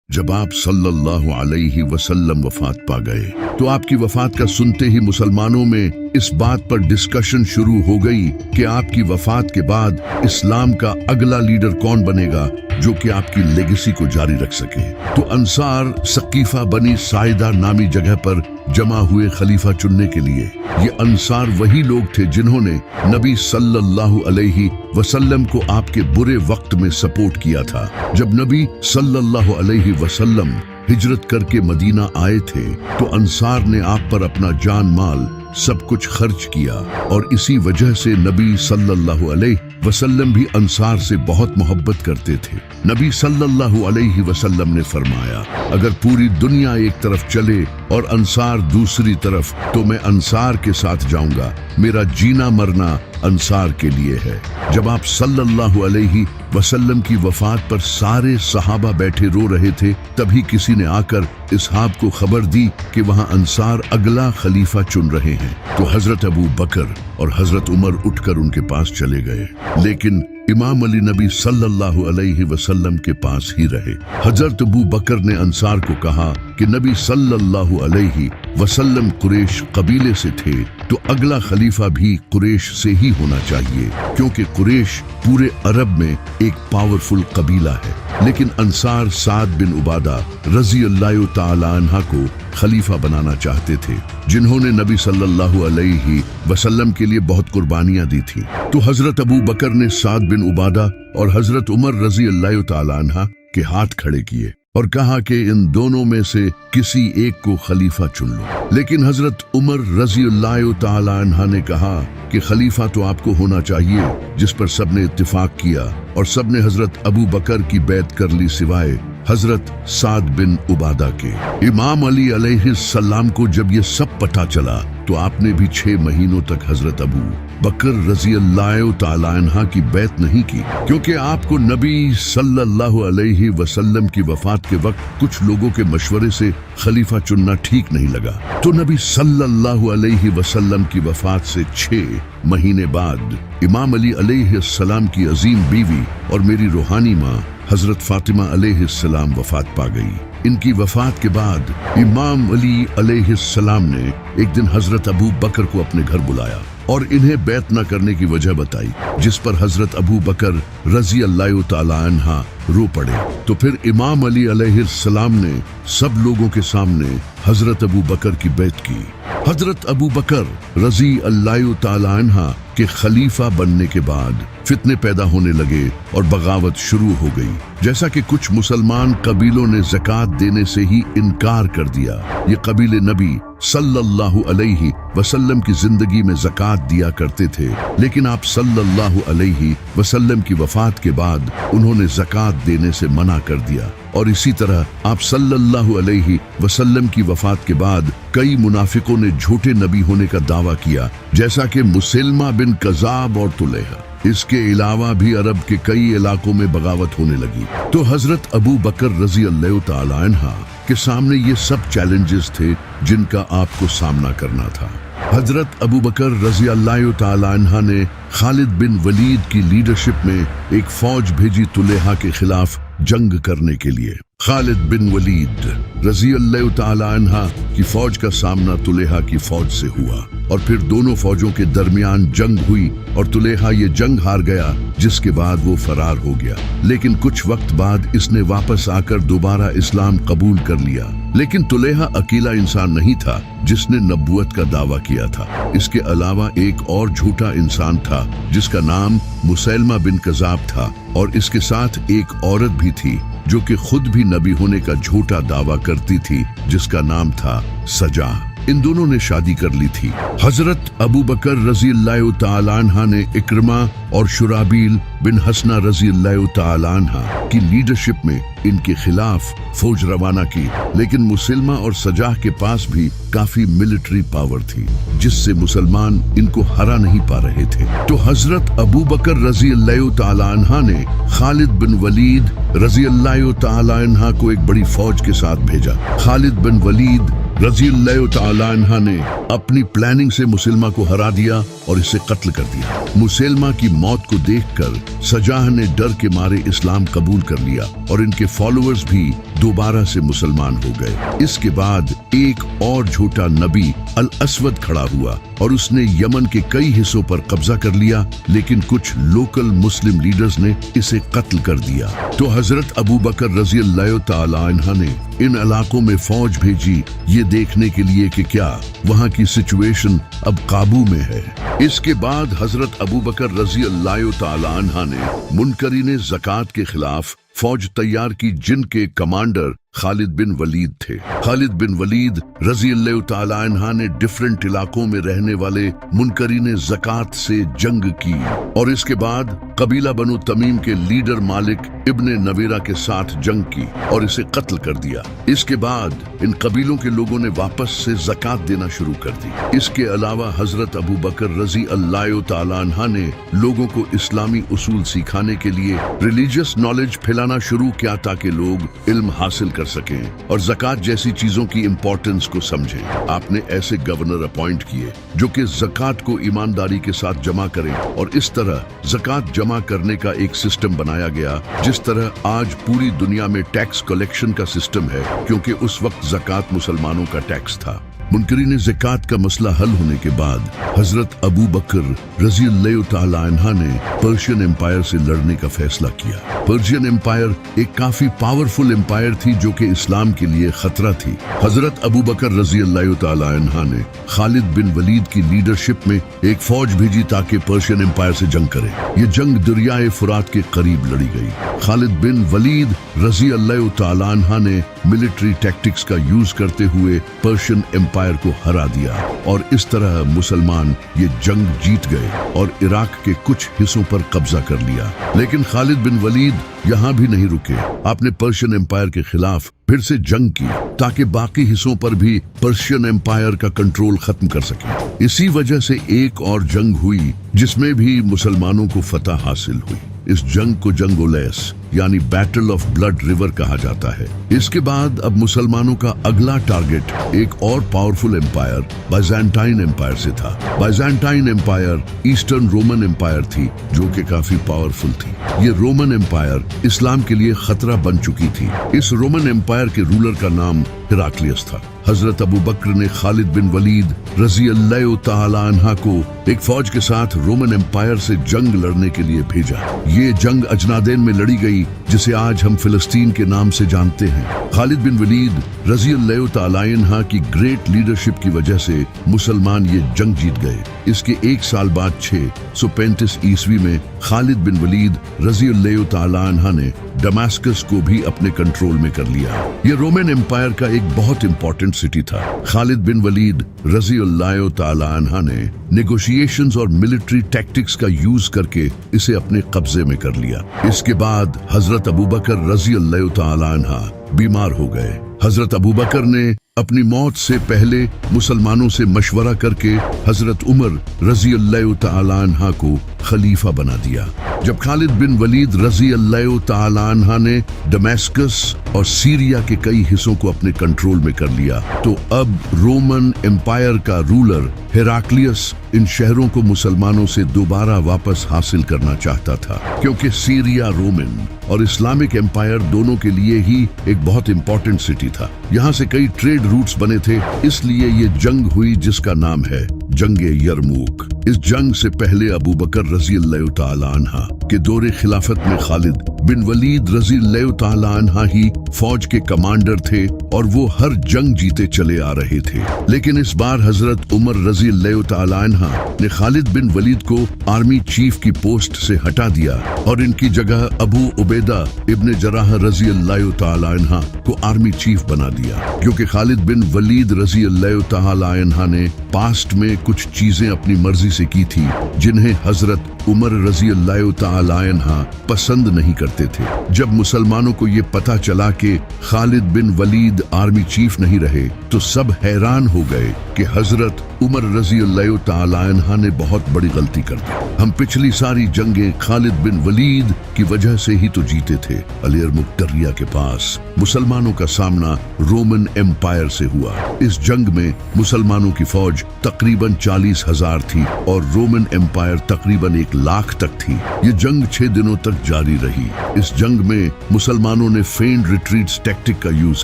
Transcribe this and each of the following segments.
جب آپ صلی اللہ علیہ وسلم وفات پا گئے تو آپ کی وفات کا سنتے ہی مسلمانوں میں اس بات پر ڈسکشن شروع ہو گئی کہ آپ کی وفات کے بعد اسلام کا اگلا لیڈر کون بنے گا جو کہ آپ کی لیگیسی کو جاری رکھ سکے۔ تو انصار ثقیفہ بنی ساعدہ نامی جگہ پر جمع ہوئے خلیفہ چننے کے لیے۔ یہ انصار وہی لوگ تھے جنہوں نے نبی صلی اللہ علیہ وسلم کو آپ کے برے وقت میں سپورٹ کیا تھا۔ جب نبی صلی اللہ علیہ وسلم ہجرت کر کے مدینہ آئے تھے تو انصار نے آپ پر اپنا جان مال سب کچھ خرچ کیا، اور اسی وجہ سے نبی صلی اللہ علیہ وسلم بھی انصار سے بہت محبت کرتے تھے۔ نبی صلی اللہ علیہ وسلم نے فرمایا، اگر پوری دنیا ایک طرف چلے اور انصار دوسری طرف تو میں انصار کے ساتھ جاؤں گا، میرا جینا مرنا انصار کے لیے ہے۔ جب آپ صلی اللہ علیہ وسلم کی وفات پر سارے صحابہ بیٹھے رو رہے تھے، تبھی کسی نے آ کر اصحاب کو خبر دی کہ وہاں انصار اگلا خلیفہ چن رہے ہیں۔ تو حضرت ابو بکر اور حضرت عمر اٹھ کر ان کے پاس چلے گئے، لیکن امام علی نبی صلی اللہ علیہ وسلم کے پاس ہی رہے۔ حضرت ابو بکر نے انصار کو کہا کہ نبی صلی اللہ علیہ وسلم قریش قبیلے سے تھے تو اگلا خلیفہ بھی قریش سے ہی ہونا چاہیے، کیونکہ قریش پورے عرب میں ایک پاورفل قبیلہ ہے۔ لیکن انصار سعد بن عبادہ رضی اللہ تعالی عنہ کو خلیفہ بنانا چاہتے تھے، جنہوں نے نبی صلی اللہ علیہ وسلم کے لیے بہت قربانیاں دی تھیں۔ تو حضرت ابو بکر نے سعد بن عبادہ اور حضرت عمر رضی اللہ تعالی عنہ کے ہاتھ کھڑے کیے اور کہا کہ ان دونوں میں سے کسی ایک کو خلیفہ چن لو۔ لیکن حضرت عمر رضی اللہ تعالی عنہ نے کہا کہ خلیفہ تو آپ کو ہونا چاہیے، جس پر سب نے اتفاق کیا اور سب نے حضرت ابو بکر کی بیعت کر لی سوائے حضرت سعد بن عبادہ کے۔ امام علی علیہ السلام کو جب یہ سب پتہ چلا تو آپ نے بھی 6 مہینوں تک حضرت ابو بکر رضی اللہ تعالی عنہ کی بیعت نہیں کی، کیونکہ آپ کو نبی صلی اللہ علیہ وسلم کی وفات کے وقت کچھ لوگوں کے مشورے سے خلیفہ چننا ٹھیک نہیں لگا۔ تو نبی صلی اللہ علیہ وسلم کی وفات سے 6 مہینے بعد امام علی علیہ السلام کی عظیم بیوی اور میری روحانی ماں حضرت فاطمہ علیہ السلام وفات پا گئی۔ ان کی وفات کے بعد امام علی علیہ السلام نے ایک دن حضرت ابو بکر کو اپنے گھر بلایا اور انہیں بیعت نہ کرنے کی وجہ بتائی، جس پر حضرت ابو بکر رضی اللہ تعالی عنہ رو پڑے۔ تو پھر امام علی علیہ السلام نے سب لوگوں کے سامنے حضرت ابو بکر کی بیعت کی۔ حضرت ابو بکر رضی اللہ تعالی عنہ کے خلیفہ بننے کے بعد فتنے پیدا ہونے لگے اور بغاوت شروع ہو گئی، جیسا کہ کچھ مسلمان قبیلوں نے زکوٰۃ دینے سے ہی انکار کر دیا۔ یہ قبیلے نبی صلی اللہ علیہ وسلم کی زندگی میں زکوٰۃ دیا کرتے تھے، لیکن آپ صلی اللہ علیہ وسلم کی وفات کے بعد انہوں نے زکوٰۃ دینے سے منع کر دیا۔ اور اسی طرح آپ صلی اللہ علیہ وسلم کی وفات کے بعد کئی منافقوں نے جھوٹے نبی ہونے کا دعویٰ کیا، جیسا کہ مسلمہ بن کذاب اور طلیحہ۔ اس کے علاوہ بھی عرب کے کئی علاقوں میں بغاوت ہونے لگی۔ تو حضرت ابو بکر رضی اللہ تعالی عنہ کے سامنے یہ سب چیلنجز تھے جن کا آپ کو سامنا کرنا تھا۔ حضرت ابو بکر رضی اللہ تعالی عنہ نے خالد بن ولید کی لیڈرشپ میں ایک فوج بھیجی طلیحہ کے خلاف جنگ کرنے کے لیے۔ خالد بن ولید رضی اللہ تعالی عنہ کی فوج کا سامنا طلیحہ کی فوج سے ہوا، اور پھر دونوں فوجوں کے درمیان جنگ ہوئی اور طلیحہ یہ جنگ ہار گیا، جس کے بعد وہ فرار ہو گیا۔ لیکن کچھ وقت بعد اس نے واپس آ کر دوبارہ اسلام قبول کر لیا۔ لیکن طلیحہ اکیلا انسان نہیں تھا جس نے نبوت کا دعویٰ کیا تھا۔ اس کے علاوہ ایک اور جھوٹا انسان تھا جس کا نام مسلمہ بن کذاب تھا، اور اس کے ساتھ ایک عورت بھی تھی جو کہ خود بھی نبی ہونے کا جھوٹا دعویٰ کرتی تھی، جس کا نام تھا سجا۔ ان دونوں نے شادی کر لی تھی۔ حضرت ابو بکر رضی اللہ تعالی عنہ نے اکرمہ اور شرابیل بن حسنہ رضی اللہ تعالی عنہ کی لیڈرشپ میں ان کے خلاف فوج روانہ کی، لیکن مسلمہ اور سجاہ کے پاس بھی کافی ملٹری پاور تھی، جس سے مسلمان ان کو ہرا نہیں پا رہے تھے۔ تو حضرت ابو بکر رضی اللہ تعالی عنہ نے خالد بن ولید رضی اللہ تعالی عنہ کو ایک بڑی فوج کے ساتھ بھیجا۔ خالد بن ولید रजी अल्लाह तआला अन्हा ने अपनी प्लानिंग से मुसलमा को हरा दिया और इसे कत्ल कर दिया। मुसलमा की मौत को देखकर सजाह ने डर के मारे इस्लाम कबूल कर लिया और इनके फॉलोअर्स भी दोबारा से मुसलमान हो गए। इसके बाद एक और झूठा नबी अल असवद खड़ा हुआ और उसने यमन के कई हिस्सों पर कब्जा कर लिया, लेकिन कुछ लोकल मुस्लिम लीडर्स ने इसे कत्ल कर दिया। तो हजरत अबू बकर रजी अल्लाह तआला अन्हा ने इन इलाकों में फौज भेजी, ये देखने के लिए कि क्या वहाँ की सिचुएशन अब काबू में है। इसके बाद हजरत अबू बकर रजी अल्लाह तआला अन्हा ने मुनकरीने ज़कात के खिलाफ फौज तैयार की, जिनके कमांडर खालिद बिन वलीद थे। खालिद बिन वलीद रजी अल्लाह तआला अन्हा ने डिफरेंट इलाकों में रहने वाले मुनकरीने ज़कात से जंग की और इसके बाद कबीला बनु तमीम के लीडर मालिक इब्ने नवीरा के साथ जंग की और इसे कत्ल कर दिया। इसके बाद इन कबीलों के लोगों ने वापस से ज़कात देना शुरू कर दी। इसके अलावा हजरत अबू बकर रजी अल्लाह तआला अन्हा ने लोगों को इस्लामी उसूल सिखाने के लिए रिलीजियस नॉलेज फैलाना शुरू किया ताकि लोग इल्म हासिल कर सकें और ज़कात जैसी चीजों की इंपॉर्टेंस को समझें। आपने ऐसे गवर्नर अपॉइंट किए जो कि ज़कात को ईमानदारी के साथ जमा करें और इस तरह ज़कात जमा करने का एक सिस्टम बनाया गया, जिस तरह आज पूरी दुनिया में टैक्स कलेक्शन का सिस्टम है, क्योंकि उस वक्त ज़कात मुसलमानों का टैक्स था। मुनकरीन ज़कात का मसला हल होने के बाद हजरत अबू बकर रजी अल्लाह तआला अन्हा ने पर्शियन एम्पायर से लड़ने का फैसला किया। पर्शियन एम्पायर एक काफी पावरफुल एम्पायर थी जो कि इस्लाम के लिए खतरा थी। हजरत अबू बकर रजी अल्लाह तआला अन्हा ने खालिद बिन वलीद की लीडरशिप में एक फौज भेजी ताकि पर्शियन एम्पायर से जंग करे। ये जंग दरियाए फुरात के करीब लड़ी गई। खालिद बिन वलीद रजी अल्लाह तआला अन्हा ने मिलिट्री टैक्टिक्स का यूज करते हुए पर्शियन एम्पायर को हरा दिया और इस तरह मुसलमान ये जंग जीत गए और इराक के कुछ हिस्सों पर कब्जा कर लिया। लेकिन खालिद बिन वलीद यहाँ भी नहीं रुके। आपने पर्शियन एम्पायर के खिलाफ फिर से जंग की ताकि बाकी हिस्सों पर भी पर्शियन एम्पायर का कंट्रोल खत्म कर सके। इसी वजह से एक और जंग हुई जिसमें भी मुसलमानों को फतह हासिल हुई। इस जंग को जंग उलैस यानी बैटल ऑफ ब्लड रिवर कहा जाता है। इसके बाद अब मुसलमानों का अगला टारगेट एक और पावरफुल एम्पायर बाइजेंटाइन एम्पायर से था। Byzantine Empire eastern Roman Empire थी जो कि काफी पावरफुल थी। ये रोमन एम्पायर इस्लाम के लिए खतरा बन चुकी थी। इस रोमन एम्पायर के रूलर का नाम हेराक्लियस था। हजरत अबू बकर ने खालिद बिन वलीद रजी अल्लाह तआला अन्हा को एक फौज के साथ रोमन एम्पायर से जंग लड़ने के लिए भेजा। ये जंग अजनादेन में लड़ी गई, जिसे आज हम फिलिस्तीन के नाम से जानते हैं। खालिद बिन वलीद रजी अल्लाह तआला अन्हा की ग्रेट लीडरशिप की वजह से मुसलमान ये जंग जीत गए। इसके एक साल बाद 635 ईस्वी में खालिद बिन वलीद रजी अल्लाह तआला अन्हा ने दमास्कस को भी अपने कंट्रोल में कर लिया। ये रोमन एम्पायर का एक बहुत इंपॉर्टेंट सिटी था। खालिद बिन वलीद रजी अल्लाह तआला अन्हा ने नेगोशिएशंस और मिलिट्री टैक्टिक्स का यूज करके इसे अपने कब्जे में कर लिया। इसके बाद हजरत अबू बकर रजी अल्लाह तआला अन्हा बीमार हो गए। हजरत अबू बकर ने अपनी मौत से पहले मुसलमानों से मशवरा करके हजरत उमर रजी अल्लाह तआला अन्हा को खलीफा बना दिया। जब खालिद बिन वलीद रजी अल्लाह तआला अन्हा ने दमास्कस और सीरिया के कई हिस्सों को अपने कंट्रोल में कर लिया, तो अब रोमन एम्पायर का रूलर हेराक्लियस इन शहरों को मुसलमानों से दोबारा वापस हासिल करना चाहता था, क्योंकि सीरिया रोमन और इस्लामिक एम्पायर दोनों के लिए ही एक बहुत इंपॉर्टेंट सिटी था। यहाँ से कई ट्रेड रूट्स बने थे, इसलिए ये जंग हुई जिसका नाम है जंगे यरमूक। इस जंग से पहले अबू बकर रजी अल्लाह तआला अन्हा के दौरे खिलाफत में खालिद बिन वलीद रजी अल्लाह तआला अन्हा ही फौज के कमांडर थे और वो हर जंग जीते चले आ रहे थे। लेकिन इस बार हजरत उमर रजी अल्लाह तआला अन्हा ने खालिद बिन वलीद को आर्मी चीफ की पोस्ट से हटा दिया और इनकी जगह अबू उबैदा इब्ने जराह रजी अल्लाह तआला अन्हा को आर्मी चीफ बना दिया, क्योंकि खालिद बिन वलीद रजी अल्लाह तआला अन्हा ने पास्ट में कुछ चीजें अपनी मर्जी से की थी जिन्हें हजरत उमर रजी अल्लाह तआला अन्हा पसंद नहीं करते थे। जब मुसलमानों को ये पता चला कि खालिद बिन वलीद आर्मी चीफ नहीं रहे, तो सब हैरान हो गए कि हजरत उमर रजी अल्लाह ताला अन्हा ने बहुत बड़ी गलती कर दी। हम पिछली सारी जंगें खालिद बिन वलीद की वजह से ही तो जीते थे। अलीर मुक्तरिया के पास मुसलमानों का सामना रोमन एम्पायर से हुआ। इस जंग में मुसलमानों की फौज तकरीबन 40,000 थी और रोमन एम्पायर तकरीबन 1 लाख तक थी। ये जंग 6 दिनों तक जारी रही। इस जंग में मुसलमानों ने फेंड रिट्रीट टैक्टिक का यूज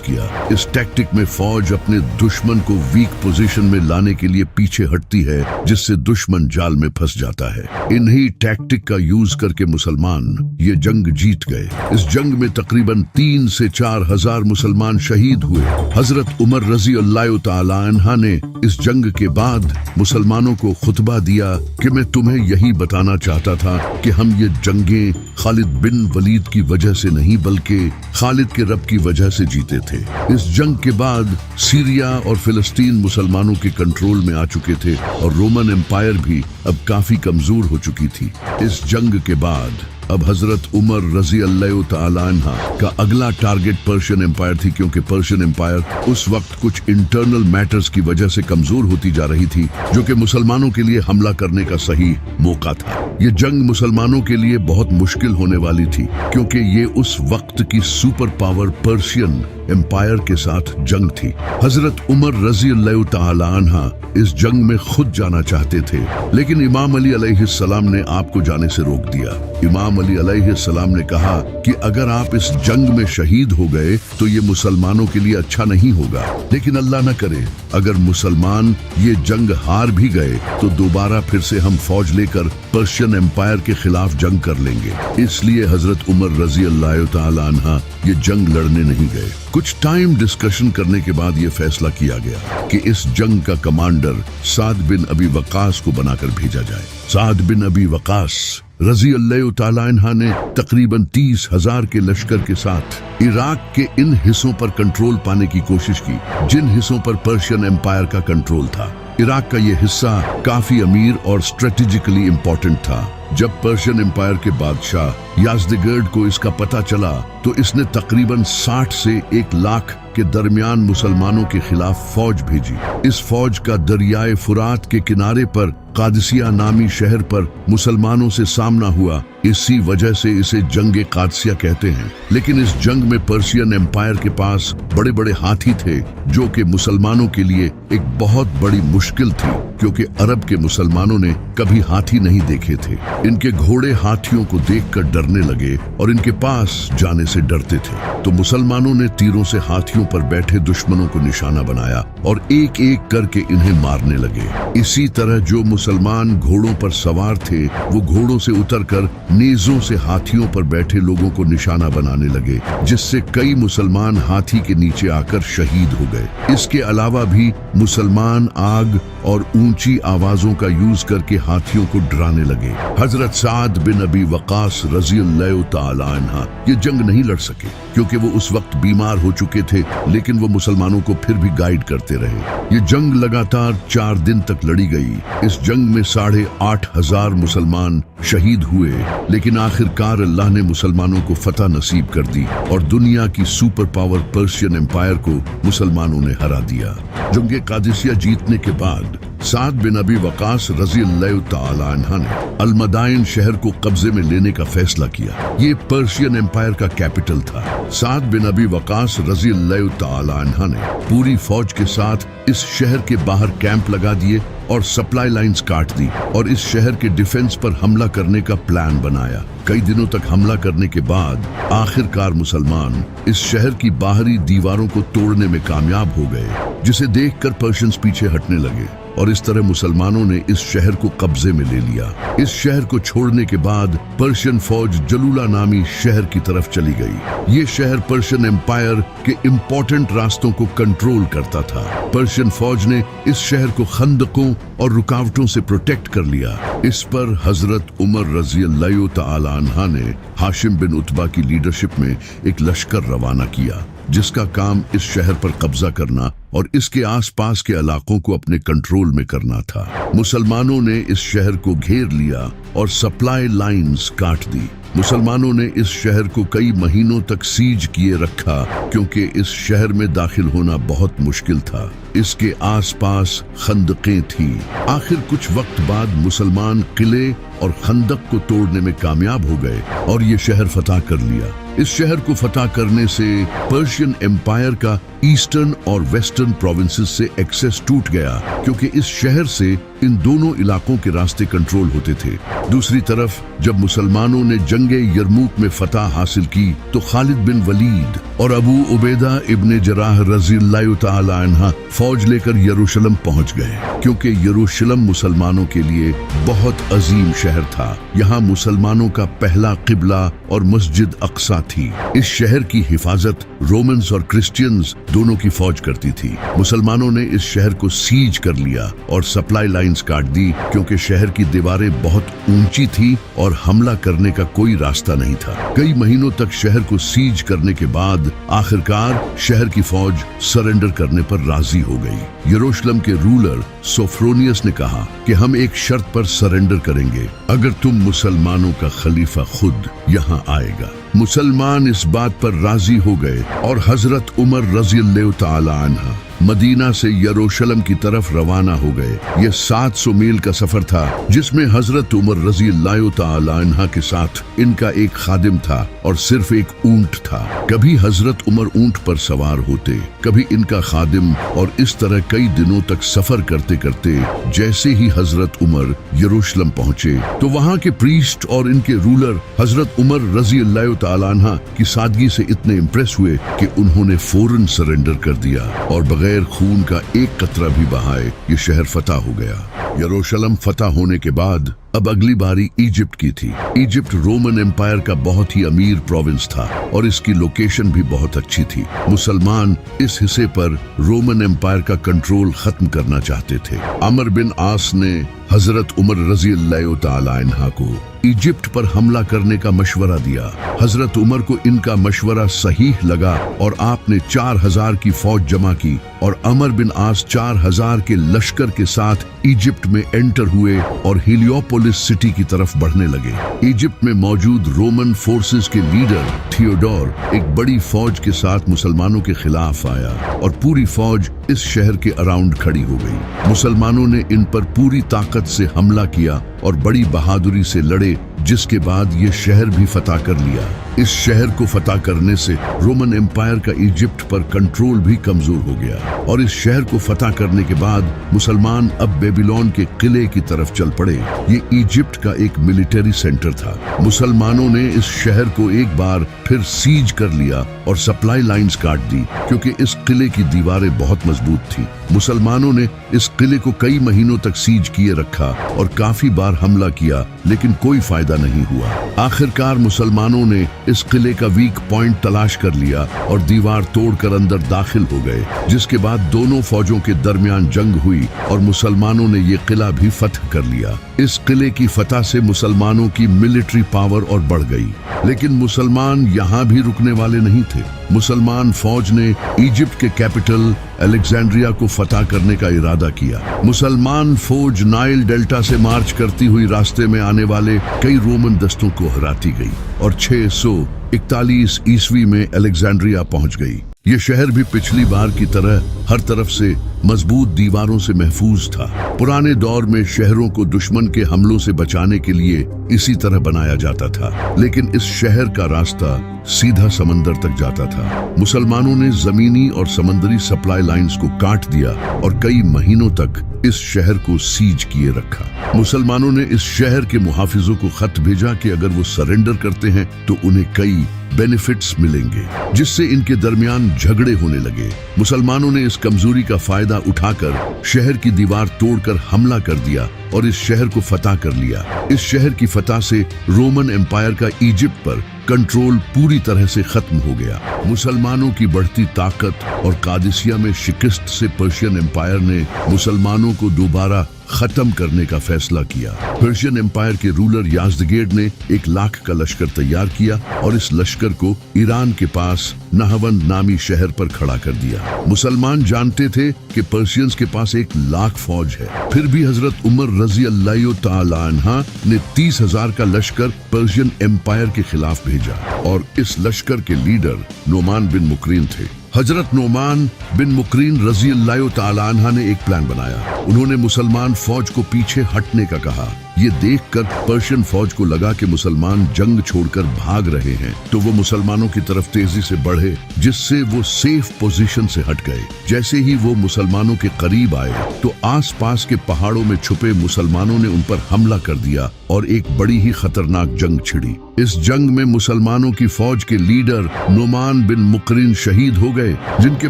किया। इस टैक्टिक में फौज अपने दुश्मन को वीक पोजीशन में लाने के लिए पीछे हटती है, जिससे दुश्मन जाल में फंस जाता है। इन्हीं टैक्टिक का यूज करके मुसलमान ये जंग जीत गए। इस जंग में तकरीबन 3 से 4 हजार मुसलमान शहीद हुए। हजरत उमर रजी अल्लाह ताला अन्हा ने इस जंग के बाद मुसलमानों को खुतबा दिया कि मैं तुम्हें यही बताना चाहता था कि हम ये जंगें खालिद बिन वलीद की वजह से नहीं बल्कि खालिद के रब की वजह से जीते थे। इस जंग के बाद सीरिया और फिलिस्तीन मुसलमानों के कंट्रोल में आ चुके थे और रोमन एम्पायर भी अब काफी कमजोर हो चुकी थी। इस जंग के बाद अब हजरत उमर रजी अल्लाह ताला अन्हा का अगला टारगेट पर्शियन एम्पायर थी, क्योंकि पर्शियन एम्पायर उस वक्त कुछ इंटरनल मैटर्स की वजह से कमजोर होती जा रही थी, जो कि मुसलमानों के लिए हमला करने का सही मौका था। ये जंग मुसलमानों के लिए बहुत मुश्किल होने वाली थी, क्योंकि ये उस वक्त की सुपर पावर पर्शियन एम्पायर के साथ जंग थी। हजरत उमर रजी अल्लाह ताला अन्हा इस जंग में खुद जाना चाहते थे, लेकिन इमाम अली अलैहिस्सलाम ने आपको जाने से रोक दिया। इमाम अली अलैहिस्सलाम ने कहा कि अगर आप इस जंग में शहीद हो गए तो ये मुसलमानों के लिए अच्छा नहीं होगा, लेकिन अल्लाह न करे अगर मुसलमान ये जंग हार भी गए तो दोबारा फिर से हम फौज लेकर पर्शियन एम्पायर के खिलाफ जंग कर लेंगे। इसलिए हजरत उमर रजी अल्लाह ताला अन्हा ये जंग लड़ने नहीं गए। कुछ टाइम डिस्कशन करने के बाद ये फैसला किया गया कि इस जंग का कमांडर साद बिन अबी वकास को बनाकर भेजा जाए। साद बिन अबी वकास रजी अल्लाह ताला अन्हा ने तकरीबन 30,000 के लश्कर के साथ इराक के इन हिस्सों पर कंट्रोल पाने की कोशिश की जिन हिस्सों पर पर्शियन एम्पायर का कंट्रोल था। इराक का ये हिस्सा काफी अमीर और स्ट्रेटेजिकली इम्पोर्टेंट था। जब पर्शियन एम्पायर के बादशाह याज़दगर्द को इसका पता चला तो इसने तकरीबन 60 से 1 लाख के दरमियान मुसलमानों के खिलाफ फौज भेजी। इस फौज का दरियाए फुरात के किनारे पर कादसिया नामी शहर पर मुसलमानों से सामना हुआ। इसी वजह से इसे जंग कादसिया कहते हैं। लेकिन इस जंग में पर्शियन एम्पायर के पास बड़े बड़े हाथी थे, जो कि मुसलमानों के लिए एक बहुत बड़ी मुश्किल थी, क्योंकि अरब के मुसलमानों ने कभी हाथी नहीं देखे थे। इनके घोड़े हाथियों को देखकर डरने लगे और इनके पास जाने से डरते थे। तो मुसलमानों ने तीरों से हाथियों पर बैठे दुश्मनों को निशाना बनाया और एक एक करके इन्हें मारने लगे। इसी तरह जो मुसलमान घोड़ों पर सवार थे वो घोड़ों से उतरकर नेज़ों से हाथियों पर बैठे लोगों को निशाना बनाने लगे, जिससे कई मुसलमान हाथी के नीचे आकर शहीद हो गए। इसके अलावा भी मुसलमान आग और ऊंची आवाजों का यूज करके हाथियों को डराने लगे। हजरत साद बिन अबी वकास रजी अल्लाह ताला अन्हा ये जंग नहीं लड़ सके, क्योंकि वो उस वक्त बीमार हो चुके थे, लेकिन वो मुसलमानों को फिर भी गाइड करते रहे। ये जंग लगातार 4 दिन तक लड़ी गई। इस जंग में 8,500 मुसलमान शहीद हुए, लेकिन आखिरकार अल्लाह ने मुसलमानों को फतह नसीब कर दी और दुनिया की सुपर पावर पर्शियन एम्पायर को मुसलमानों ने हरा दिया। जंग कादिसिया जीतने के बाद साद बिन अबी वकास रजी अल्लाह ताला अन्हा ने अल-मदाइन शहर को कब्जे में लेने का फैसला किया। ये पर्शियन एम्पायर का कैपिटल था। साद बिन अबी वकास रजी अल्लाह ताला अन्हा ने पूरी फौज के साथ इस शहर के बाहर कैंप लगा दिए और सप्लाई लाइंस काट दी और इस शहर के डिफेंस पर हमला करने का प्लान बनाया। कई दिनों तक हमला करने के बाद आखिरकार मुसलमान इस शहर की बाहरी दीवारों को तोड़ने में कामयाब हो गए, जिसे देखकर पर्शियंस पीछे हटने लगे और इस तरह मुसलमानों ने इस शहर को कब्जे में ले लिया। इस शहर को छोड़ने के बाद पर्शियन फौज जलूला नामी शहर की तरफ चली गई। ये शहर पर्शियन एम्पायर के इम्पोर्टेंट रास्तों को कंट्रोल करता था। पर्शियन फौज ने इस शहर को खंदकों और रुकावटों से प्रोटेक्ट कर लिया। इस पर हजरत उमर रजी अल्लाह ताला अन्हा ने हाशिम बिन उतबा की लीडरशिप में एक लश्कर रवाना किया, जिसका काम इस शहर पर कब्जा करना और इसके आसपास के इलाकों को अपने कंट्रोल में करना था। मुसलमानों ने इस शहर को घेर लिया और सप्लाई लाइंस काट दी। मुसलमानों ने इस शहर को कई महीनों तक सीज किए रखा क्योंकि इस शहर में दाखिल होना बहुत मुश्किल था। इसके आसपास खंदकें थी। आखिर कुछ वक्त बाद मुसलमान किले और खंदक को तोड़ने में कामयाब हो गए और ये शहर फतह कर लिया। इस शहर को फतह करने से पर्शियन एम्पायर का ईस्टर्न और वेस्टर्न प्रोविंसेस से एक्सेस टूट गया क्योंकि इस शहर से इन दोनों इलाकों के रास्ते कंट्रोल होते थे। दूसरी तरफ जब मुसलमानों ने जंगे यरमूक में फतह हासिल की तो खालिद बिन वलीद और अबू उबैदा इब्ने जराह रज़ियल्लाहु तआला अन्हा फौज लेकर यरूशलेम पहुंच गए क्योंकि यरूशलेम मुसलमानों के लिए बहुत अजीम शहर था। यहाँ मुसलमानों का पहला किबला और मस्जिद अक्सा थी। इस शहर की हिफाजत रोमन्स और क्रिश्चियंस दोनों की फौज करती थी। मुसलमानों ने इस शहर को सीज कर लिया और सप्लाई लाइंस काट दी क्योंकि शहर की दीवारें बहुत ऊंची थी और हमला करने का कोई रास्ता नहीं था। कई महीनों तक शहर को सीज करने के बाद आखिरकार शहर की फौज सरेंडर करने पर राजी हो गई। यरूशलेम के रूलर सोफ्रोनियस ने कहा कि हम एक शर्त पर सरेंडर करेंगे, अगर तुम मुसलमानों का खलीफा खुद यहाँ आएगा। मुसलमान इस बात पर राजी हो गए और हजरत उमर रज़ियल्लाहु तआला अन्हा मदीना से यरूशलेम की तरफ रवाना हो गए। यह 700 मील का सफर था जिसमें हजरत उमर रज़ियल्लाहु तआला अन्हा के साथ इनका एक खादिम था और सिर्फ एक ऊंट था। कभी हजरत उमर ऊंट पर सवार होते, कभी इनका खादिम, और इस तरह कई दिनों तक सफर करते करते जैसे ही हजरत उमर यरूशलेम पहुंचे तो वहां के प्रीस्ट और इनके रूलर हजरत उमर रज़ियल्लाहु तआला अन्हा की सादगी से इतने इम्प्रेस हुए कि उन्होंने फौरन सरेंडर कर दिया और बगैर खून का एक कतरा भी बहाए ये शहर फतह हो गया। यरूशलेम फतह होने के बाद अब अगली बारी इजिप्ट की थी। इजिप्ट रोमन एम्पायर का बहुत ही अमीर प्रोविंस था और इसकी लोकेशन भी बहुत अच्छी थी। मुसलमान इस हिस्से पर रोमन एम्पायर का कंट्रोल खत्म करना चाहते थे। अमर बिन आस ने हजरत उमर रज़ियल्लाहु तआला अन्हा को इजिप्ट पर हमला करने का मशवरा दिया। हजरत उमर को इनका मशवरा सही लगा और आपने 4000 की फौज जमा की और अमर बिन आस 4000 के लश्कर के साथ इजिप्ट में एंटर हुए और हिलियोपोलिस सिटी की तरफ बढ़ने लगे। इजिप्ट में मौजूद रोमन फोर्सेस के लीडर थियोडोर एक बड़ी फौज के साथ मुसलमानों के खिलाफ आया और पूरी फौज इस शहर के अराउंड खड़ी हो गई। मुसलमानों ने इन पर पूरी ताकत से हमला किया और बड़ी बहादुरी से लड़े, जिसके बाद ये शहर भी फतह कर लिया। इस शहर को फतह करने से रोमन एम्पायर का इजिप्ट पर कंट्रोल भी कमजोर हो गया और इस शहर को फतह करने के बाद मुसलमान अब बेबीलोन के किले की तरफ चल पड़े। ये इजिप्ट का एक मिलिट्री सेंटर था। मुसलमानों ने इस शहर को एक बार फिर सीज कर लिया और सप्लाई लाइंस काट दी क्योंकि इस किले की दीवारें बहुत मजबूत थी। मुसलमानों ने इस किले को कई महीनों तक सीज किए रखा और काफी बार हमला किया, लेकिन कोई फायदा नहीं हुआ। आखिरकार मुसलमानों ने इस किले का वीक पॉइंट तलाश कर लिया और दीवार तोड़कर अंदर दाखिल हो गए, जिसके बाद दोनों फौजों के दरमियान जंग हुई और मुसलमानों ने ये किला भी फतह कर लिया। इस किले की फतह से मुसलमानों की मिलिट्री पावर और बढ़ गई, लेकिन मुसलमान यहाँ भी रुकने वाले नहीं थे। मुसलमान फौज ने इजिप्ट के कैपिटल अलेक्जेंड्रिया को फतह करने का इरादा किया। मुसलमान फौज नाइल डेल्टा से मार्च करती हुई रास्ते में आने वाले कई रोमन दस्तों को हराती गई और 641 ईस्वी में अलेक्जेंड्रिया पहुंच गई। ये शहर भी पिछली बार की तरह हर तरफ से मजबूत दीवारों से महफूज था। पुराने दौर में शहरों को दुश्मन के हमलों से बचाने के लिए इसी तरह बनाया जाता था, लेकिन इस शहर का रास्ता सीधा समंदर तक जाता था। मुसलमानों ने जमीनी और समंदरी सप्लाई लाइंस को काट दिया और कई महीनों तक इस शहर को सीज किए रखा। मुसलमानों ने इस शहर के मुहाफिजों को खत भेजा कि अगर वो सरेंडर करते हैं तो उन्हें कई बेनिफिट्स मिलेंगे, जिससे इनके दरमियान झगड़े होने लगे। मुसलमानों ने इस कमजोरी का फायदा उठाकर शहर की दीवार तोड़कर हमला कर दिया और इस शहर को फतह कर लिया। इस शहर की फतह से रोमन एम्पायर का इजिप्ट पर कंट्रोल पूरी तरह से खत्म हो गया। मुसलमानों की बढ़ती ताकत और कादिसिया में शिकस्त से पर्शियन एम्पायर ने मुसलमानों को दोबारा खत्म करने का फैसला किया। पर्शियन एम्पायर के रूलर याज़दगेर्ड ने 1 लाख का लश्कर तैयार किया और इस लश्कर को ईरान के पास नहवंद नामी शहर पर खड़ा कर दिया। मुसलमान जानते थे कि पर्शियंस के पास 1 लाख फौज है, फिर भी हजरत उमर रजी अल्लाह तआला अन्हा ने 30,000 का लश्कर पर्शियन एम्पायर के खिलाफ भेजा और इस लश्कर के लीडर नोमान बिन मुकरीन थे। हजरत नोमान बिन मुकरीन रजी अल्लाह तआला अन्हा ने एक प्लान बनाया। उन्होंने मुसलमान फौज को पीछे हटने का कहा। ये देखकर पर्शियन फौज को लगा कि मुसलमान जंग छोड़कर भाग रहे हैं, तो वो मुसलमानों की तरफ तेजी से बढ़े, जिससे वो सेफ पोजीशन से हट गए। जैसे ही वो मुसलमानों के करीब आए तो आसपास के पहाड़ों में छुपे मुसलमानों ने उन पर हमला कर दिया और एक बड़ी ही खतरनाक जंग छिड़ी। इस जंग में मुसलमानों की फौज के लीडर नोमान बिन मुकरीन शहीद हो गए, जिनके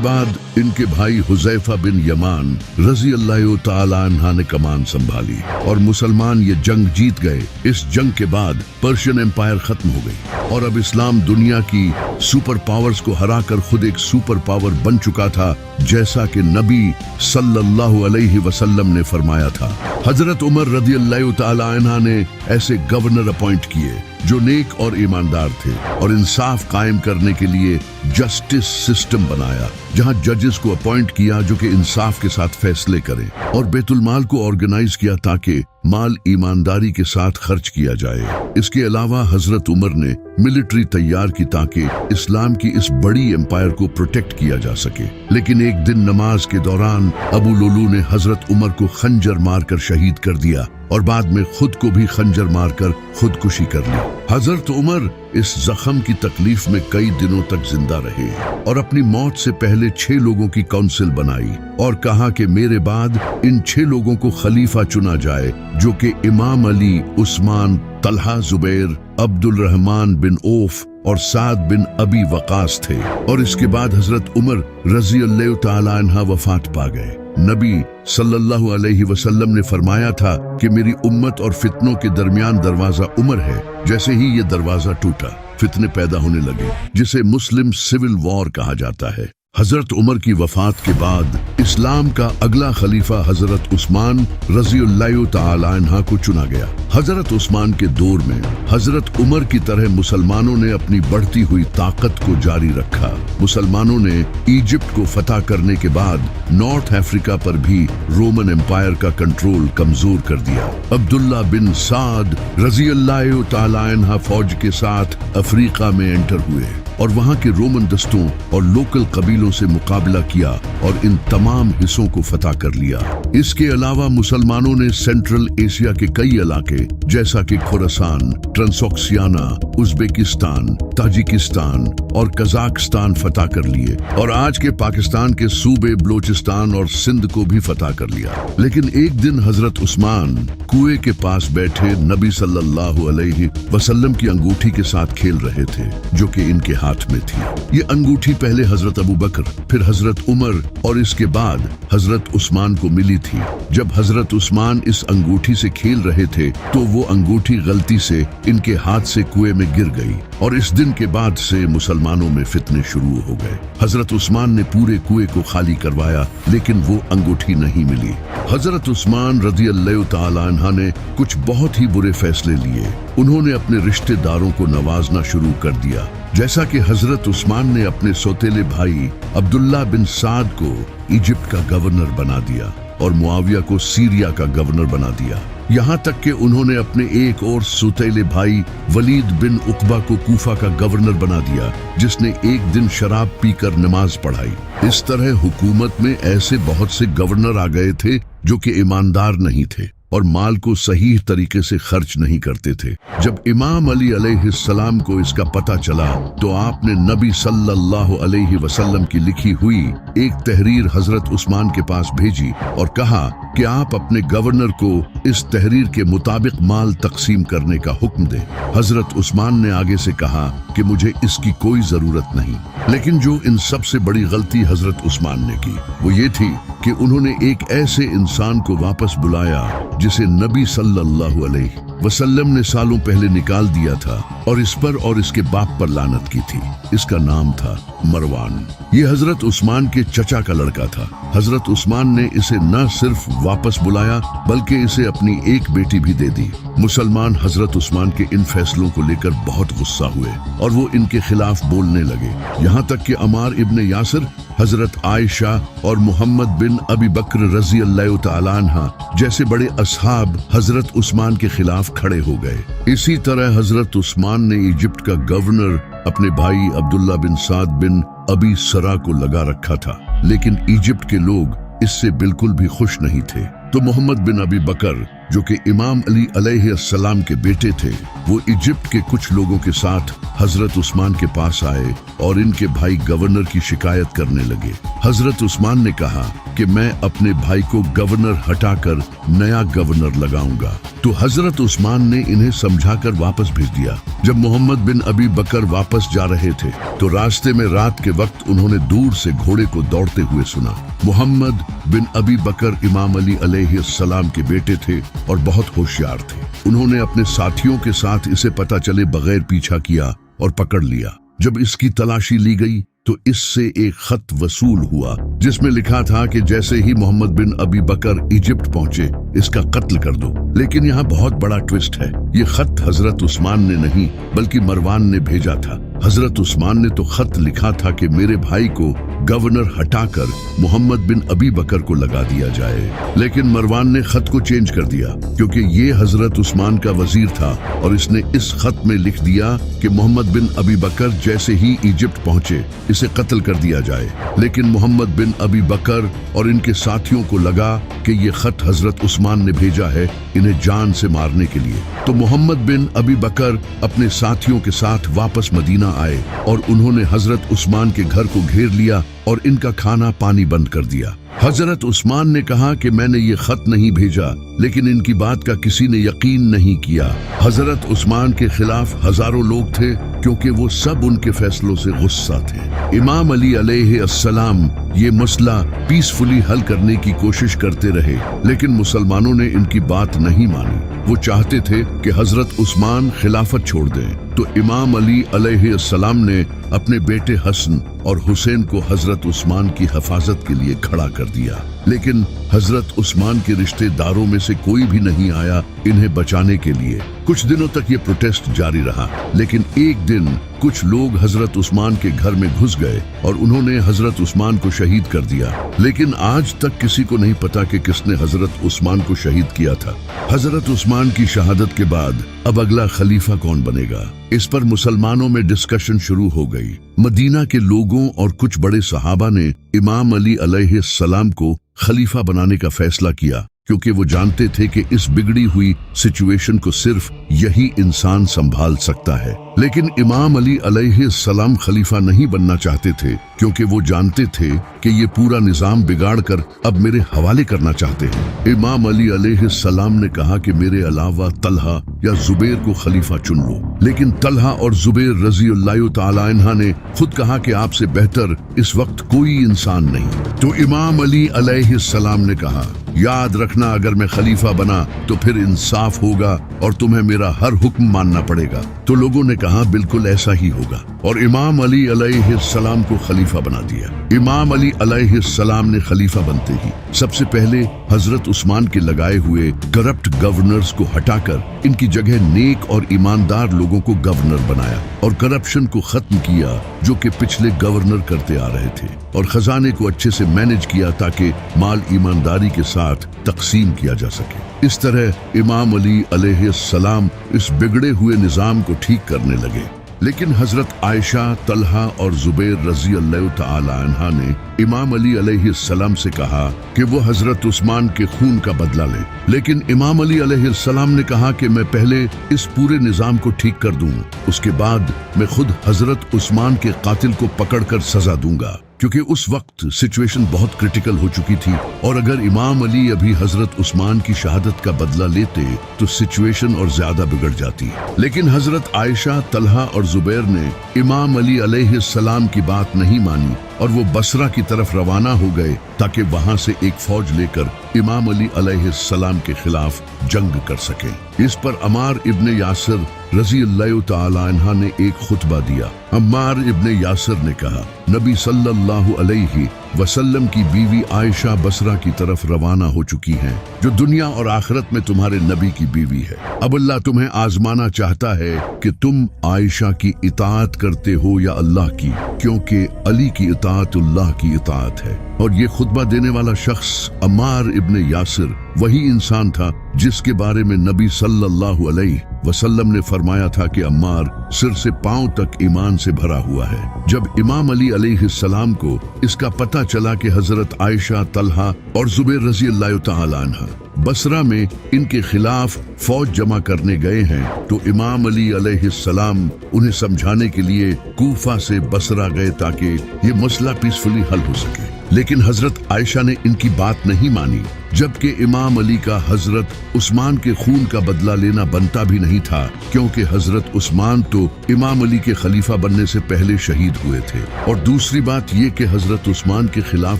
बाद इनके भाई हुज़ैफा बिन यमान रजी अल्लाह तआला अन्हा ने कमान संभाली और मुसलमान ये जंग जीत गए। इस जंग के बाद पर्शियन एम्पायर खत्म हो गई और अब इस्लाम दुनिया की सुपर पावर्स को हराकर खुद एक सुपर पावर बन चुका था, जैसा कि नबी सल्लल्लाहु अलैहि वसल्लम ने फरमाया था। हजरत उमर रज़ी अल्लाह तआला अन्हा ने ऐसे गवर्नर अपॉइंट किए जो नेक और ईमानदार थे और इंसाफ कायम करने के लिए जस्टिस सिस्टम बनाया, जहां जजेस को अपॉइंट किया जो कि इंसाफ के साथ फैसले करें, और बैतुल माल को ऑर्गेनाइज किया ताकि माल ईमानदारी के साथ खर्च किया जाए। इसके अलावा हजरत उमर ने मिलिट्री तैयार की ताकि इस्लाम की इस बड़ी एम्पायर को प्रोटेक्ट किया जा सके। लेकिन एक दिन नमाज के दौरान अबू लुलू ने हजरत उमर को खंजर मारकर शहीद कर दिया और बाद में खुद को भी खंजर मारकर खुदकुशी कर ली। हजरत उमर इस जख्म की तकलीफ में कई दिनों तक जिंदा रहे और अपनी मौत से पहले 6 लोगों की काउंसिल बनाई और कहा कि मेरे बाद इन 6 लोगों को खलीफा चुना जाए, जो कि इमाम अली, उस्मान, तलहा, जुबैर, अब्दुल रहमान बिन औफ और साद बिन अबी वकास थे। और इसके बाद हजरत उमर रजी अल्लाह तआला अन्हा वफात पा गए। नबी सल्लल्लाहु अलैहि वसल्लम ने फरमाया था कि मेरी उम्मत और फितनों के दरमियान दरवाजा उमर है। जैसे ही ये दरवाजा टूटा, फितने पैदा होने लगे, जिसे मुस्लिम सिविल वॉर कहा जाता है। हजरत उमर की वफात के बाद इस्लाम का अगला खलीफा हजरत उस्मान रज़ी अल्लाह तआला अन्हा को चुना गया। हजरत उस्मान के दौर में हजरत उमर की तरह मुसलमानों ने अपनी बढ़ती हुई ताकत को जारी रखा। मुसलमानों ने इजिप्ट को फतह करने के बाद नॉर्थ अफ्रीका पर भी रोमन एम्पायर का कंट्रोल कमजोर कर दिया। अब्दुल्ला बिन साद रज़ी अल्लाह तआला अन्हा फौज के साथ अफ्रीका में एंटर हुए और वहां के रोमन दस्तों और लोकल कबीलों से मुकाबला किया और इन तमाम हिस्सों को फतह कर लिया। इसके अलावा मुसलमानों ने सेंट्रल एशिया के कई इलाके जैसा कि खुरासान, ट्रांसोक्सियाना, उज्बेकिस्तान, ताजिकिस्तान और कजाकिस्तान फतह कर लिए और आज के पाकिस्तान के सूबे बलोचिस्तान और सिंध को भी फतह कर लिया। लेकिन एक दिन हजरत उस्मान कुएं के पास बैठे नबी सल्लल्लाहु अलैहि वसल्लम की अंगूठी के साथ खेल रहे थे, जो कि इनके हाथ में थी। ये अंगूठी पहले हजरत अबू बकर, फिर हजरत उमर और इसके बाद हजरत उस्मान को मिली थी। जब हजरत उस्मान इस अंगूठी से खेल रहे थे तो वो अंगूठी गलती से इनके हाथ से कुएं में गिर गई और इस दिन के बाद से मुसलमानों में फितने शुरू हो गए। हजरत उस्मान ने पूरे कुएं को खाली करवाया, लेकिन वो अंगूठी नहीं मिली। हजरत उस्मान रज़ी अल्लाह तआला अन्हा ने कुछ बहुत ही बुरे फैसले लिए। उन्होंने अपने रिश्तेदारों को नवाजना शुरू कर दिया, जैसा कि हजरत उस्मान ने अपने सौतेले भाई अब्दुल्ला बिन साद को इजिप्ट का गवर्नर बना दिया और मुआविया को सीरिया का गवर्नर बना दिया। यहाँ तक कि उन्होंने अपने एक और सौतेले भाई वलीद बिन उकबा को कूफा का गवर्नर बना दिया, जिसने एक दिन शराब पीकर नमाज पढ़ाई। इस तरह हुकूमत में ऐसे बहुत से गवर्नर आ गए थे जो कि ईमानदार नहीं थे और माल को सही तरीके से खर्च नहीं करते थे। जब इमाम अली अलैहिस्सलाम को इसका पता चला तो आपने नबी सल्लल्लाहु अलैहि वसल्लम की लिखी हुई एक तहरीर हजरत उस्मान के पास भेजी और कहा कि आप अपने गवर्नर को इस तहरीर के मुताबिक माल तकसीम करने का हुक्म दें। हजरत उस्मान ने आगे से कहा कि मुझे इसकी कोई जरूरत नहीं, लेकिन जो इन सबसे बड़ी गलती हजरत उस्मान ने की वो ये थी कि उन्होंने एक ऐसे इंसान को वापस बुलाया जिसे नबी सल्लल्लाहु अलैहि वसल्लम ने सालों पहले निकाल दिया था और इस पर और इसके बाप पर लानत की थी। इसका नाम था मरवान। ये हजरत उस्मान के चचा का लड़का था। हजरत उस्मान ने इसे न सिर्फ वापस बुलाया बल्कि इसे अपनी एक बेटी भी दे दी। मुसलमान हजरत उस्मान के इन फैसलों को लेकर बहुत गुस्सा हुए और वो इनके खिलाफ बोलने लगे। यहाँ तक कि अमार इब्न यासिर, हजरत आयशा और मोहम्मद बिन अबी बकर रजी अल्लाह तआला अन्हा जैसे बड़े असहाब हजरत उस्मान के खिलाफ खड़े हो गए। इसी तरह हजरत उस्मान ने इजिप्ट का गवर्नर अपने भाई अब्दुल्ला बिन साद बिन अबी सरा को लगा रखा था, लेकिन इजिप्ट के लोग इससे बिल्कुल भी खुश नहीं थे। तो मोहम्मद बिन अबी बकर, जो कि इमाम अली अलैहिस्सलाम के बेटे थे, वो इजिप्ट के कुछ लोगों के साथ हजरत उस्मान के पास आए और इनके भाई गवर्नर की शिकायत करने लगे। हजरत उस्मान ने कहा कि मैं अपने भाई को गवर्नर हटाकर नया गवर्नर लगाऊंगा। तो हजरत उस्मान ने इन्हें समझाकर वापस भेज दिया। जब मोहम्मद बिन अबी बकर वापस जा रहे थे तो रास्ते में रात के वक्त उन्होंने दूर से घोड़े को दौड़ते हुए सुना। मोहम्मद बिन अबी बकर इमाम अली अलैहिस्सलाम के बेटे थे और बहुत होशियार थे। उन्होंने अपने साथियों के साथ इसे पता चले बगैर पीछा किया और पकड़ लिया। जब इसकी तलाशी ली गई तो इससे एक खत वसूल हुआ जिसमें लिखा था कि जैसे ही मोहम्मद बिन अबी बकर इजिप्ट पहुंचे इसका कत्ल कर दो। लेकिन यहाँ बहुत बड़ा ट्विस्ट है। ये खत हजरत उस्मान ने नहीं बल्कि मरवान ने भेजा था। हजरत उस्मान ने तो खत लिखा था कि मेरे भाई को गवर्नर हटाकर मोहम्मद बिन अबी बकर को लगा दिया जाए, लेकिन मरवान ने खत को चेंज कर दिया क्योंकि ये हजरत उस्मान का वजीर था और इसने इस खत में लिख दिया कि मोहम्मद बिन अबी बकर जैसे ही इजिप्ट पहुंचे इसे कत्ल कर दिया जाए। लेकिन मोहम्मद बिन अबी बकर और इनके साथियों को लगा कि ये खत हजरत उस्मान ने भेजा है इन्हें जान से मारने के लिए। तो मोहम्मद बिन अबी बकर अपने साथियों के साथ वापस मदीना आए और उन्होंने हजरत उस्मान के घर को घेर लिया और इनका खाना पानी बंद कर दिया। हजरत उस्मान ने कहा कि मैंने ये खत नहीं भेजा, लेकिन इनकी बात का किसी ने यकीन नहीं किया। हजरत उस्मान के खिलाफ हजारों लोग थे क्योंकि वो सब उनके फैसलों से गुस्सा थे। इमाम अली अलैहिस्सलाम ये मसला पीसफुली हल करने की कोशिश करते रहे, लेकिन मुसलमानों ने इनकी बात नहीं मानी। वो चाहते थे कि हजरत उस्मान खिलाफत छोड़ दें। तो इमाम अली अलैहिस्सलाम ने अपने बेटे हसन और हुसैन को हजरत उस्मान की हिफाजत के लिए खड़ा कर दिया, लेकिन हजरत उस्मान के रिश्तेदारों में से कोई भी नहीं आया इन्हें बचाने के लिए। कुछ दिनों तक ये प्रोटेस्ट जारी रहा, लेकिन एक दिन कुछ लोग हजरत उस्मान के घर में घुस गए और उन्होंने हजरत उस्मान को शहीद कर दिया। लेकिन आज तक किसी को नहीं पता कि किसने हजरत उस्मान को शहीद किया था। हजरत उस्मान की शहादत के बाद अब अगला खलीफा कौन बनेगा, इस पर मुसलमानों में डिस्कशन शुरू हो गई। मदीना के लोगों और कुछ बड़े सहाबा ने इमाम अली अलैहिस्सलाम को खलीफा बनाने का फैसला किया क्योंकि वो जानते थे कि इस बिगड़ी हुई सिचुएशन को सिर्फ यही इंसान संभाल सकता है। लेकिन इमाम अली अलैहिस्सलाम खलीफा नहीं बनना चाहते थे क्योंकि वो जानते थे कि ये पूरा निजाम बिगाड़कर अब मेरे हवाले करना चाहते हैं। इमाम अली अलैहिस्सलाम ने कहा कि मेरे अलावा तलहा या जुबैर को खलीफा चुन लो, लेकिन तलहा और जुबैर रजी अल्लाह तआला अन्हा ने खुद कहा कि आपसे बेहतर इस वक्त कोई इंसान नहीं। तो इमाम अली अलैहिस्सलाम ने कहा, याद रखना अगर मैं खलीफा बना तो फिर इंसाफ होगा और तुम्हें मेरा हर हुक्म मानना पड़ेगा। तो लोगों ने कहा बिल्कुल ऐसा ही होगा और इमाम अली अलैहिस्सलाम को खलीफा बना दिया। इमाम अली अलैहिस्सलाम ने खलीफा बनते ही सबसे पहले हजरत उस्मान के लगाए हुए करप्ट गवर्नर्स को हटाकर इनकी जगह नेक और ईमानदार लोगों को गवर्नर बनाया और करप्शन को खत्म किया जो कि पिछले गवर्नर करते आ रहे थे, और खजाने को अच्छे से मैनेज किया ताकि माल ईमानदारी के साथ तकसीम किया जा सके। इस तरह इमाम अली अलैहिस्सलाम इस बिगड़े हुए निजाम को ठीक करने लगे। लेकिन हजरत आयशा, तलहा और जुबैर रजी अल्लाह तआला अन्हा ने इमाम अली अलैहिस्सलाम से कहा कि वो हजरत उस्मान के खून का बदला ले। लेकिन इमाम अली अलैहिस्सलाम ने कहा कि मैं पहले इस पूरे निजाम को ठीक कर दूं, उसके बाद मैं खुद हजरत उस्मान के कातिल को पकड़कर सजा दूंगा, क्योंकि उस वक्त सिचुएशन बहुत क्रिटिकल हो चुकी थी और अगर इमाम अली अभी हजरत उस्मान की शहादत का बदला लेते तो सिचुएशन और ज्यादा बिगड़ जाती। लेकिन हजरत आयशा, तलहा और जुबैर ने इमाम अली अलैहिस्सलाम की बात नहीं मानी اور وہ بصرہ کی طرف روانہ ہو گئے تاکہ وہاں سے ایک فوج لے کر امام علی علیہ السلام کے خلاف جنگ کر سکیں۔ اس پر عمار ابن یاسر رضی اللہ تعالی عنہ نے ایک خطبہ دیا۔ عمار ابن یاسر نے کہا، نبی صلی اللہ علیہ وسلم کی بیوی عائشہ بصرہ کی طرف روانہ ہو چکی ہیں، جو دنیا اور آخرت میں تمہارے نبی کی بیوی ہے۔ اب اللہ تمہیں آزمانا چاہتا ہے کہ تم عائشہ کی اطاعت کرتے ہو یا اللہ کی، کیونکہ علی کی اطاعت اللہ کی اطاعت ہے۔ اور یہ خطبہ دینے والا شخص عمار ابن یاسر وہی انسان تھا جس کے بارے میں نبی صلی اللہ علیہ وسلم نے فرمایا تھا کہ عمار سر سے پاؤں تک ایمان سے بھرا ہوا ہے۔ جب امام علی علیہ السلام کو اس کا پتہ چلا کہ حضرت عائشہ، طلحہ اور زبیر رضی اللہ تعالی عنہ بصرہ میں ان کے خلاف فوج جمع کرنے گئے ہیں، تو امام علی علیہ السلام انہیں سمجھانے کے لیے کوفہ سے بصرہ گئے تاکہ یہ مسئلہ پیسفلی حل ہو سکے۔ لیکن حضرت عائشہ نے ان کی بات نہیں مانی، جبکہ امام علی کا حضرت عثمان کے خون کا بدلہ لینا بنتا بھی نہیں تھا، کیونکہ حضرت عثمان تو امام علی کے خلیفہ بننے سے پہلے شہید ہوئے تھے۔ اور دوسری بات یہ کہ حضرت عثمان کے خلاف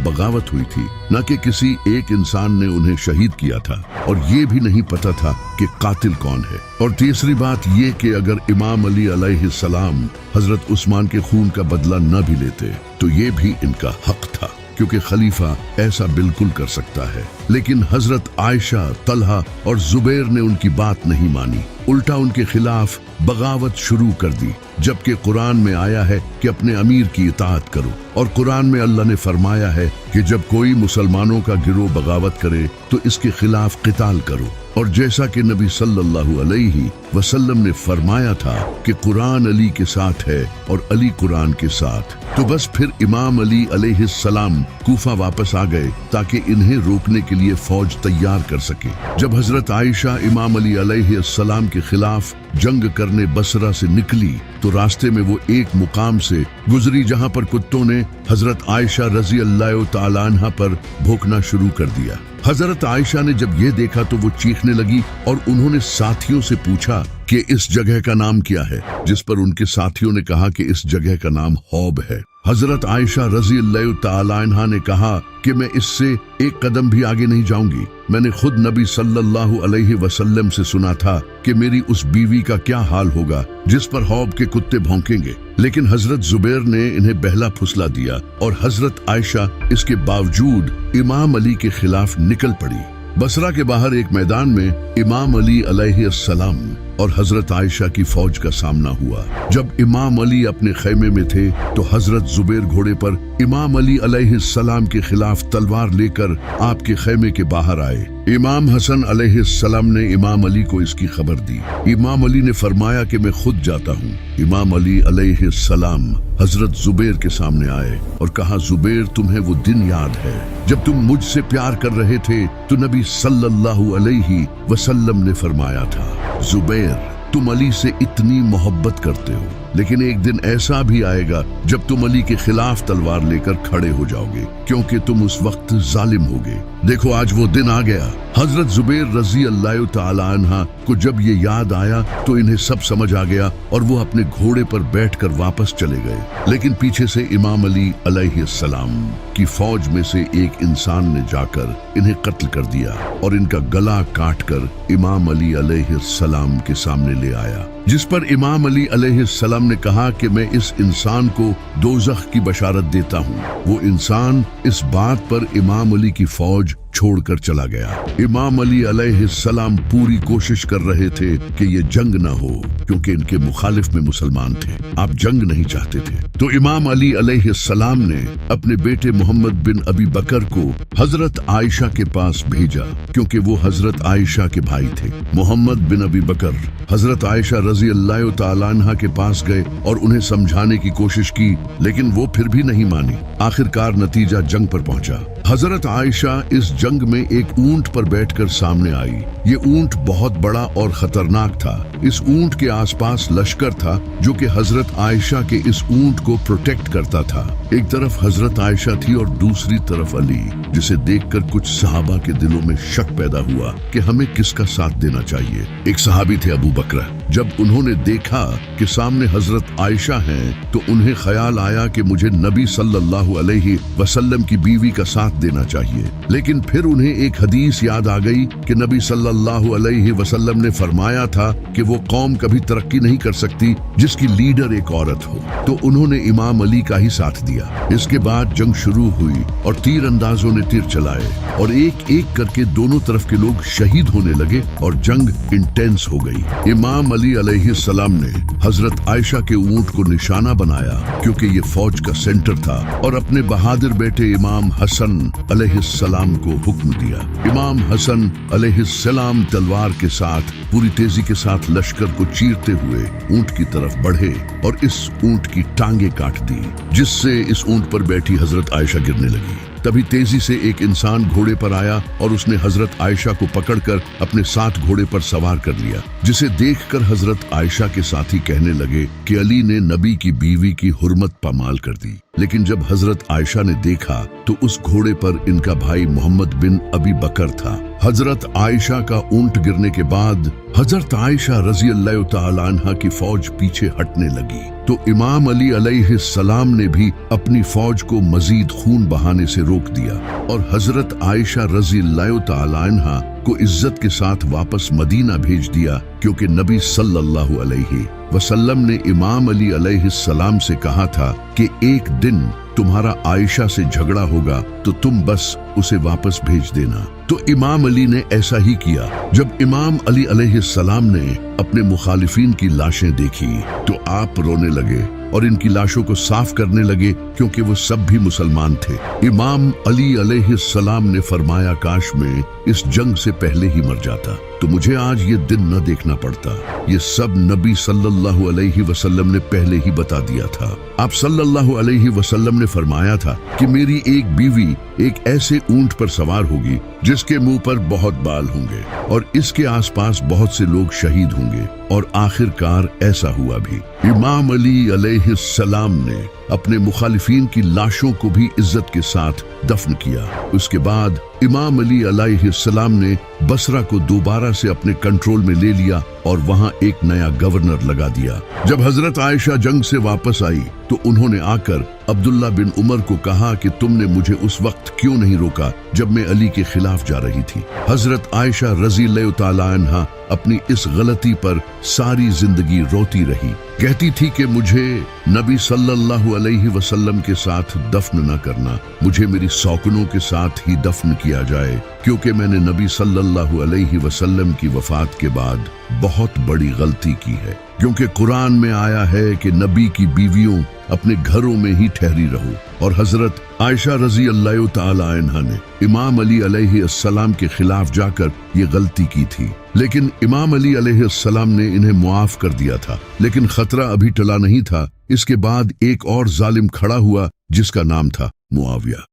بغاوت ہوئی تھی، نہ کہ کسی ایک انسان نے انہیں شہید کیا تھا، اور یہ بھی نہیں پتا تھا کہ قاتل کون ہے۔ اور تیسری بات یہ کہ اگر امام علی علیہ السلام حضرت عثمان کے خون کا بدلہ نہ بھی لیتے تو یہ بھی ان کا حق تھا، کیونکہ خلیفہ ایسا بالکل کر سکتا ہے۔ لیکن حضرت عائشہ، طلحہ اور زبیر نے ان کی بات نہیں مانی، الٹا ان کے خلاف بغاوت شروع کر دی، جبکہ قرآن میں آیا ہے کہ اپنے امیر کی اطاعت کرو، اور قرآن میں اللہ نے فرمایا ہے کہ جب کوئی مسلمانوں کا گروہ بغاوت کرے تو اس کے خلاف قتال کرو۔ اور جیسا کہ نبی صلی اللہ علیہ وسلم نے فرمایا تھا کہ قرآن علی کے ساتھ ہے اور علی قرآن کے ساتھ، تو بس پھر امام علی علیہ السلام کوفہ واپس آ گئے تاکہ انہیں روکنے کے لیے فوج تیار کر سکے۔ جب حضرت عائشہ امام علی علیہ السلام کے خلاف جنگ کرنے بصرہ سے نکلی تو راستے میں وہ ایک مقام سے گزری جہاں پر کتوں نے حضرت عائشہ رضی اللہ تعالی عنہ پر بھونکنا شروع کر دیا۔ حضرت عائشہ نے جب یہ دیکھا تو وہ چیخنے لگی اور انہوں نے ساتھیوں سے پوچھا کہ اس جگہ کا نام کیا ہے، جس پر ان کے ساتھیوں نے کہا کہ اس جگہ کا نام حوب ہے۔ حضرت عائشہ رضی اللہ تعالی عنہ نے کہا کہ میں اس سے ایک قدم بھی آگے نہیں جاؤں گی، میں نے خود نبی صلی اللہ علیہ وسلم سے سنا تھا کہ میری اس بیوی کا کیا حال ہوگا جس پر حوب کے کتے بھونکیں گے۔ لیکن حضرت زبیر نے انہیں بہلا پھسلا دیا اور حضرت عائشہ اس کے باوجود امام علی کے خلاف نکل پڑی۔ بصرہ کے باہر ایک میدان میں امام علی علیہ السلام اور حضرت عائشہ کی فوج کا سامنا ہوا۔ جب امام علی اپنے خیمے میں تھے تو حضرت زبیر گھوڑے پر امام علی علیہ السلام کے خلاف تلوار لے کر آپ کے خیمے کے باہر آئے۔ امام حسن علیہ السلام نے امام علی کو اس کی خبر دی۔ امام علی نے فرمایا کہ میں خود جاتا ہوں۔ امام علی علیہ السلام حضرت زبیر کے سامنے آئے اور کہا، زبیر تمہیں وہ دن یاد ہے جب تم مجھ سے پیار کر رہے تھے تو نبی صلی اللہ علیہ وسلم نے فرمایا تھا، زبیر تم علی سے اتنی محبت کرتے ہو، لیکن ایک دن ایسا بھی آئے گا جب تم علی کے خلاف تلوار لے کر کھڑے ہو جاؤ گے، کیونکہ تم اس وقت ظالم ہوگے۔ دیکھو آج وہ دن آ گیا۔ حضرت زبیر رضی اللہ تعالی عنہ کو جب یہ یاد آیا تو انہیں سب سمجھ آ گیا اور وہ اپنے گھوڑے پر بیٹھ کر واپس چلے گئے۔ لیکن پیچھے سے امام علی علیہ السلام کی فوج میں سے ایک انسان نے جا کر انہیں قتل کر دیا اور ان کا گلا کاٹ کر امام علی علیہ السلام کے سامنے لے آیا، جس پر امام علی علیہ السلام نے کہا کہ میں اس انسان کو دوزخ کی بشارت دیتا ہوں۔ وہ انسان اس بات پر امام علی کی فوج چھوڑ کر چلا گیا۔ امام علی علیہ السلام پوری کوشش کر رہے تھے کہ یہ جنگ نہ ہو، کیونکہ ان کے مخالف میں مسلمان تھے، آپ جنگ نہیں چاہتے تھے۔ تو امام علی علیہ السلام نے اپنے بیٹے محمد بن ابی بکر کو حضرت عائشہ کے پاس بھیجا، کیونکہ وہ حضرت عائشہ کے بھائی تھے۔ محمد بن ابی بکر حضرت عائشہ رضی اللہ تعالی عنہ کے پاس گئے اور انہیں سمجھانے کی کوشش کی، لیکن وہ پھر بھی نہیں مانی۔ آخرکار نتیجہ جنگ پر پہنچا۔ हजरत आयशा इस जंग में एक ऊंट पर बैठकर सामने आई। ये ऊंट बहुत बड़ा और खतरनाक था। इस ऊंट के आसपास लश्कर था जो कि हजरत आयशा के इस ऊंट को प्रोटेक्ट करता था। एक तरफ हजरत आयशा थी और दूसरी तरफ अली, जिसे देखकर कुछ सहाबा के दिलों में शक पैदा हुआ कि हमें किसका साथ देना चाहिए। एक सहाबी थे अबू बकर। जब उन्होंने देखा कि सामने हजरत आयशा हैं, तो उन्हें ख्याल आया कि मुझे नबी सल्लल्लाहु अलैहि वसल्लम की बीवी का साथ देना चाहिए। लेकिन फिर उन्हें एक हदीस याद आ गई कि नबी सल्लल्लाहु अलैहि वसल्लम ने फरमाया था कि वो कौम कभी तरक्की नहीं कर सकती जिसकी लीडर एक औरत हो। तो उन्होंने इमाम अली का ही साथ दिया। इसके बाद जंग शुरू हुई और तीर अंदाजों ने तीर चलाए और एक एक करके दोनों तरफ के लोग शहीद होने लगे और जंग इंटेंस हो गई। इमाम अली अलैहिस्सलाम ने हजरत आयशा के ऊंट को निशाना बनाया क्योंकि ये फौज का सेंटर था और अपने बहादुर बेटे इमाम हसन अलैहिस्सलाम को हुक्म दिया। इमाम हसन अलैहिस्सलाम तलवार के साथ पूरी तेजी के साथ लश्कर को चीरते हुए ऊंट की तरफ बढ़े और इस ऊंट की टांगे काट दी, जिससे इस ऊंट पर बैठी हजरत आयशा गिरने लगी। तभी तेजी से एक इंसान घोड़े पर आया और उसने हजरत आयशा को पकड़कर अपने साथ घोड़े पर सवार कर लिया, जिसे देखकर हजरत आयशा के साथी कहने लगे कि अली ने नबी की बीवी की हुर्मत पामाल कर दी। लेकिन जब हजरत आयशा ने देखा तो उस घोड़े पर इनका भाई मोहम्मद बिन अबी बकर था। हजरत आयशा का ऊंट गिरने के बाद हजरत आयशा रजी अल्लाह तआला अन्हा की फौज पीछे हटने लगी, तो इमाम अली अलैहिस्सलाम ने भी अपनी फौज को मजीद खून बहाने से रोक दिया और हजरत आयशा रजी अल्लाह तआला अन्हा को इज्जत के साथ वापस मदीना भेज दिया, क्योंकि नबी सल्लल्लाहु अलैहि वसल्लम ने इमाम अली अलैहिस्सलाम से कहा था कि एक दिन तुम्हारा आयशा से झगड़ा होगा तो तुम बस उसे वापस भेज देना। तो इमाम अली ने ऐसा ही किया। जब इमाम अली अलैहिस्सलाम ने अपने मुखालिफिन की लाशें देखी तो आप रोने लगे और इनकी लाशों को साफ करने लगे, क्योंकि वो सब भी मुसलमान थे। इमाम अली अलैहिस्सलाम ने फरमाया, काश में इस जंग से पहले ही मर जाता तो मुझे आज ये दिन न देखना पड़ता। ये सब नबी सल्लल्लाहु अलैहि वसल्लम ने पहले ही बता दिया था। आप सल्लल्लाहु अलैहि वसल्लम ने फरमाया था कि मेरी एक बीवी एक ऐसे ऊंट पर सवार होगी जिसके मुंह पर बहुत बाल होंगे और इसके आसपास बहुत से लोग शहीद होंगे, और आखिरकार ऐसा हुआ भी। इमाम अली अलैहिस्सलाम ने अपने मुखालिफिन की लाशों को भी इज्जत के साथ दफन किया। उसके बाद इमाम अली अलैहिस्सलाम ने बसरा को दोबारा से अपने कंट्रोल में ले लिया और वहां एक नया गवर्नर लगा दिया। जब हजरत आयशा जंग से वापस आई तो उन्होंने आकर अब्दुल्ला बिन उमर को कहा कि तुमने मुझे उस वक्त क्यों नहीं रोका जब मैं अली के खिलाफ जा रही थी। हजरत आयशा रज़ी अल्लाह तआला अन्हा अपनी इस गलती पर सारी जिंदगी रोती रही, कहती थी कि मुझे नबी सल्लल्लाहु अलैहि वसल्लम के साथ दफन न करना, मुझे मेरी सौकनों के साथ ही दफन किया जाए, क्योंकि मैंने नबी सल्लल्लाहु अलैहि वसल्लम की वफात के बाद बहुत बड़ी गलती की है। क्योंकि कुरान में आया है कि नबी की बीवियों अपने घरों में ही ठहरी रहो, और हजरत आयशा रजी अल्लाह तआला अन्हा ने इमाम अली अलैहिस्सलाम के खिलाफ जाकर ये गलती की थी। लेकिन इमाम अली अलैहिस्सलाम ने इन्हें मुआफ कर दिया था। लेकिन खतरा अभी टला नहीं था। इसके बाद एक और जालिम खड़ा हुआ जिसका नाम था मुआविया।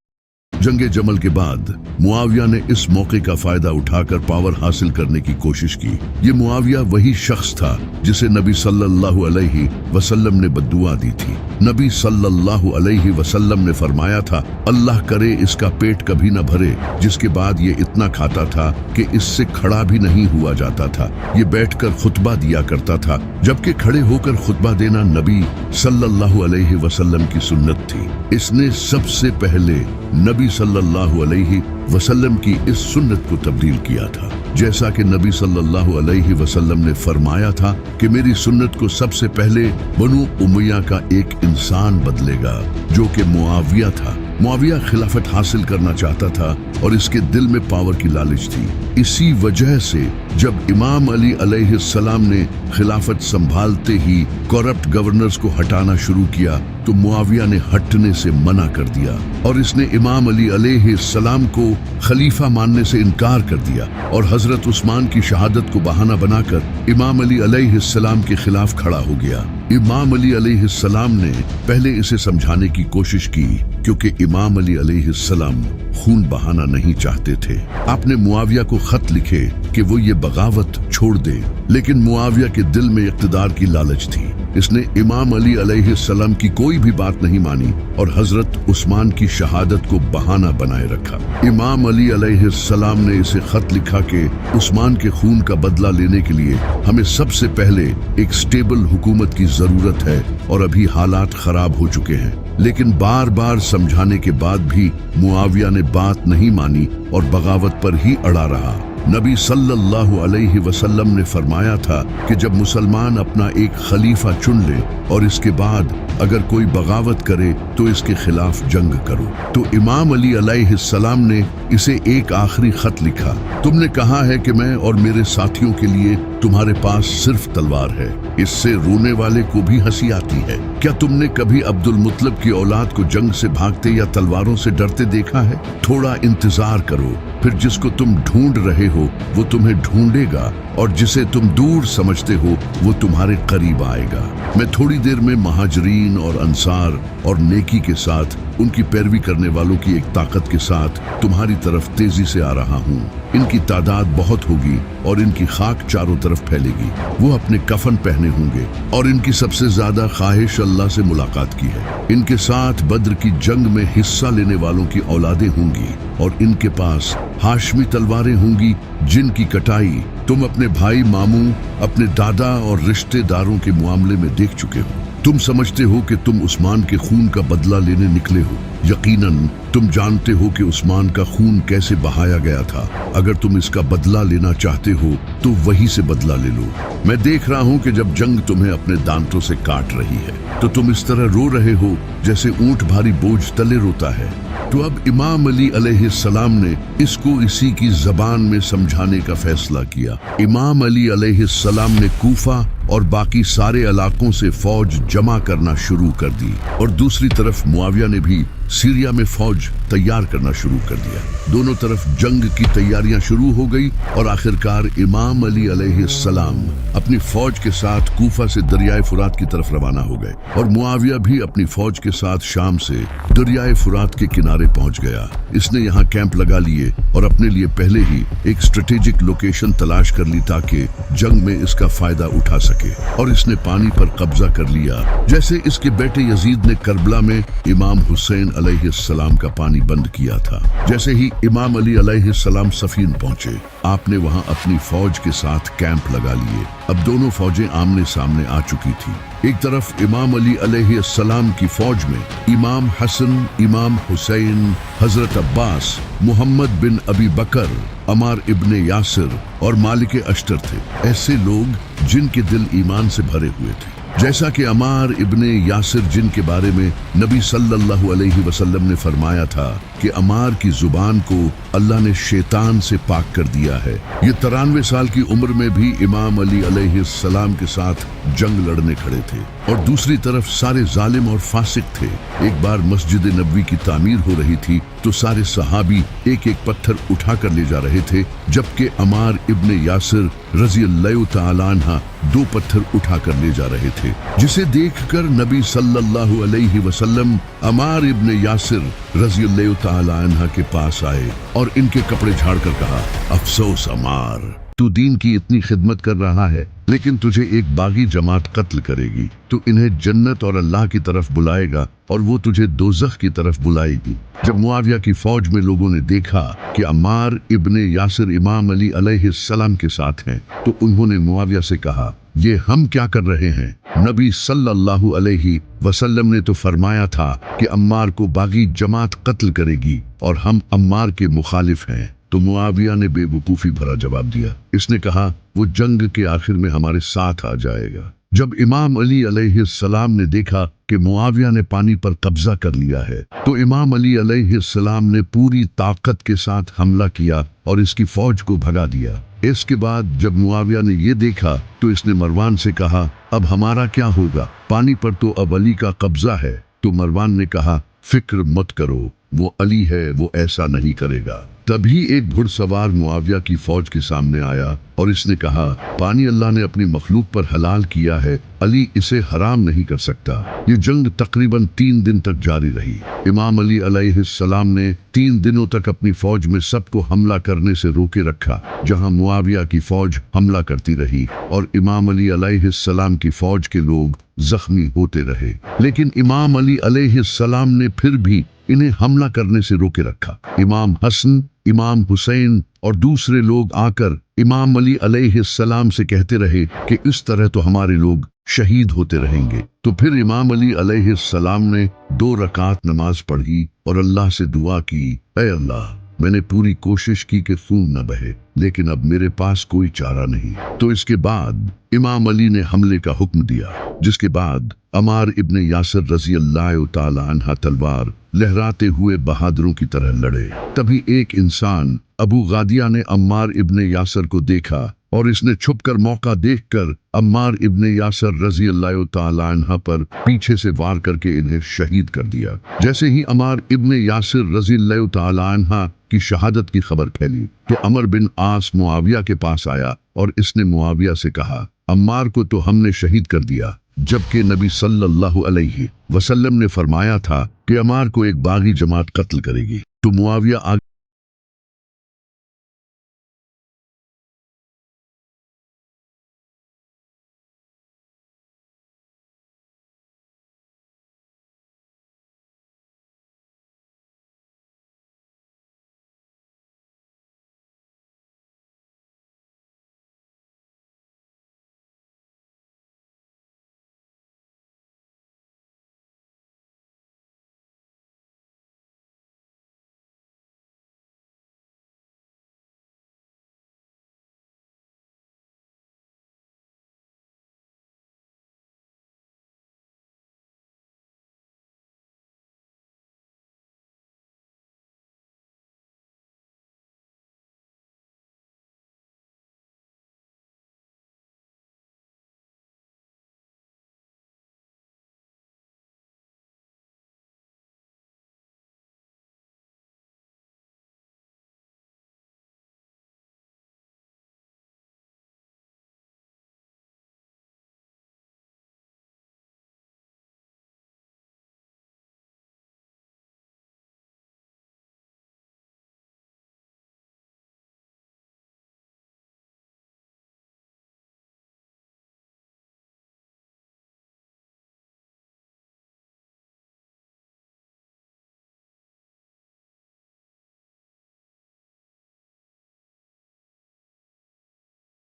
जंगे जमल के बाद मुआविया ने इस मौके का फायदा उठाकर पावर हासिल करने की कोशिश की। ये मुआविया वही शख्स था जिसे नबी सल्लल्लाहु अलैहि वसल्लम ने बद्दुआ दी थी। नबी सल्लल्लाहु अलैहि वसल्लम ने फरमाया था, अल्लाह करे इसका पेट कभी न भरे। जिसके बाद ये इतना खाता था कि इससे खड़ा भी नहीं हुआ जाता था। ये बैठकर खुतबा दिया करता था, जबकि खड़े होकर खुतबा देना नबी सल्लल्लाहु अलैहि वसल्लम की सुन्नत थी। इसने सबसे पहले नबी सल्लल्लाहु अलैहि वसल्लम की इस सुन्नत को तब्दील किया था। जैसा कि नबी सल्लल्लाहु अलैहि वसल्लम ने फरमाया था कि मेरी सुन्नत को सबसे पहले बनु उमैया का एक इंसान बदलेगा, जो कि मुआविया था। मुआविया खिलाफत हासिल करना चाहता था और इसके दिल में पावर की लालच थी। इसी वजह से जब इमाम अली अलैहिस्सलाम ने खिलाफत संभालते ही करप्ट गवर्नर्स को हटाना शुरू किया तो मुआविया ने हटने से मना कर दिया और इसने इमाम अली अलैहिस्सलाम को खलीफा मानने से इनकार कर दिया और हजरत उस्मान की शहादत को बहाना बनाकर इमाम अली अलैहिस्सलाम के खिलाफ खड़ा हो गया। इमाम अली अलैहिस्सलाम ने पहले इसे समझाने की कोशिश की क्योंकि इमाम अली अलैहिस्सलाम खून बहाना नहीं चाहते थे। आपने मुआविया को खत लिखे कि वो ये बगावत छोड़ दे, लेकिन मुआविया के दिल में इक़्तिदार की लालच थी। इसने इमाम अली अलैहिस्सलाम की कोई भी बात नहीं मानी और हजरत उस्मान की शहादत को बहाना बनाए रखा। इमाम अली अलैहिस्सलाम ने इसे खत लिखा कि उस्मान के खून का बदला लेने के लिए हमें सबसे पहले एक स्टेबल हुकूमत की जरूरत है और अभी हालात खराब हो चुके हैं। लेकिन बार बार समझाने के बाद भी मुआविया ने बात नहीं मानी और बगावत पर ही अड़ा रहा। नबी सल्लल्लाहु अलैहि वसल्लम ने फरमाया था कि जब मुसलमान अपना एक खलीफा चुन ले और इसके बाद अगर कोई बगावत करे तो इसके खिलाफ जंग करो। तो इमाम अली अलैहिस्सलाम ने इसे एक आखिरी खत लिखा, तुमने कहा है कि मैं और मेरे साथियों के लिए तुम्हारे पास सिर्फ तलवार है, इससे रोने वाले को भी हंसी आती है। क्या तुमने कभी अब्दुल मुत्तलिब की औलाद को जंग से भागते या तलवारों से डरते देखा है? थोड़ा इंतजार करो, फिर जिसको तुम ढूंढ रहे हो वो तुम्हें ढूंढेगा और जिसे तुम दूर समझते हो वो तुम्हारे करीब आएगा। मैं थोड़ी देर में महाजरीन और अंसार और नेकी के साथ उनकी पैरवी करने वालों की एक ताकत के साथ तुम्हारी तरफ तेजी से आ रहा हूँ। इनकी तादाद बहुत होगी और इनकी खाक चारों तरफ फैलेगी। वो अपने कफन पहने होंगे और इनकी सबसे ज्यादा ख्वाहिश अल्लाह से मुलाकात की है। इनके साथ बद्र की जंग में हिस्सा लेने वालों की औलादें होंगी और इनके पास हाशमी तलवारें होंगी जिनकी कटाई तुम अपने भाई मामू, अपने दादा और रिश्तेदारों के मामले में देख चुके हो। तुम समझते हो कि तुम उस्मान के खून का बदला लेने निकले हो। यकीनन तुम जानते हो कि उस्मान का खून कैसे बहाया गया था। अगर तुम इसका बदला लेना चाहते हो तो वहीं से बदला ले लो। मैं देख रहा हूँ कि जब जंग तुम्हें अपने दांतों से काट रही है तो तुम इस तरह रो रहे हो जैसे ऊंट भारी बोझ तले रोता है। तो अब इमाम अली अलैहिस्सलाम ने इसको इसी की जबान में समझाने का फैसला किया। इमाम अली अलैहिस्सलाम ने कूफा और बाकी सारे इलाकों से फौज जमा करना शुरू कर दी और दूसरी तरफ मुआविया ने भी सीरिया में फौज तैयार करना शुरू कर दिया। दोनों तरफ जंग की तैयारियां शुरू हो गई और आखिरकार इमाम अली अलैहिस्सलाम अपनी फौज के साथ कूफा से दरियाए फुरात की तरफ रवाना हो गए और मुआविया भी अपनी फौज के साथ शाम से दरियाए फुरात के किनारे पहुंच गया। इसने यहाँ कैंप लगा लिए और अपने लिए पहले ही एक स्ट्रेटेजिक लोकेशन तलाश कर ली ताकि जंग में इसका फायदा उठा सके और इसने पानी पर कब्जा कर लिया। जैसे इसके बेटे यजीद ने करबला में इमाम हुसैन अलैहिस्सलाम का पानी बंद किया था। जैसे ही इमाम अली अलैहिस्सलाम सफीन पहुंचे, आपने वहां अपनी फौज के साथ कैंप लगा लिए। अब दोनों फौजें आमने सामने आ चुकी थी। एक तरफ इमाम अली अलैहिस्सलाम की फौज में इमाम हसन, इमाम हुसैन, हजरत अब्बास, मोहम्मद बिन अबी बकर, अमार इब्ने यासिर और मालिक अश्तर थे। ऐसे लोग जिनके दिल ईमान से भरे हुए थे। जैसा कि अमार इब्ने यासिर जिनके बारे में नबी सल्लल्लाहु अलैहि वसल्लम ने फरमाया था कि अमार की जुबान को अल्लाह ने शैतान से पाक कर दिया है। ये 93 साल की उम्र में भी इमाम अली अलैहिस्सलाम के साथ जंग लड़ने खड़े थे और दूसरी तरफ सारे जालिम और फासिक थे। एक बार मस्जिद नबवी की तामीर हो रही थी तो सारे सहाबी एक एक पत्थर उठा कर ले जा रहे थे, जबकि अमार इब्ने यासिर रज़ियल्लाहु तआला अन्हा 2 पत्थर उठा कर ले जा रहे थे, जिसे देखकर नबी सल्लल्लाहु अलैहि वसल्लम अमार इब्ने यासिर रज़ियल्लाहु तआला अन्हा के पास आए और इनके कपड़े झाड़कर कहा, अफसोस अमार, तू दीन की इतनी खिदमत कर रहा है लेकिन तुझे एक बागी जमात कत्ल करेगी। तू इन्हें जन्नत और अल्लाह की तरफ बुलाएगा और वो तुझे दोज़ख की तरफ बुलाएगी। जब मुआविया की फौज में लोगों ने देखा कि अमार इब्ने यासिर इमाम अली अलैहिस्सलाम के साथ हैं तो उन्होंने मुआविया से कहा, ये हम क्या कर रहे हैं? नबी सल्लल्लाहु अलैहि वसल्लम ने तो फरमाया था कि अम्मार को बागी जमात कत्ल करेगी और हम अम्मार के मुखालिफ हैं। तो मुआविया ने बेवकूफ़ी भरा जवाब दिया। इसने कहा, वो जंग के आखिर में हमारे साथ आ जाएगा। जब इमाम अली अलैहिस्सलाम ने देखा कि मुआविया ने पानी पर कब्जा कर लिया है तो इमाम अली अलैहिस्सलाम ने पूरी ताकत के साथ हमला किया और इसकी फौज को भगा दिया। इसके बाद जब मुआविया ने ये देखा तो इसने मरवान से कहा, अब हमारा क्या होगा? पानी पर तो अब अली का कब्जा है। तो मरवान ने कहा, फिक्र मत करो, वो अली है, वो ऐसा नहीं करेगा। तभी एक घुड़सवार मुआविया की फौज के सामने आया और इसने कहा, पानी अल्लाह ने अपनी मखलूक पर हलाल किया है, अली इसे हराम नहीं कर सकता। ये जंग तकरीबन 3 दिन तक जारी रही। इमाम अली अलैहिस्सलाम ने 3 दिनों तक अपनी फौज में सबको हमला करने से रोके रखा, जहां मुआविया की फौज हमला करती रही और इमाम अली अलैहिस्सलाम की फौज के लोग जख्मी होते रहे। लेकिन इमाम अली अलैहिस्सलाम ने फिर भी इन्हें हमला करने से रोके रखा। इमाम हसन, इमाम हुसैन और दूसरे लोग आकर इमाम अली अलैहिस्सलाम से कहते रहे कि इस तरह तो हमारे लोग शहीद होते रहेंगे। तो फिर इमाम अली अलैहिस्सलाम ने 2 रकात नमाज पढ़ी और अल्लाह से दुआ की, ऐ अल्लाह, मैंने पूरी कोशिश की कि खून न बहे, लेकिन अब मेरे पास कोई चारा नहीं। तो इसके बाद इमाम अली ने हमले का हुक्म दिया, जिसके बाद अमार इब्ने यासिर रजी अल्लाह तआला अन्हा तलवार लहराते हुए बहादुरों की तरह लड़े। तभी एक इंसान अबू गादिया ने अम्मार इब्ने यासिर को देखा और इसने छुपकर मौका देखकर अम्मार इब्ने यासिर रजी अल्लाह तआला अन्हा पर पीछे से वार करके इन्हें शहीद कर दिया। जैसे ही अम्मार इब्ने यासिर रजी अल्लाह तआला अन्हा की शहादत की खबर फैली तो अमर बिन आस मुआविया के पास आया और इसने मुआविया से कहा, अम्मार को तो हमने शहीद कर दिया, जबकि नबी सल्लल्लाहु अलैहि वसल्लम ने फरमाया था कि अम्मार को एक बागी जमात कत्ल करेगी। तो मुआविया आगे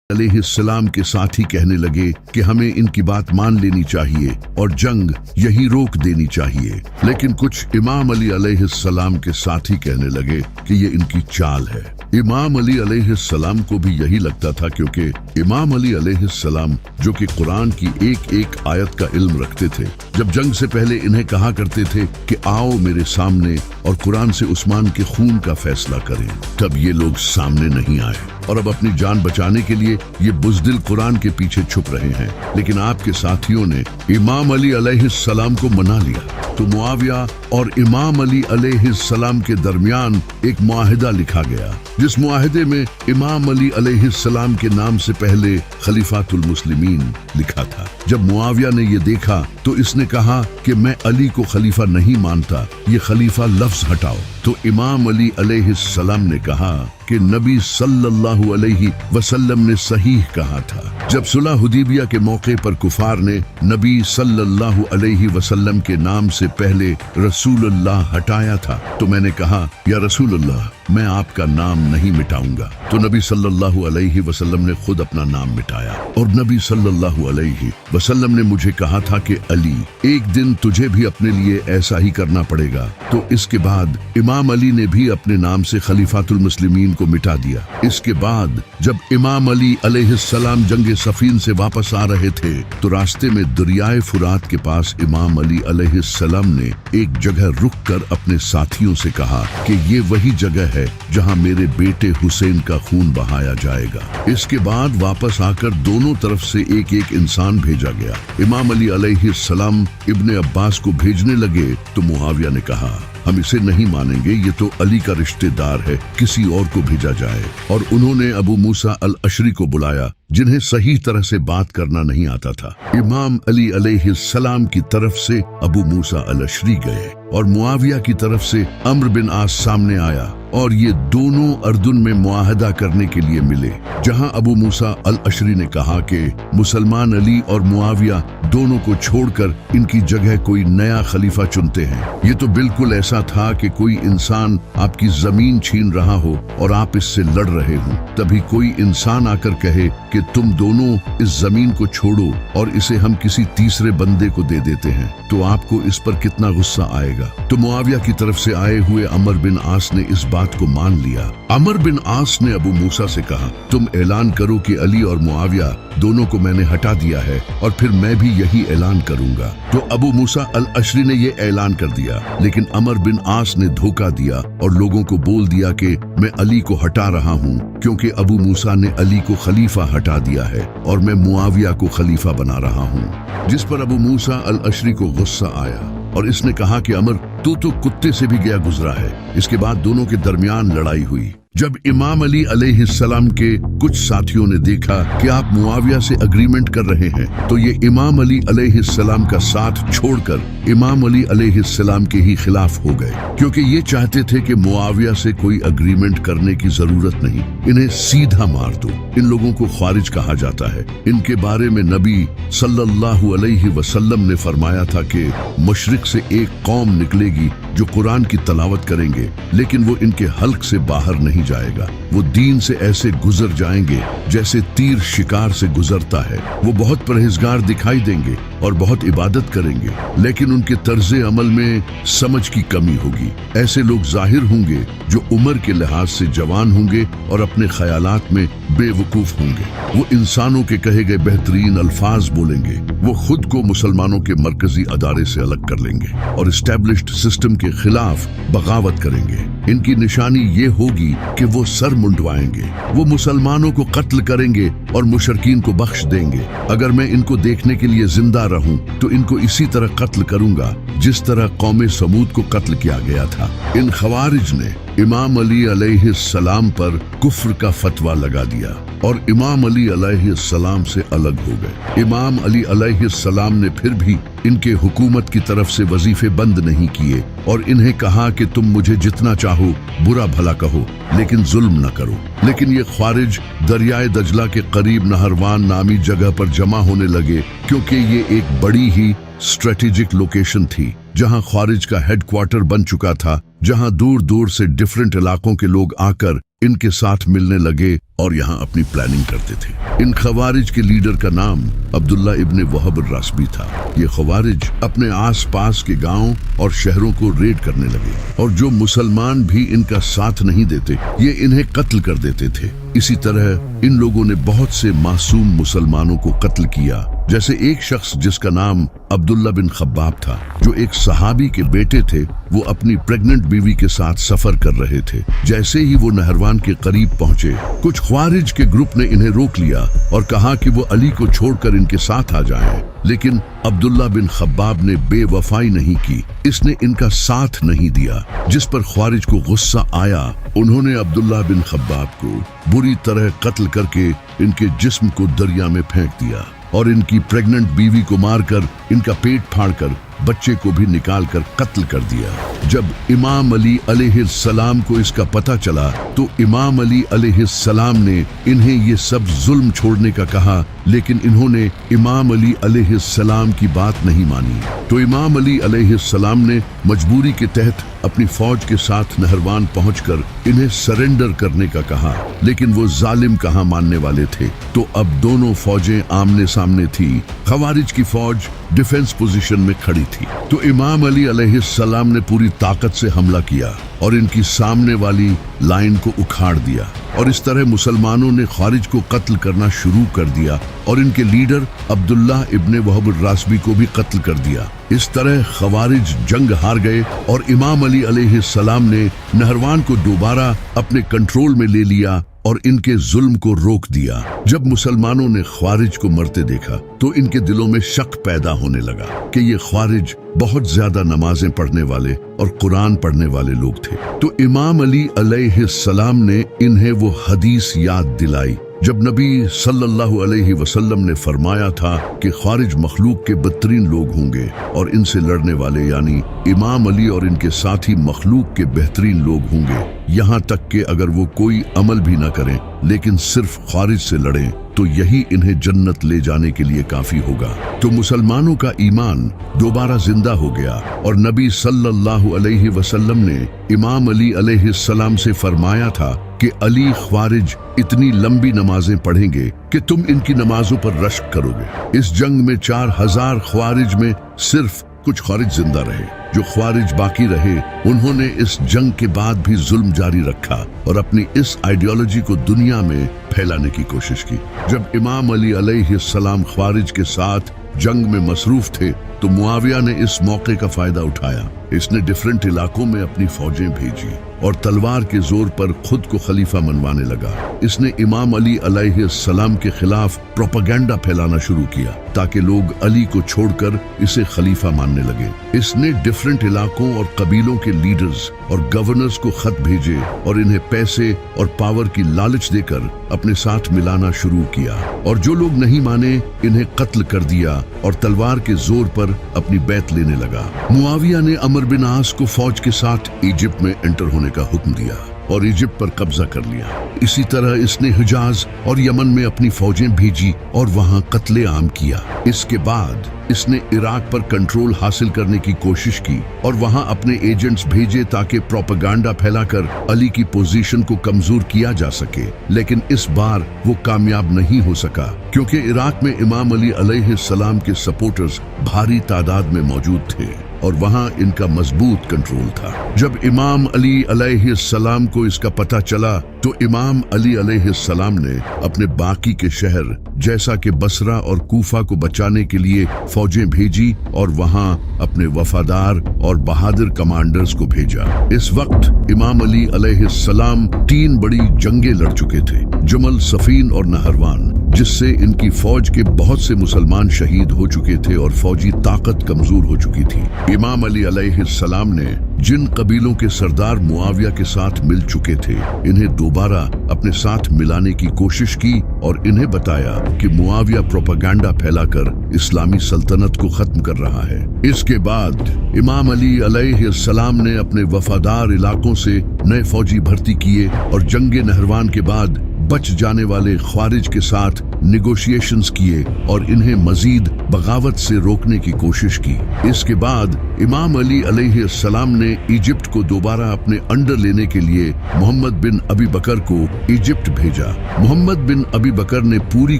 अलैहिस्सलाम के साथी कहने लगे कि हमें इनकी बात मान लेनी चाहिए और जंग यही रोक देनी चाहिए। लेकिन कुछ इमाम अली अलैहिस्सलाम के साथी कहने लगे कि ये इनकी चाल है। इमाम अली अलैहिस्सलाम को भी यही लगता था, क्योंकि इमाम अली अलैहिस्सलाम जो कि कुरान की एक एक आयत का इल्म रखते थे, जब जंग से पहले इन्हें कहा करते थे कि आओ मेरे सामने और कुरान से उस्मान के खून का फैसला करें, तब ये लोग सामने नहीं आए और अब अपनी जान बचाने के लिए ये बुज़दिल कुरान के पीछे छुप रहे हैं। लेकिन आपके साथियों ने इमाम अली अलैहिस्सलाम को मना लिया। तो मुआविया और इमाम अली अलैहिस्सलाम के दरमियान एक मुआहिदा लिखा गया, जिस मुआहिदे में इमाम अली अलैहिस्सलाम के नाम से पहले खलीफातुल मुस्लिमीन लिखा था। जब मुआविया ने ये देखा तो इसने कहा कि मैं अली को खलीफा नहीं मानता, ये खलीफा लफ्ज हटाओ। तो इमाम अली अलैहिस्सलाम ने कहा कि नबी सल्लल्लाहु अलैहि वसल्लम ने सही कहा था। जब सुलह हुदैबिया के मौके पर कुफार ने नबी सल्लल्लाहु अलैहि वसल्लम के नाम से पहले रसूलुल्लाह हटाया था, तो मैंने कहा, या रसूलुल्लाह, मैं आपका नाम नहीं मिटाऊंगा। तो नबी सल्लल्लाहु अलैहि वसल्लम ने खुद अपना नाम मिटाया और नबी सल्लल्लाहु अलैहि वसल्लम ने मुझे कहा था कि अली, एक दिन तुझे भी अपने लिए ऐसा ही करना पड़ेगा। तो इसके बाद इमाम अली ने भी अपने नाम से खलीफातुल मुस्लिमीन को मिटा दिया। इसके बाद जब इमाम अली अलैहिस्सलाम जंगे सफीन से वापस आ रहे थे तो रास्ते में दरियाए फुरात के पास इमाम अली अलैहिस्सलाम ने एक जगह रुककर अपने साथियों से कहा कि ये वही जगह है जहां मेरे बेटे हुसैन का खून बहाया जाएगा। इसके बाद वापस आकर दोनों तरफ से एक एक इंसान भेजा गया। इमाम अली अलैहिस्सलाम इब्ने अब्बास को भेजने लगे तो मुआविया ने कहा हम इसे नहीं मानेंगे, ये तो अली का रिश्तेदार है, किसी और को भेजा जाए। और उन्होंने अबू मूसा अल अशरी को बुलाया, जिन्हें सही तरह से बात करना नहीं आता था। इमाम अली अलैहिस्सलाम की तरफ से अबू मूसा अल अशरी गए और मुआविया की तरफ से अम्र बिन आस सामने आया और ये दोनों अर्दुन में मुआहदा करने के लिए मिले, जहां अबू मूसा अल अशरी ने कहा कि मुसलमान अली और मुआविया दोनों को छोड़कर इनकी जगह कोई नया खलीफा चुनते हैं। ये तो बिल्कुल ऐसा था कि कोई इंसान आपकी जमीन छीन रहा हो और आप इससे लड़ रहे हो, तभी कोई इंसान आकर कहे कि तुम दोनों इस जमीन को छोड़ो और इसे हम किसी तीसरे बंदे को दे देते हैं, तो आपको इस पर कितना गुस्सा आएगा। तो मुआविया की तरफ से आए हुए अमर बिन आस ने इस बात को मान लिया। अमर बिन आस ने अबू मूसा से कहा, तुम ऐलान करो कि अली और मुआविया दोनों को मैंने हटा दिया है और फिर मैं भी यही ऐलान करूंगा। तो अबू मूसा अल अशरी ने ये ऐलान कर दिया, लेकिन अमर बिन आस ने धोखा दिया और लोगों को बोल दिया कि मैं अली को हटा रहा हूँ, क्योंकि अबू मूसा ने अली को खलीफा हटा दिया है और मैं मुआविया को खलीफा बना रहा हूँ। जिस पर अबू मूसा अल अशरी को गुस्सा आया और इसने कहा कि अमर, तू तो कुत्ते से भी गया गुजरा है। इसके बाद दोनों के दरमियान लड़ाई हुई। जब इमाम अली अलैहिस्सलाम के कुछ साथियों ने देखा कि आप मुआविया से अग्रीमेंट कर रहे हैं, तो ये इमाम अली अलैहिस्सलाम का साथ छोड़कर इमाम अली अलैहिस्सलाम के ही खिलाफ हो गए, क्योंकि ये चाहते थे कि मुआविया से कोई अग्रीमेंट करने की जरूरत नहीं, इन्हें सीधा मार दो। इन लोगों को ख्वारिज कहा जाता है। इनके बारे में नबी सल्लल्लाहु अलैहि वसल्लम ने फरमाया था कि मशरिक से एक कौम निकलेगी जो कुरान की तलावत करेंगे, लेकिन वो इनके हल्क से बाहर नहीं जाएगा। वो दीन से ऐसे गुजर जाएंगे जैसे तीर शिकार से गुजरता है। वो बहुत परहेजगार दिखाई देंगे और बहुत इबादत करेंगे, लेकिन उनके तर्जे अमल में समझ की कमी होगी। ऐसे लोग जाहिर होंगे जो उम्र के लिहाज से जवान होंगे और अपने ख्यालात में बेवकूफ होंगे। वो इंसानों के कहे गए बेहतरीन अल्फाज बोलेंगे। वो खुद को मुसलमानों के मरकजी अदारे से अलग कर लेंगे और एस्टेब्लिश्ड सिस्टम के खिलाफ बगावत करेंगे। इनकी निशानी ये होगी कि वो सर मुंडवाएंगे। वो मुसलमानों को कत्ल करेंगे और मुशरकीन को बख्श देंगे। अगर मैं इनको देखने के लिए जिंदा रहूं तो इनको इसी तरह कत्ल करूंगा जिस तरह कौमे समूद को कत्ल किया गया था। इन खवारिज ने इमाम अली अलैहिस्सलाम पर कुफ्र का फतवा लगा दिया और इमाम अली अलैहिस्सलाम से अलग हो गए। इमाम अली अलैहिस्सलाम ने फिर भी इनके हुकूमत की तरफ से वजीफे बंद नहीं किए और इन्हें कहा कि तुम मुझे जितना चाहो बुरा भला कहो, लेकिन जुल्म न करो। लेकिन ये ख्वारिज दरियाए दजला के करीब नहरवान नामी जगह पर जमा होने लगे, क्योंकि ये एक बड़ी ही स्ट्रेटेजिक लोकेशन थी जहां ख्वारिज का हेडक्वार्टर बन चुका था, जहां दूर दूर से डिफरेंट इलाकों के लोग आकर इनके साथ मिलने लगे और यहाँ अपनी प्लानिंग करते थे। इन खवारिज के लीडर का नाम अब्दुल्ला इब्ने वहब रासबी था। ये खवारिज अपने आसपास के गांव और शहरों को रेड करने लगे और जो मुसलमान भी इनका साथ नहीं देते ये इन्हें कत्ल कर देते थे। इसी तरह इन लोगों ने बहुत से मासूम मुसलमानों को कत्ल किया, जैसे एक शख्स जिसका नाम अब्दुल्ला बिन खब्बाब था, जो एक सहाबी के बेटे थे। वो अपनी प्रेग्नेंट बीवी के साथ सफर कर रहे थे। जैसे ही वो नहरवान के करीब पहुंचे, कुछ ख्वारिज के ग्रुप ने इन्हें रोक लिया और कहा कि वो अली को छोड़कर इनके साथ आ जाएं। लेकिन अब्दुल्ला बिन खब्बाब ने बेवफाई नहीं की, इसने इनका साथ नहीं दिया, जिस पर ख्वारिज को गुस्सा आया। उन्होंने अब्दुल्ला बिन खब्बाब को बुरी तरह कत्ल करके इनके जिस्म को दरिया में फेंक दिया और इनकी प्रेग्नेंट बीवी को मारकर इनका पेट फाड़कर बच्चे को भी निकाल कर कत्ल कर दिया। जब इमाम अली अलैहिस्सलाम को इसका पता चला तो इमाम अली अलैहिस्सलाम ने इन्हें ये सब जुल्म छोड़ने का कहा, लेकिन इन्होंने इमाम अली अलैहिस्सलाम की बात नहीं मानी। तो इमाम अली अलैहिस्सलाम ने मजबूरी के तहत अपनी फौज के साथ नहरवान पहुंचकर इन्हें सरेंडर करने का कहा, लेकिन वो जालिम कहाँ मानने वाले थे। तो अब दोनों फौजें आमने सामने थी। खवारिज की फौज डिफेंस पोजीशन में खड़ी थी, तो इमाम अली अलैहिस्सलाम ने पूरी ताकत से हमला किया और इनकी सामने वाली लाइन को उखाड़ दिया और इस तरह मुसलमानों ने ख्वारिज को कत्ल करना शुरू कर दिया और इनके लीडर अब्दुल्ला इब्ने वहब रासबी को भी कत्ल कर दिया। इस तरह खवारिज जंग हार गए और इमाम अली अलैहिस्सलाम ने नहरवान को दोबारा अपने कंट्रोल में ले लिया और इनके जुल्म को रोक दिया। जब मुसलमानों ने ख्वारिज को मरते देखा तो इनके दिलों में शक पैदा होने लगा कि ये ख्वारिज बहुत ज्यादा नमाजें पढ़ने वाले और कुरान पढ़ने वाले लोग थे। तो इमाम अली अलैहिस्सलाम ने इन्हें वो हदीस याद दिलाई जब नबी सल्लल्लाहु अलैहि वसल्लम ने फरमाया था कि ख्वारिज मखलूक के बदतरीन लोग होंगे और इनसे लड़ने वाले यानी इमाम अली और इनके साथी मखलूक के बेहतरीन लोग होंगे, यहाँ तक कि अगर वो कोई अमल भी न करें लेकिन सिर्फ ख्वारिज से लड़ें तो यही इन्हें जन्नत ले जाने के लिए काफी होगा। तो मुसलमानों का ईमान दोबारा जिंदा हो गया और नबी सल्लल्लाहु अलैहि वसल्लम ने इमाम अली अलैहिस्सलाम से फरमाया था कि अली ख्वारिज इतनी लंबी नमाजें पढ़ेंगे कि तुम इनकी नमाजों पर रश्क करोगे। इस जंग में 4000 ख्वारिज में सिर्फ कुछ ख्वारिज जिंदा रहे। जो ख्वारिज बाकी रहे उन्होंने इस जंग के बाद भी जुल्म जारी रखा और अपनी इस आइडियोलॉजी को दुनिया में फैलाने की कोशिश की। जब इमाम अली अलैहिस्सलाम ख्वारिज के साथ जंग में मसरूफ थे तो मुआविया ने इस मौके का फायदा उठाया। इसने डिफरेंट इलाकों में अपनी फौजें भेजी और तलवार के जोर पर खुद को खलीफा मनवाने लगा। इसने इमाम अली अलैहिस्सलाम के खिलाफ प्रोपेगेंडा फैलाना शुरू किया ताकि लोग अली को छोड़कर इसे खलीफा मानने लगे। इसने डिफरेंट इलाकों और कबीलों के लीडर्स और गवर्नर्स को खत भेजे और इन्हें पैसे और पावर की लालच देकर अपने साथ मिलाना शुरू किया और जो लोग नहीं माने इन्हें कत्ल कर दिया और तलवार के जोर पर अपनी बैत लेने लगा। मुआविया ने अमर बिन आस को फौज के साथ इजिप्ट में एंटर होने का हुक्म दिया और इजिप्ट पर कब्जा कर लिया। इसी तरह इसने हिजाज और यमन में अपनी फौजें भेजी और वहां कत्ले आम किया। इसके बाद इसने इराक पर कंट्रोल हासिल करने की कोशिश की और वहां अपने एजेंट्स भेजे ताकि प्रोपेगेंडा फैलाकर अली की पोजीशन को कमजोर किया जा सके, लेकिन इस बार वो कामयाब नहीं हो सका क्योंकि इराक में इमाम अली अलैहिस्सलाम के सपोर्टर्स भारी तादाद में मौजूद थे और वहां इनका मजबूत कंट्रोल था। जब इमाम अली अलैहिस्सलाम को इसका पता चला तो इमाम अली अलैहिस्सलाम ने अपने बाकी के शहर जैसा कि बसरा और कूफा को बचाने के लिए फौजें भेजी और वहां अपने वफादार और बहादुर कमांडर्स को भेजा। इस वक्त इमाम अली अलैहिस्सलाम 3 बड़ी जंगें लड़ चुके थे, जमल, सफीन और नहरवान, जिससे इनकी फौज के बहुत से मुसलमान शहीद हो चुके थे और फौजी ताकत कमजोर हो चुकी थी। इमाम अली अलैहिस्सलाम ने जिन कबीलों के सरदार मुआविया के साथ मिल चुके थे इन्हें दोबारा अपने साथ मिलाने की कोशिश की और इन्हें बताया कि मुआविया प्रोपेगेंडा फैलाकर इस्लामी सल्तनत को खत्म कर रहा है। इसके बाद इमाम अली अलैहिस्सलाम ने अपने वफादार इलाकों से नए फौजी भर्ती किए और जंगे नहरवान के बाद बच जाने वाले ख्वारिज के साथ निगोशिएशंस किए और इन्हें मजीद बगावत से रोकने की कोशिश की। इसके बाद इमाम अली अलैहिस्सलाम ने इजिप्ट को दोबारा अपने अंडर लेने के लिए मोहम्मद बिन अबी बकर को इजिप्ट भेजा। मोहम्मद बिन अबी बकर ने पूरी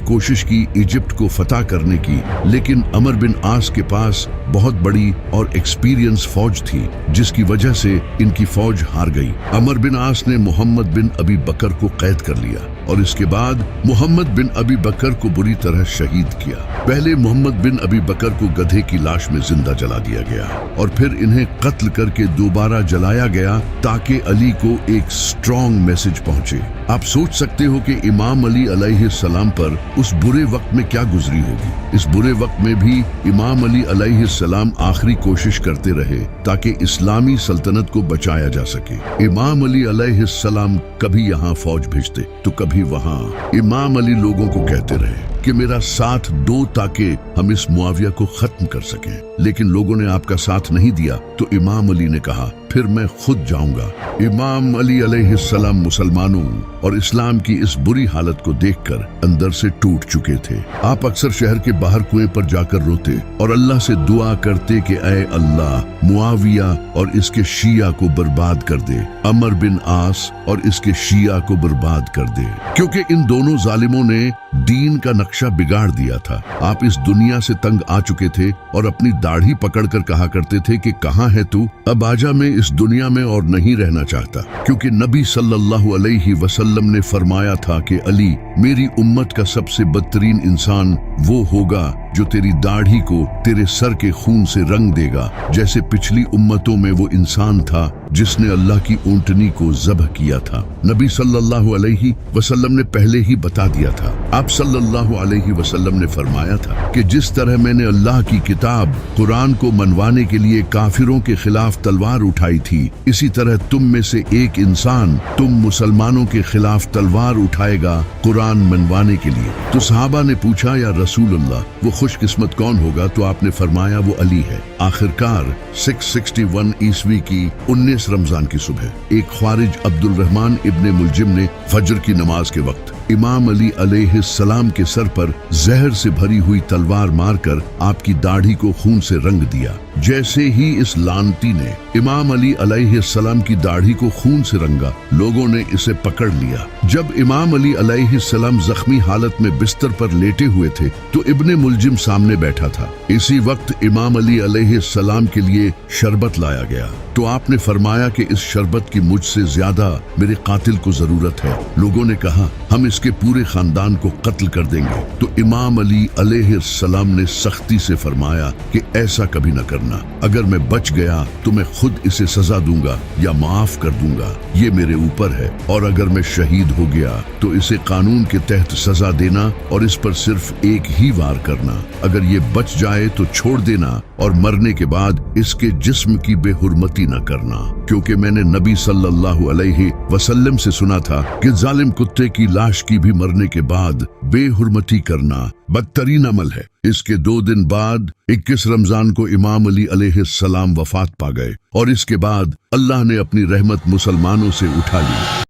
कोशिश की इजिप्ट को फतह करने की, लेकिन अमर बिन आस के पास बहुत बड़ी और एक्सपीरियंस फौज थी जिसकी वजह से इनकी फौज हार गई। अमर बिन आस ने मोहम्मद बिन अबी बकर को कैद कर लिया और इसके बाद मोहम्मद बिन अबी बकर को बुरी तरह शहीद किया। पहले मोहम्मद बिन अबी बकर को गधे की लाश में जिंदा जला दिया गया और फिर इन्हें कत्ल करके दोबारा जलाया गया ताकि अली को एक स्ट्रॉन्ग मैसेज पहुंचे। आप सोच सकते हो कि इमाम अली अलैहिस्सलाम पर उस बुरे वक्त में क्या गुजरी होगी। इस बुरे वक्त में भी इमाम अली अलैहिस्सलाम आखिरी कोशिश करते रहे ताकि इस्लामी सल्तनत को बचाया जा सके। इमाम अली अलैहिस्सलाम कभी यहाँ फौज भेजते तो कभी वहाँ। इमाम अली लोगों को कहते रहे कि मेरा साथ दो ताकि हम इस मुआविया को खत्म कर सकें, लेकिन लोगों ने आपका साथ नहीं दिया तो इमाम अली ने कहा फिर मैं खुद जाऊंगा। इमाम अली अलैहिस्सलाम मुसलमानों और इस्लाम की इस बुरी हालत को देखकर अंदर से टूट चुके थे। आप अक्सर शहर के बाहर कुएं पर जाकर रोते और अल्लाह से दुआ करते कि ऐ अल्लाह मुआविया और इसके शिया को बर्बाद कर दे, अमर बिन आस और इसके शिया को बर्बाद कर दे, क्योंकि इन दोनों जालिमों ने दीन का नक्शा बिगाड़ दिया था। आप इस दुनिया से तंग आ चुके थे और अपनी दाढ़ी पकड़कर कहा करते थे कि कहाँ है तू, अब आजा, मैं इस दुनिया में और नहीं रहना चाहता, क्योंकि नबी सल्लल्लाहु अलैहि वसल्लम ने फरमाया था कि अली मेरी उम्मत का सबसे बदतरीन इंसान वो होगा जो तेरी दाढ़ी को तेरे सर के खून से रंग देगा, जैसे पिछली उम्मतों में वो इंसान था जिसने अल्लाह की ऊंटनी को ज़ब्ह किया था। नबी सल्लल्लाहु अलैहि वसल्लम ने पहले ही बता दिया था। आप सल्लल्लाहु अलैहि वसल्लम ने फरमाया था कि जिस तरह मैंने अल्लाह की किताब कुरान को मनवाने के लिए काफिरों के खिलाफ तलवार उठाई थी, इसी तरह तुम में से एक इंसान तुम मुसलमानों के खिलाफ तलवार उठाएगा कुरान मनवाने के लिए। तो सहाबा ने पूछा, या रसूल अल्लाह, वो खुशकिस्मत कौन होगा? तो आपने फरमाया, वो अली है। आखिरकार 661 ईस्वी की 19 रमजान की सुबह एक ख्वारिज अब्दुल रहमान इब्ने मुलजिम ने फजर की नमाज के वक्त इमाम अली अलैहिस्सलाम के सर पर जहर से भरी हुई तलवार मारकर आपकी दाढ़ी को खून से रंग दिया। जैसे ही इस लानती ने इमाम अली अलैहिस्सलाम की दाढ़ी को खून से रंगा, लोगों ने इसे पकड़ लिया। जब इमाम अली अलैहिस्सलाम जख्मी हालत में बिस्तर पर लेटे हुए थे तो इब्ने मुलजिम सामने बैठा था। इसी वक्त इमाम अली अलैहिस्सलाम के लिए शरबत लाया गया तो आपने फरमाया कि इस शरबत की मुझसे ज्यादा मेरे कातिल को जरूरत है। लोगों ने कहा, हम इसके पूरे खानदान को कत्ल कर देंगे। तो इमाम अली अलैहिस्सलाम ने सख्ती से फरमाया कि ऐसा कभी न करना। अगर मैं बच गया तो मैं खुद इसे सजा दूंगा या माफ कर दूंगा, ये मेरे ऊपर है। और अगर मैं शहीद हो गया तो इसे कानून के तहत सजा देना और इस पर सिर्फ एक ही वार करना। अगर ये बच जाए तो छोड़ देना और मरने के बाद इसके जिस्म की बेहुरमती न करना, क्योंकि मैंने नबी सल्लल्लाहु अलैहि वसल्लम से सुना था कि जालिम कुत्ते की लाश की भी मरने के बाद बेहुरमती करना बदतरीन अमल है। इसके 2 दिन बाद 21 रमजान को इमाम अली अलैहिस्सलाम वफात पा गए और इसके बाद अल्लाह ने अपनी रहमत मुसलमानों से उठा ली।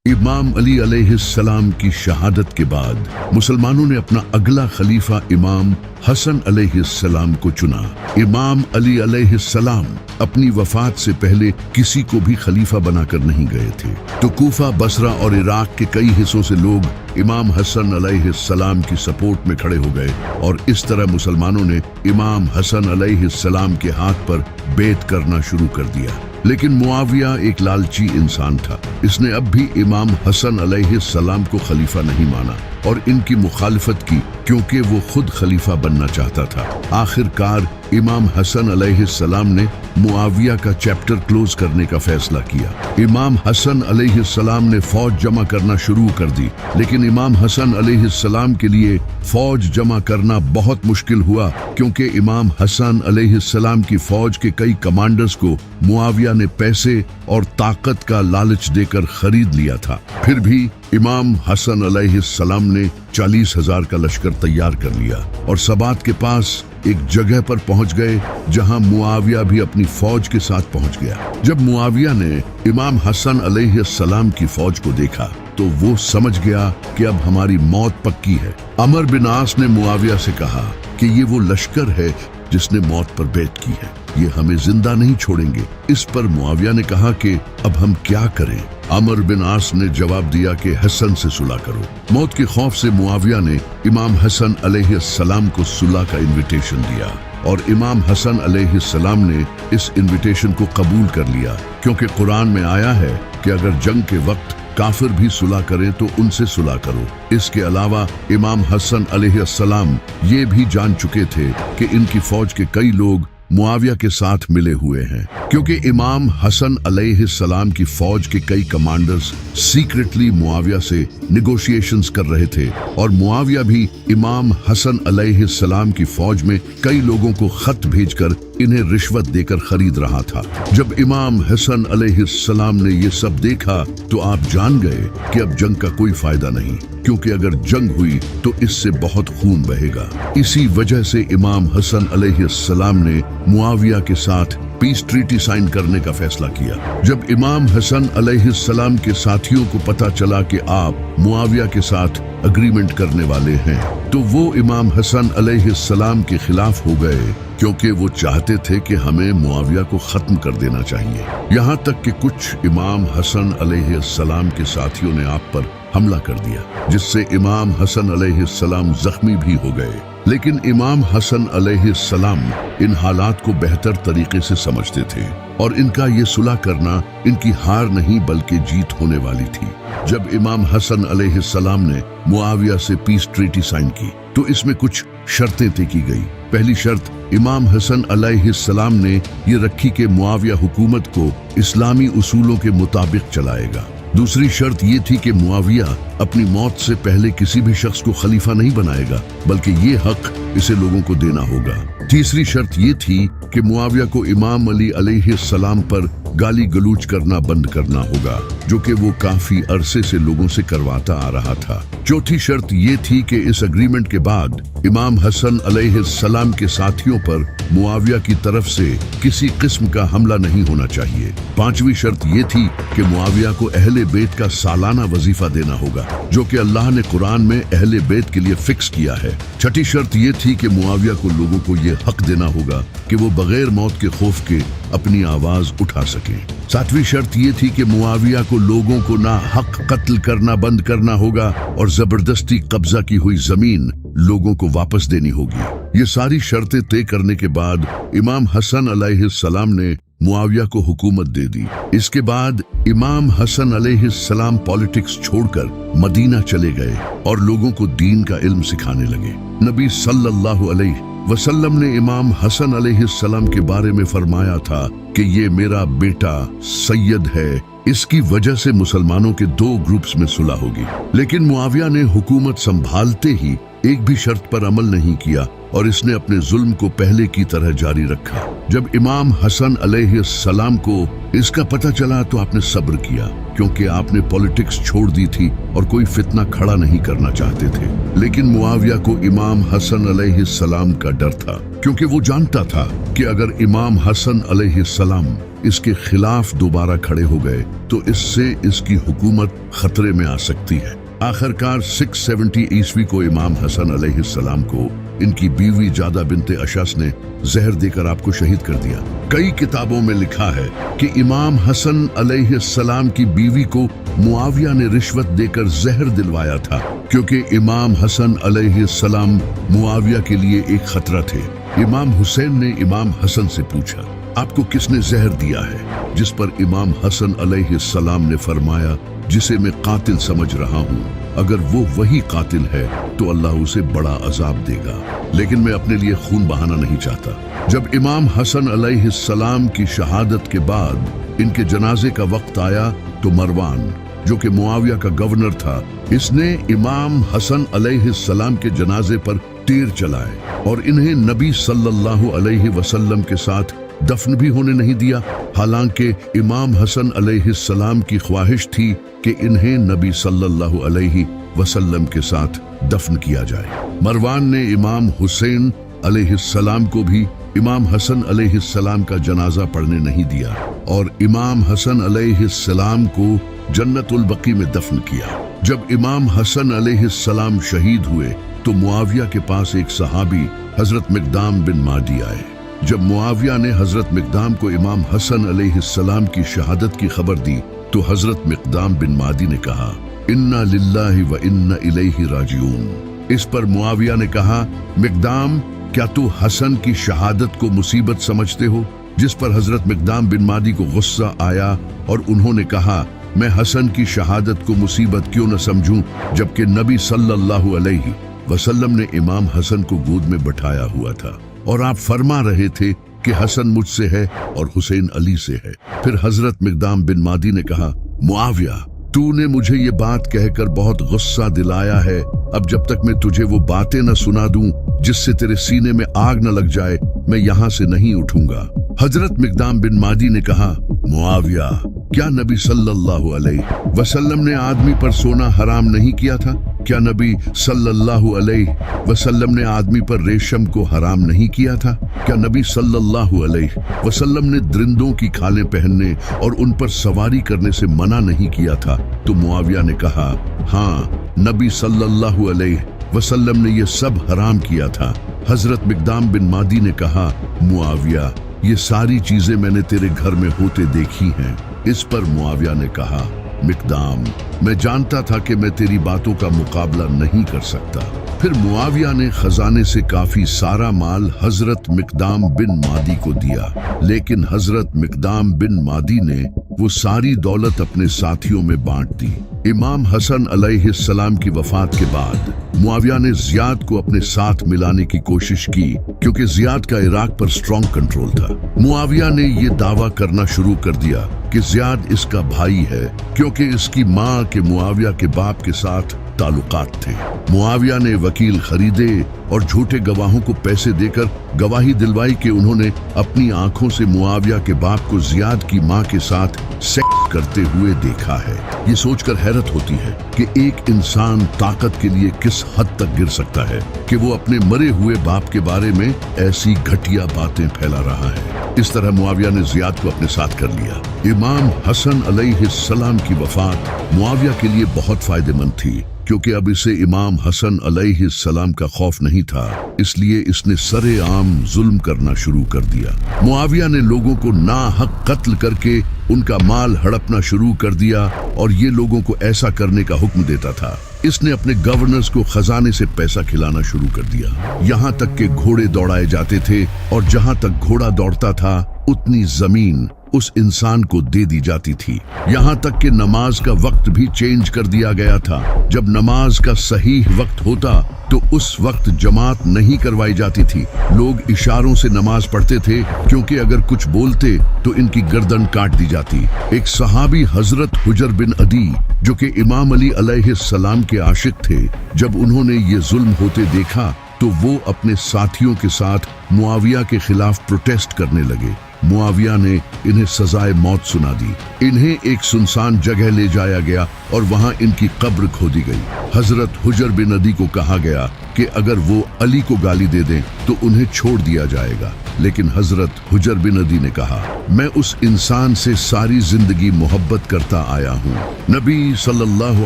इमाम अली अलैहिस्सलाम की शहादत के बाद मुसलमानों ने अपना अगला खलीफा इमाम हसन अलैहिस्सलाम को चुना। इमाम अली अलैहिस्सलाम अपनी वफात से पहले किसी को भी खलीफा बनाकर नहीं गए थे, तो कूफा, बसरा और इराक के कई हिस्सों से लोग इमाम हसन अलैहिस्सलाम की सपोर्ट में खड़े हो गए और इस तरह मुसलमानों ने इमाम हसन अलैहिस्सलाम के हाथ पर बैत करना शुरू कर दिया। लेकिन मुआविया एक लालची इंसान था। इसने अब भी इमाम हसन अलैहिस्सलाम को खलीफा नहीं माना और इनकी मुखालिफत की, क्योंकि वो खुद खलीफा बनना चाहता था। आखिरकार इमाम हसन अलैहिस्सलाम ने मुआविया का चैप्टर क्लोज करने का फैसला किया। इमाम हसन अलैहिस्सलाम ने फौज जमा करना शुरू कर दी, लेकिन इमाम हसन अलैहिस्सलाम के लिए फौज जमा करना बहुत मुश्किल हुआ, क्योंकि इमाम हसन अलैहिस्सलाम की फौज के कई कमांडर्स को मुआविया ने पैसे और ताकत का लालच देकर खरीद लिया था। फिर भी इमाम हसन अलैहिस्सलाम ने 40,000 का लश्कर तैयार कर लिया और सबात के पास एक जगह पर पहुंच गए जहां मुआविया भी अपनी फौज के साथ पहुंच गया। जब मुआविया ने इमाम हसन अलैहिस्सलाम की फौज को देखा तो वो समझ गया कि अब हमारी मौत पक्की है। अमर बिन आस ने मुआविया से कहा कि ये वो लश्कर है जिसने मौत पर बैत की है, ये हमें जिंदा नहीं छोड़ेंगे। इस पर मुआविया ने कहा कि अब हम क्या करें? अमर बिन आस ने जवाब दिया कि हसन से सुलह करो। मौत के खौफ से मुआविया ने इमाम हसन अलैहिस्सलाम को सुलह का इनविटेशन दिया और इमाम हसन अलैहिस्सलाम ने इस इनविटेशन को कबूल कर लिया, क्योंकि कुरान में आया है कि अगर जंग के वक्त काफिर भी सुलह करें तो उनसे सुलह करो। इसके अलावा इमाम हसन अलैहिस्सलाम ये भी जान चुके थे कि इनकी फौज के कई लोग मुआविया के साथ मिले हुए हैं, क्योंकि इमाम हसन अलैहिस्सलाम की फौज के कई कमांडर्स सीक्रेटली मुआविया से निगोशिएशंस कर रहे थे और मुआविया भी इमाम हसन अलैहिस्सलाम की फौज में कई लोगों को खत भेजकर इन्हें रिश्वत देकर खरीद रहा था। जब इमाम हसन अलैहिस्सलाम ने ये सब देखा तो आप जान गए कि अब जंग का कोई फायदा नहीं, क्योंकि अगर जंग हुई तो इससे बहुत खून बहेगा। इसी वजह से इमाम हसन अलैहिस्सलाम ने मुआविया के साथ पीस ट्रीटी साइन करने का फैसला किया। जब इमाम हसन अलैहिस्सलाम के साथियों को पता चला कि आप मुआविया के साथ अग्रीमेंट करने वाले हैं, तो वो इमाम हसन अलैहिस्सलाम के खिलाफ हो गए, क्योंकि वो चाहते थे कि हमें मुआविया को खत्म कर देना चाहिए। यहाँ तक कि कुछ इमाम हसन अलैहिस्सलाम के साथियों ने आप पर हमला कर दिया, जिससे इमाम हसन अलैहिस्सलाम जख्मी भी हो गए। लेकिन इमाम हसन अलैहिस्सलाम इन हालात को बेहतर तरीके से समझते थे और इनका ये सुलह करना इनकी हार नहीं बल्कि जीत होने वाली थी। जब इमाम हसन अलैहिस्सलाम ने मुआविया से पीस ट्रीटी साइन की तो इसमें कुछ शर्तें तय की गई। पहली शर्त इमाम हसन अलैहिस्सलाम ने ये रखी कि मुआविया हुकूमत को इस्लामी उसूलों के मुताबिक चलाएगा। दूसरी शर्त ये थी कि मुआविया अपनी मौत से पहले किसी भी शख्स को खलीफा नहीं बनाएगा बल्कि ये हक इसे लोगों को देना होगा। तीसरी शर्त ये थी कि मुआविया को इमाम अली अलैहिस्सलाम पर गाली गलूच करना बंद करना होगा, जो कि वो काफी अरसे से लोगों से करवाता आ रहा था। चौथी शर्त ये थी कि इस एग्रीमेंट के बाद इमाम हसन अलैहिस्सलाम के साथियों पर मुआविया की तरफ से किसी किस्म का हमला नहीं होना चाहिए। पांचवी शर्त ये थी कि मुआविया को अहले बैत का सालाना वजीफा देना होगा, जो कि अल्लाह ने कुरान में अहले बैत के लिए फिक्स किया है। छठी शर्त ये थी कि मुआविया को लोगों को ये हक देना होगा कि वो बगैर मौत के खौफ के अपनी आवाज उठा सके। सातवीं शर्त ये थी कि मुआविया को लोगों को ना हक कत्ल करना बंद करना होगा और जबरदस्ती कब्जा की हुई जमीन लोगों को वापस देनी होगी। ये सारी शर्तें तय करने के बाद इमाम हसन अलैहिस्सलाम ने मुआविया को हुकूमत दे दी। इसके बाद इमाम हसन अलैहिस्सलाम पॉलिटिक्स छोड़कर मदीना चले गए और लोगों को दीन का इल्म सिखाने लगे। नबी सल्लल्लाहु अलैहि वसल्लम ने इमाम हसन अलैहिस्सलाम के बारे में फरमाया था कि ये मेरा बेटा सैयद है, इसकी वजह से मुसलमानों के दो ग्रुप्स में सुलह होगी। लेकिन मुआविया ने हुकूमत संभालते ही एक भी शर्त पर अमल नहीं किया और इसने अपने जुल्म को पहले की तरह जारी रखा। जब इमाम हसन अलैहिस्सलाम को इसका पता चला तो आपने सब्र किया, क्योंकि आपने पॉलिटिक्स छोड़ दी थी और कोई फितना खड़ा नहीं करना चाहते थे। लेकिन मुआविया को इमाम हसन अलैहिस्सलाम का डर था, क्योंकि वो जानता था कि अगर इमाम हसन अलैहिस्सलाम इसके खिलाफ दोबारा खड़े हो गए तो इससे इसकी हुकूमत खतरे में आ सकती है। आखिरकार 670 ईस्वी को इमाम हसन अलैहिस्सलाम को इनकी बीवी जादा बिनते अशस ने जहर देकर आपको शहीद कर दिया। कई किताबों में लिखा है कि इमाम हसन अलैहिस्सलाम की बीवी को मुआविया ने रिश्वत देकर जहर दिलवाया था, क्योंकि इमाम हसन अलैहिस्सलाम मुआविया के लिए एक खतरा थे। इमाम हुसैन ने इमाम हसन से पूछा, आपको किसने जहर दिया है? जिस पर इमाम हसन अलैहिस्सलाम ने फरमाया, जिसे मैं कातिल समझ रहा हूँ, अगर वो वही कातिल है तो अल्लाह उसे बड़ा अजाब देगा, लेकिन मैं अपने लिए खून बहाना नहीं चाहता। जब इमाम हसन अलैहिस्सलाम की शहादत के बाद इनके जनाजे का वक्त आया तो मरवान, जो कि मुआविया का गवर्नर था, इसने इमाम हसन अलैहिस्सलाम के जनाजे पर तीर चलाए और इन्हें नबी सल्लल्लाहु अलैहि वसल्लम के साथ दफन भी होने नहीं दिया। हालांकि इमाम हसन अलैहिस्सलाम की ख्वाहिश थी कि इन्हें नबी सल्लल्लाहु अलैहि वसल्लम के साथ दफन किया जाए। मरवान ने इमाम हुसैन अलैहिस्सलाम को भी इमाम हसन अलैहिस्सलाम का जनाजा पढ़ने नहीं दिया और इमाम हसन अलैहिस्सलाम को जन्नतुल बकी में दफन किया। जब इमाम हसन अलैहिस्सलाम शहीद हुए तो मुआविया के पास एक सहाबी हजरत मिकदाम बिन मादी आए। जब मुआविया ने हजरत मिकदाम को इमाम हसन अलैहिस्सलाम की शहादत की खबर दी तो हजरत मिकदाम बिन मादी ने कहा, इन्ना लिल्लाहि व इन्ना इलैहि राजिऊन। इस पर मुआविया ने कहा, मिकदाम, क्या तू हसन की शहादत को मुसीबत समझते हो? जिस पर हजरत मिकदाम बिन मादी को गुस्सा आया और उन्होंने कहा, मैं हसन की शहादत को मुसीबत क्यों न समझूं, जबकि नबी सल्लल्लाहु अलैहि वसल्लम ने इमाम हसन को गोद में बैठाया हुआ था और आप फरमा रहे थे कि हसन मुझसे है और हुसैन अली से है। फिर हजरत मिकदाम बिन मादी ने कहा, मुआविया, तूने मुझे ये बात कहकर बहुत गुस्सा दिलाया है। अब जब तक मैं तुझे वो बातें न सुना दूं जिससे तेरे सीने में आग न लग जाए, मैं यहाँ से नहीं उठूंगा। हजरत मिकदाम बिन मादी ने कहा, मुआविया, क्या नबी सल्लल्लाहु अलैहि वसल्लम ने आदमी पर सोना हराम नहीं किया था? क्या नबी सल्लल्लाहु अलैहि वसल्लम ने आदमी पर रेशम को हराम नहीं किया था? क्या नबी सल्लल्लाहु अलैहि वसल्लम ने दरिंदों की खालें पहनने और उन पर सवारी करने से मना नहीं किया था? तो मुआविया ने कहा, हाँ, नबी सल्लल्लाहु अलैहि वसल्लम ने ये सब हराम किया था। हजरत मिकदाम बिन मादी ने कहा, मुआविया, ये सारी चीजें मैंने तेरे घर में होते देखी हैं। इस पर मुआविया ने कहा, मिकदाम, मैं जानता था कि मैं तेरी बातों का मुकाबला नहीं कर सकता। फिर मुआविया ने खजाने से काफी सारा माल हजरत मिकदाम बिन मादी को दिया, लेकिन हजरत मिकदाम बिन मादी ने वो सारी दौलत अपने साथियों में बांट दी। इमाम हसन अलैहिस्सलाम की वफात के बाद मुआविया ने जियाद को अपने साथ मिलाने की कोशिश की, क्योंकि जियाद का इराक पर स्ट्रॉन्ग कंट्रोल था। मुआविया ने ये दावा करना शुरू कर दिया कि जियाद इसका भाई है, क्योंकि इसकी माँ के मुआविया के बाप के साथ ताल्लुकात थे। मुआविया ने वकील खरीदे और झूठे गवाहों को पैसे देकर गवाही दिलवाई कि उन्होंने अपनी आंखों से मुआविया के बाप को जियाद की मां के साथ सेक्स करते हुए देखा है। ये सोचकर हैरत होती है कि एक इंसान ताकत के लिए किस हद तक गिर सकता है कि वो अपने मरे हुए बाप के बारे में ऐसी घटिया बातें फैला रहा है। इस तरह मुआविया ने जियाद को अपने साथ कर लिया। इमाम हसन अलैहिस्सलाम की वफात मुआविया के लिए बहुत फायदेमंद थी, क्योंकि अब इसे इमाम हसन अलैहिस्सलाम का खौफ नहीं था, इसलिए इसने सरेआम जुल्म करना शुरू कर दिया। मुआविया ने लोगों को नाहक कत्ल करके उनका माल हड़पना शुरू कर दिया और ये लोगों को ऐसा करने का हुक्म देता था। इसने अपने गवर्नर्स को खजाने से पैसा खिलाना शुरू कर दिया। यहाँ तक के घोड़े दौड़ाए जाते थे और जहाँ तक घोड़ा दौड़ता था उतनी जमीन उस इंसान को दे दी जाती थी। यहाँ तक कि नमाज का वक्त भी चेंज कर दिया गया था। जब नमाज का सही वक्त होता तो उस वक्त जमात नहीं करवाई जाती थी। लोग इशारों से नमाज पढ़ते थे, क्योंकि अगर कुछ बोलते तो इनकी गर्दन काट दी जाती। एक सहाबी हजरत हुजर बिन अदी, जो कि इमाम अली अलैहिस्सलाम के आशिक थे, जब उन्होंने ये जुल्म होते देखा तो वो अपने साथियों के साथ मुआविया के खिलाफ प्रोटेस्ट करने लगे। मुआविया ने इन्हें सजाए मौत सुना दी। इन्हें एक सुनसान जगह ले जाया गया और वहां इनकी कब्र खोदी गई। हजरत हुजर बिन अदी को कहा गया कि अगर वो अली को गाली दे दें तो उन्हें छोड़ दिया जाएगा, लेकिन हजरत हुजर बिन अदी ने कहा, मैं उस इंसान से सारी जिंदगी मोहब्बत करता आया हूँ। नबी सल्लल्लाहु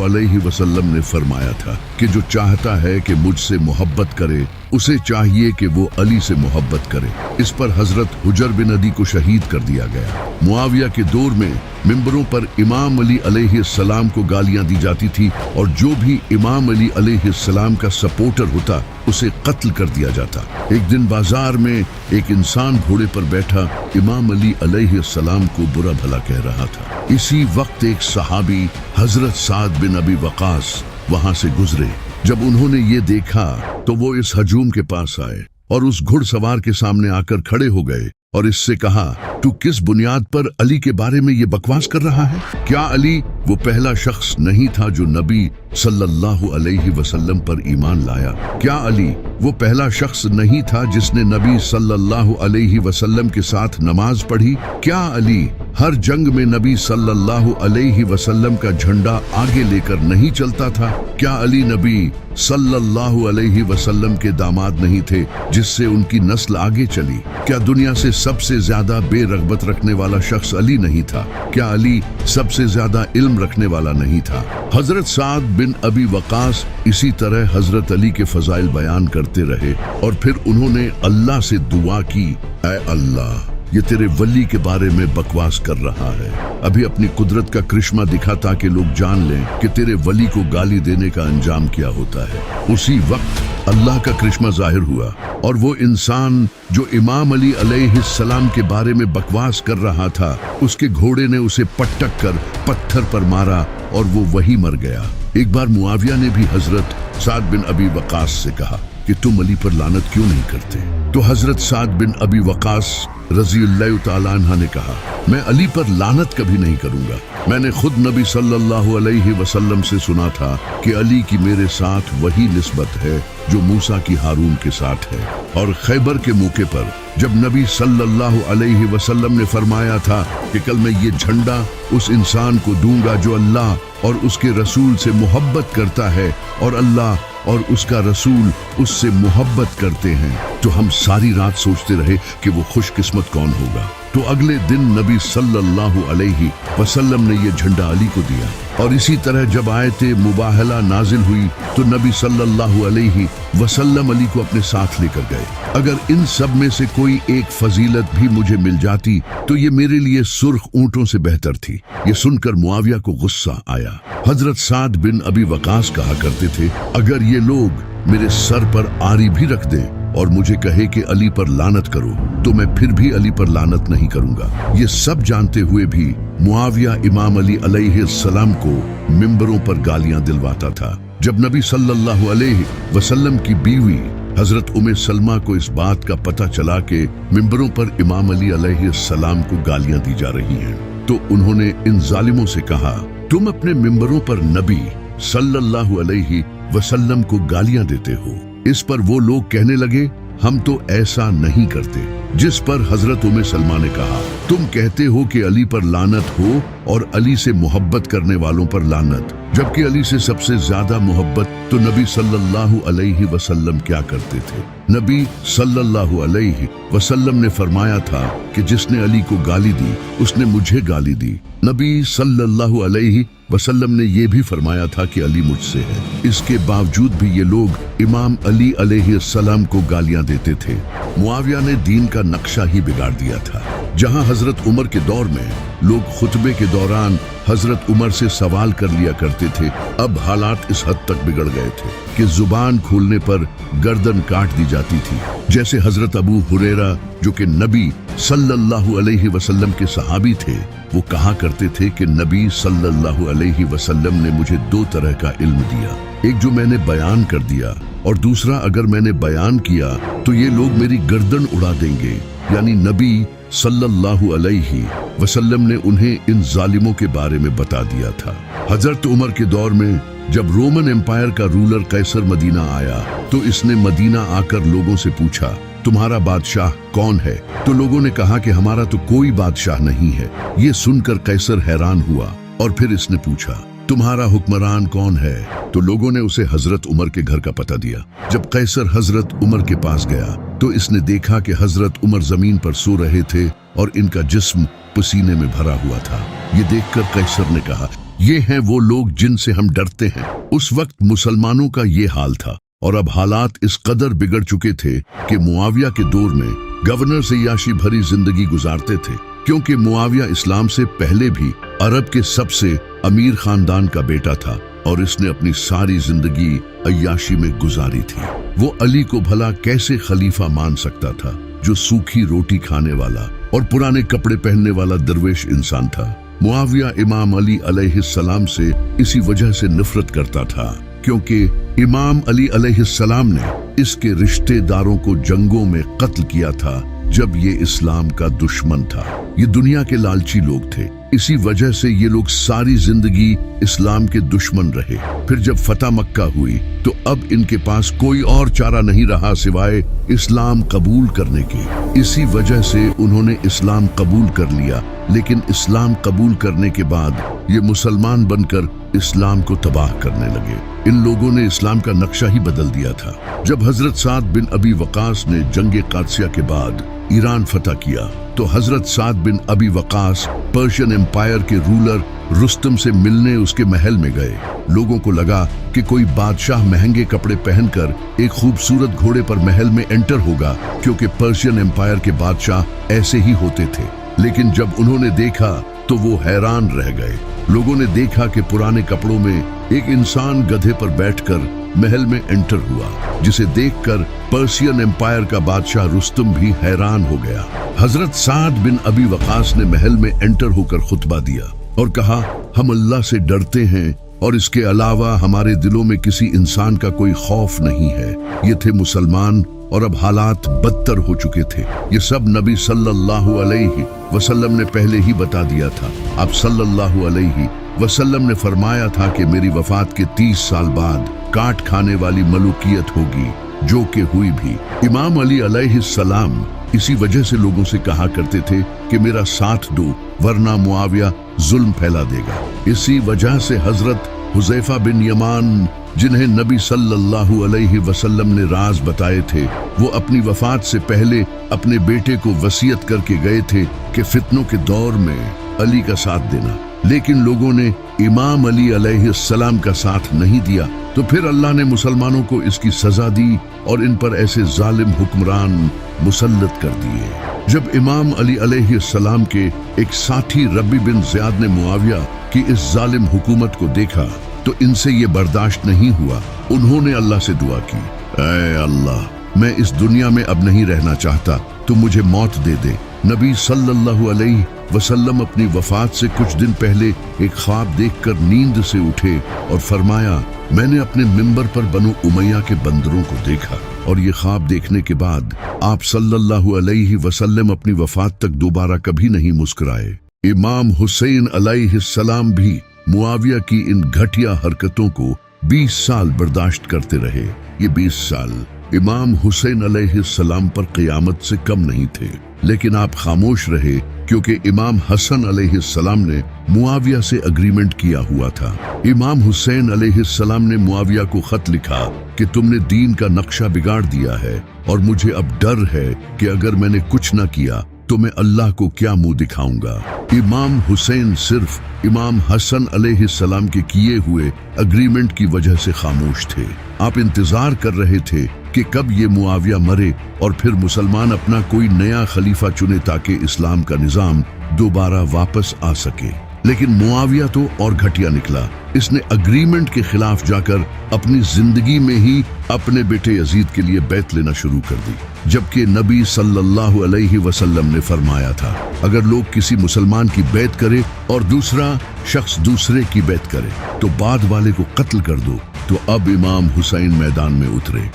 अलैहि वसल्लम ने फरमाया था कि जो चाहता है कि मुझसे मोहब्बत करे उसे चाहिए कि वो अली से मोहब्बत करे। इस पर हजरत हुजर बिन अदी को शहीद कर दिया गया। मुआविया के दौर में मिंबरों पर इमाम अली अलैहिस्सलाम को गालियां दी जाती थी और जो भी इमाम अली अलैहिस्सलाम का सपोर्टर होता उसे कत्ल कर दिया जाता। एक दिन बाजार में एक इंसान घोड़े पर बैठा इमाम अली अलैहिस्सलाम को बुरा भला कह रहा था। इसी वक्त एक सहाबी हजरत साद बिन अबी वकास वहां से गुजरे। जब उन्होंने ये देखा तो वो इस हजूम के पास आए और उस घुड़सवार के सामने आकर खड़े हो गए और इससे कहा, तू किस बुनियाद पर अली के बारे में ये बकवास कर रहा है? क्या अली वो पहला शख्स नहीं था जो नबी सल्लल्लाहु अलैहि वसल्लम पर ईमान लाया? क्या अली वो पहला शख्स नहीं था जिसने नबी सल्लल्लाहु अलैहि वसल्लम के साथ नमाज पढ़ी? क्या अली हर जंग में नबी सल्लल्लाहु अलैहि वसल्लम का झंडा आगे लेकर नहीं चलता था? क्या अली नबी सल्लल्लाहु अलैहि वसल्लम के दामाद नहीं थे जिससे उनकी नस्ल आगे चली? क्या दुनिया से सबसे ज्यादा बेरगबत रखने वाला शख्स अली नहीं था? क्या अली सबसे ज्यादा इल्म रखने वाला नहीं था? हजरत साद बिन अबी वकास इसी तरह हजरत अली के फजाइल बयान करते रहे और फिर उन्होंने अल्लाह से दुआ की, ऐ अल्लाह, ये तेरे वली के बारे में बकवास कर रहा है। अभी अपनी कुदरत का करिश्मा दिखा ताकि लोग जान लें कि तेरे वली को गाली देने का अंजाम क्या होता है। उसी वक्त अल्लाह का करिश्मा जाहिर हुआ और वो इंसान जो इमाम अली अलैहिस्सलाम के बारे में बकवास कर रहा था, उसके घोड़े ने उसे पटक कर पत्थर पर मारा और वो वही मर गया। एक बार मुआविया ने भी हजरत साद बिन अबी वकास से कहा कि तुम अली पर लानत क्यों नहीं करते? तो हजरत साद बिन अबी वकास रज़ियल्लाहु ताला अन्हा ने कहा, मैं अली पर लानत कभी नहीं करूंगा। मैंने खुद नबी सल्लल्लाहु अलैहि वसल्लम से सुना था कि अली की मेरे साथ वही निस्बत है जो मूसा की हारून के साथ है। और खैबर के मौके पर जब नबी सल्लल्लाहु अलैहि वसल्लम ने फरमाया था कि कल मैं ये झंडा उस इंसान को दूंगा जो अल्लाह और उसके रसूल से मोहब्बत करता है और अल्लाह और उसका रसूल उससे मोहब्बत करते हैं, तो हम सारी रात सोचते रहे कि वो खुशकिस्मत कौन होगा। तो अगले दिन नबी सल्लल्लाहु अलैहि वसल्लम ने ये झंडा अली को दिया। और इसी तरह जब आयते मुबाहला नाजिल हुई तो नबी सल्लल्लाहु अलैहि वसल्लम अली को अपने साथ लेकर गए। अगर इन सब में से कोई एक फजीलत भी मुझे मिल जाती तो ये मेरे लिए सुर्ख ऊंटों से बेहतर थी। ये सुनकर मुआविया को गुस्सा आया। हजरत साद बिन अबी वकास कहा करते थे, अगर ये लोग मेरे सर पर आरी भी रख दें और मुझे कहे कि अली पर लानत करो तो मैं फिर भी अली पर लानत नहीं करूंगा। ये सब जानते हुए भी मुआविया इमाम अली अलैहिस्सलाम को मिंबरों पर गालियां दिलवाता था। जब नबी सल्लल्लाहु अलैहि वसल्लम की बीवी हजरत उम्मे सलमा को इस बात का पता चला कि मिंबरों पर इमाम अली अलैहिस्सलाम को गालियां दी जा रही हैं, तो उन्होंने इन जालिमों से कहा, तुम अपने मिंबरों पर नबी सल्लल्लाहु अलैहि वसल्लम को गालियां देते हो। इस पर वो लोग कहने लगे, हम तो ऐसा नहीं करते। जिस पर हजरत उम्मे सलमा ने कहा, तुम कहते हो कि अली पर लानत हो और अली से मोहब्बत करने वालों पर लानत, जबकि अली से सबसे ज्यादा मोहब्बत तो नबी सल्लल्लाहु अलैहि वसल्लम क्या करते थे। नबी सल्लल्लाहु अलैहि वसल्लम ने फरमाया था कि जिसने अली को गाली दी उसने मुझे गाली दी। नबी सल्लल्लाहु अलैहि वसल्लम ने ये भी फरमाया था कि अली मुझसे है। इसके बावजूद भी ये लोग इमाम अली अलैहिस्सलाम को गालियां देते थे। मुआविया ने दीन का नक्शा ही बिगाड़ दिया था। जहां हजरत उमर के दौर में लोग खुतबे के दौरान हजरत उमर से सवाल कर लिया करते थे, अब हालात इस हद तक बिगड़ गए थे कि जुबान खोलने पर गर्दन काट दी जाती थी। जैसे हजरत अबू हुरैरा जो कि नबी सल्लल्लाहु अलैहि वसल्लम के सहाबी थे, वो कहा करते थे कि नबी सल्लल्लाहु अलैहि वसल्लम ने मुझे दो तरह का इल्म दिया, एक जो मैंने बयान कर दिया और दूसरा अगर मैंने बयान किया तो ये लोग मेरी गर्दन उड़ा देंगे। यानी नबी सल्लल्लाहु अलैहि वसल्लम ने उन्हें इन जालिमों के बारे में बता दिया था। हजरत उमर के दौर में जब रोमन एम्पायर का रूलर कैसर मदीना आया तो इसने मदीना आकर लोगों से पूछा, तुम्हारा बादशाह कौन है? तो लोगों ने कहा कि हमारा तो कोई बादशाह नहीं है। ये सुनकर कैसर हैरान हुआ और फिर इसने पूछा, तुम्हारा हुक्मरान कौन है? तो लोगों ने उसे हजरत उमर के घर का पता दिया। जब कैसर हजरत उमर के पास गया तो इसने देखा कि हजरत उमर जमीन पर सो रहे थे और इनका जिस्म पसीने में भरा हुआ था। ये देखकर कैसर ने कहा, ये हैं वो लोग जिनसे हम डरते हैं। उस वक्त मुसलमानों का ये हाल था और अब हालात इस कदर बिगड़ चुके थे कि मुआविया के दौर में गवर्नर से याशी भरी जिंदगी गुजारते थे, क्योंकि मुआविया इस्लाम से पहले भी अरब के सबसे अमीर खानदान का बेटा था और इसने अपनी सारी जिंदगी अय्याशी में गुजारी थी। वो अली को भला कैसे खलीफा मान सकता था जो सूखी रोटी खाने वाला और पुराने कपड़े पहनने वाला दरवेश इंसान था। मुआविया इमाम अली अलैहिस्सलाम से इसी वजह से नफरत करता था क्योंकि इमाम अली अलैहिस्सलाम ने इसके रिश्तेदारों को जंगों में कत्ल किया था जब ये इस्लाम का दुश्मन था। ये दुनिया के लालची लोग थे, इसी वजह से ये लोग सारी जिंदगी इस्लाम के दुश्मन रहे। फिर जब फतह मक्का हुई तो अब इनके पास कोई और चारा नहीं रहा सिवाय इस्लाम कबूल करने के। इसी वजह से उन्होंने इस्लाम कबूल कर लिया, लेकिन इस्लाम कबूल करने के बाद ये मुसलमान बनकर इस्लाम को तबाह करने लगे। इन लोगों ने इस्लाम का नक्शा ही बदल दिया था। जब हजरत साद बिन अबी वकास ने जंगे कादसिया के बाद ईरान फतह किया तो हजरत साद बिन अबी वकास पर्शियन एम्पायर के रूलर रुस्तम से मिलने उसके महल में गए। लोगों को लगा कि कोई बादशाह महंगे कपड़े पहनकर एक खूबसूरत घोड़े पर महल में एंटर होगा, क्योंकि पर्शियन एम्पायर के बादशाह ऐसे ही होते थे। लेकिन जब उन्होंने देखा तो वो हैरान रह गए। लोगों ने देखा कि पुराने कपड़ों में एक इंसान गधे पर बैठकर महल में एंटर हुआ, जिसे देखकर पर्शियन एम्पायर का बादशाह रुस्तम भी हैरान हो गया। हजरत साद बिन अबी वकास ने महल में एंटर होकर खुतबा दिया और कहा, हम अल्लाह से डरते हैं और इसके अलावा हमारे दिलों में किसी इंसान का कोई खौफ नहीं है। ये थे मुसलमान और अब हालात बदतर हो चुके थे। ये सब नबी सल्लल्लाहु अलैहि वसल्लम ने पहले ही बता दिया था। आप सल्लल्लाहु अलैहि वसल्लम ने फरमाया था कि मेरी वफात के 30 साल बाद काट खाने वाली मलूकियत होगी, जो कि हुई भी। इमाम अली अलैहिस्सलाम इसी वजह से लोगों से कहा करते थे कि मेरा साथ दो वरना मुआविया जुल्म फैला देगा। इसी वजह से हजरत हुज़ैफा बिन यमान जिन्हें नबी सल्लल्लाहु अलैहि वसल्लम ने राज बताए थे, वो अपनी वफात से पहले अपने बेटे को वसीयत करके गए थे कि फितनों के दौर में अली का साथ देना, लेकिन लोगों ने इमाम अली अलैहिस्सलाम का साथ नहीं दिया। तो फिर अल्लाह ने मुसलमानों को इसकी सजा दी और इन पर ऐसे जालिम हुक्मरान मुसल्लत कर दिए। जब इमाम अली अलैहिस्सलाम के एक साथी रबी बिन ज़ियाद ने मुआविया की इस जालिम हुकूमत को देखा तो इनसे ये बर्दाश्त नहीं हुआ। उन्होंने अल्लाह से दुआ की, ऐ अल्लाह, मैं इस दुनिया में अब नहीं रहना चाहता, तो मुझे मौत दे दे। नबी सल्लल्लाहु अलैहि वसल्लम अपनी वफात से कुछ दिन पहले एक ख्वाब देखकर नींद से उठे और फरमाया, मैंने अपने मिंबर पर बनु उमैया के बंदरों को देखा। और ये ख्वाब देखने के बाद आप सल्लल्लाहु अलैहि वसल्लम अपनी वफात तक दोबारा कभी नहीं मुस्कुराए। इमाम हुसैन अलैहिस्सलाम भी मुआविया की इन घटिया हरकतों को 20 साल बर्दाश्त करते रहे। ये 20 साल इमाम हुसैन अलैहिस्सलाम पर क़यामत से कम नहीं थे, लेकिन आप खामोश रहे क्योंकि इमाम हसन अलैहिस्सलाम ने मुआविया से अग्रीमेंट किया हुआ था। इमाम हुसैन अलैहिस्सलाम ने मुआविया को खत लिखा कि तुमने दीन का नक्शा बिगाड़ दिया है और मुझे अब डर है कि अगर मैंने कुछ न किया तो मैं अल्लाह को क्या मुंह दिखाऊंगा। इमाम हुसैन सिर्फ इमाम हसन अलैहिस्सलाम के किए हुए अग्रीमेंट की वजह से खामोश थे। आप इंतजार कर रहे थे कि कब ये मुआविया मरे और फिर मुसलमान अपना कोई नया खलीफा चुने ताकि इस्लाम का निजाम दोबारा वापस आ सके। लेकिन मुआविया तो और घटिया निकला। इसने अग्रीमेंट के खिलाफ जाकर अपनी जिंदगी में ही अपने बेटे यजीद के लिए बैत लेना शुरू कर दी, जबकि नबी सल्लल्लाहु अलैहि वसल्लम ने फरमाया था, अगर लोग किसी मुसलमान की बैत करे और दूसरा शख्स दूसरे की बैत करे तो बाद वाले को कत्ल कर दो। तो अब इमाम हुसैन मैदान में उतरे।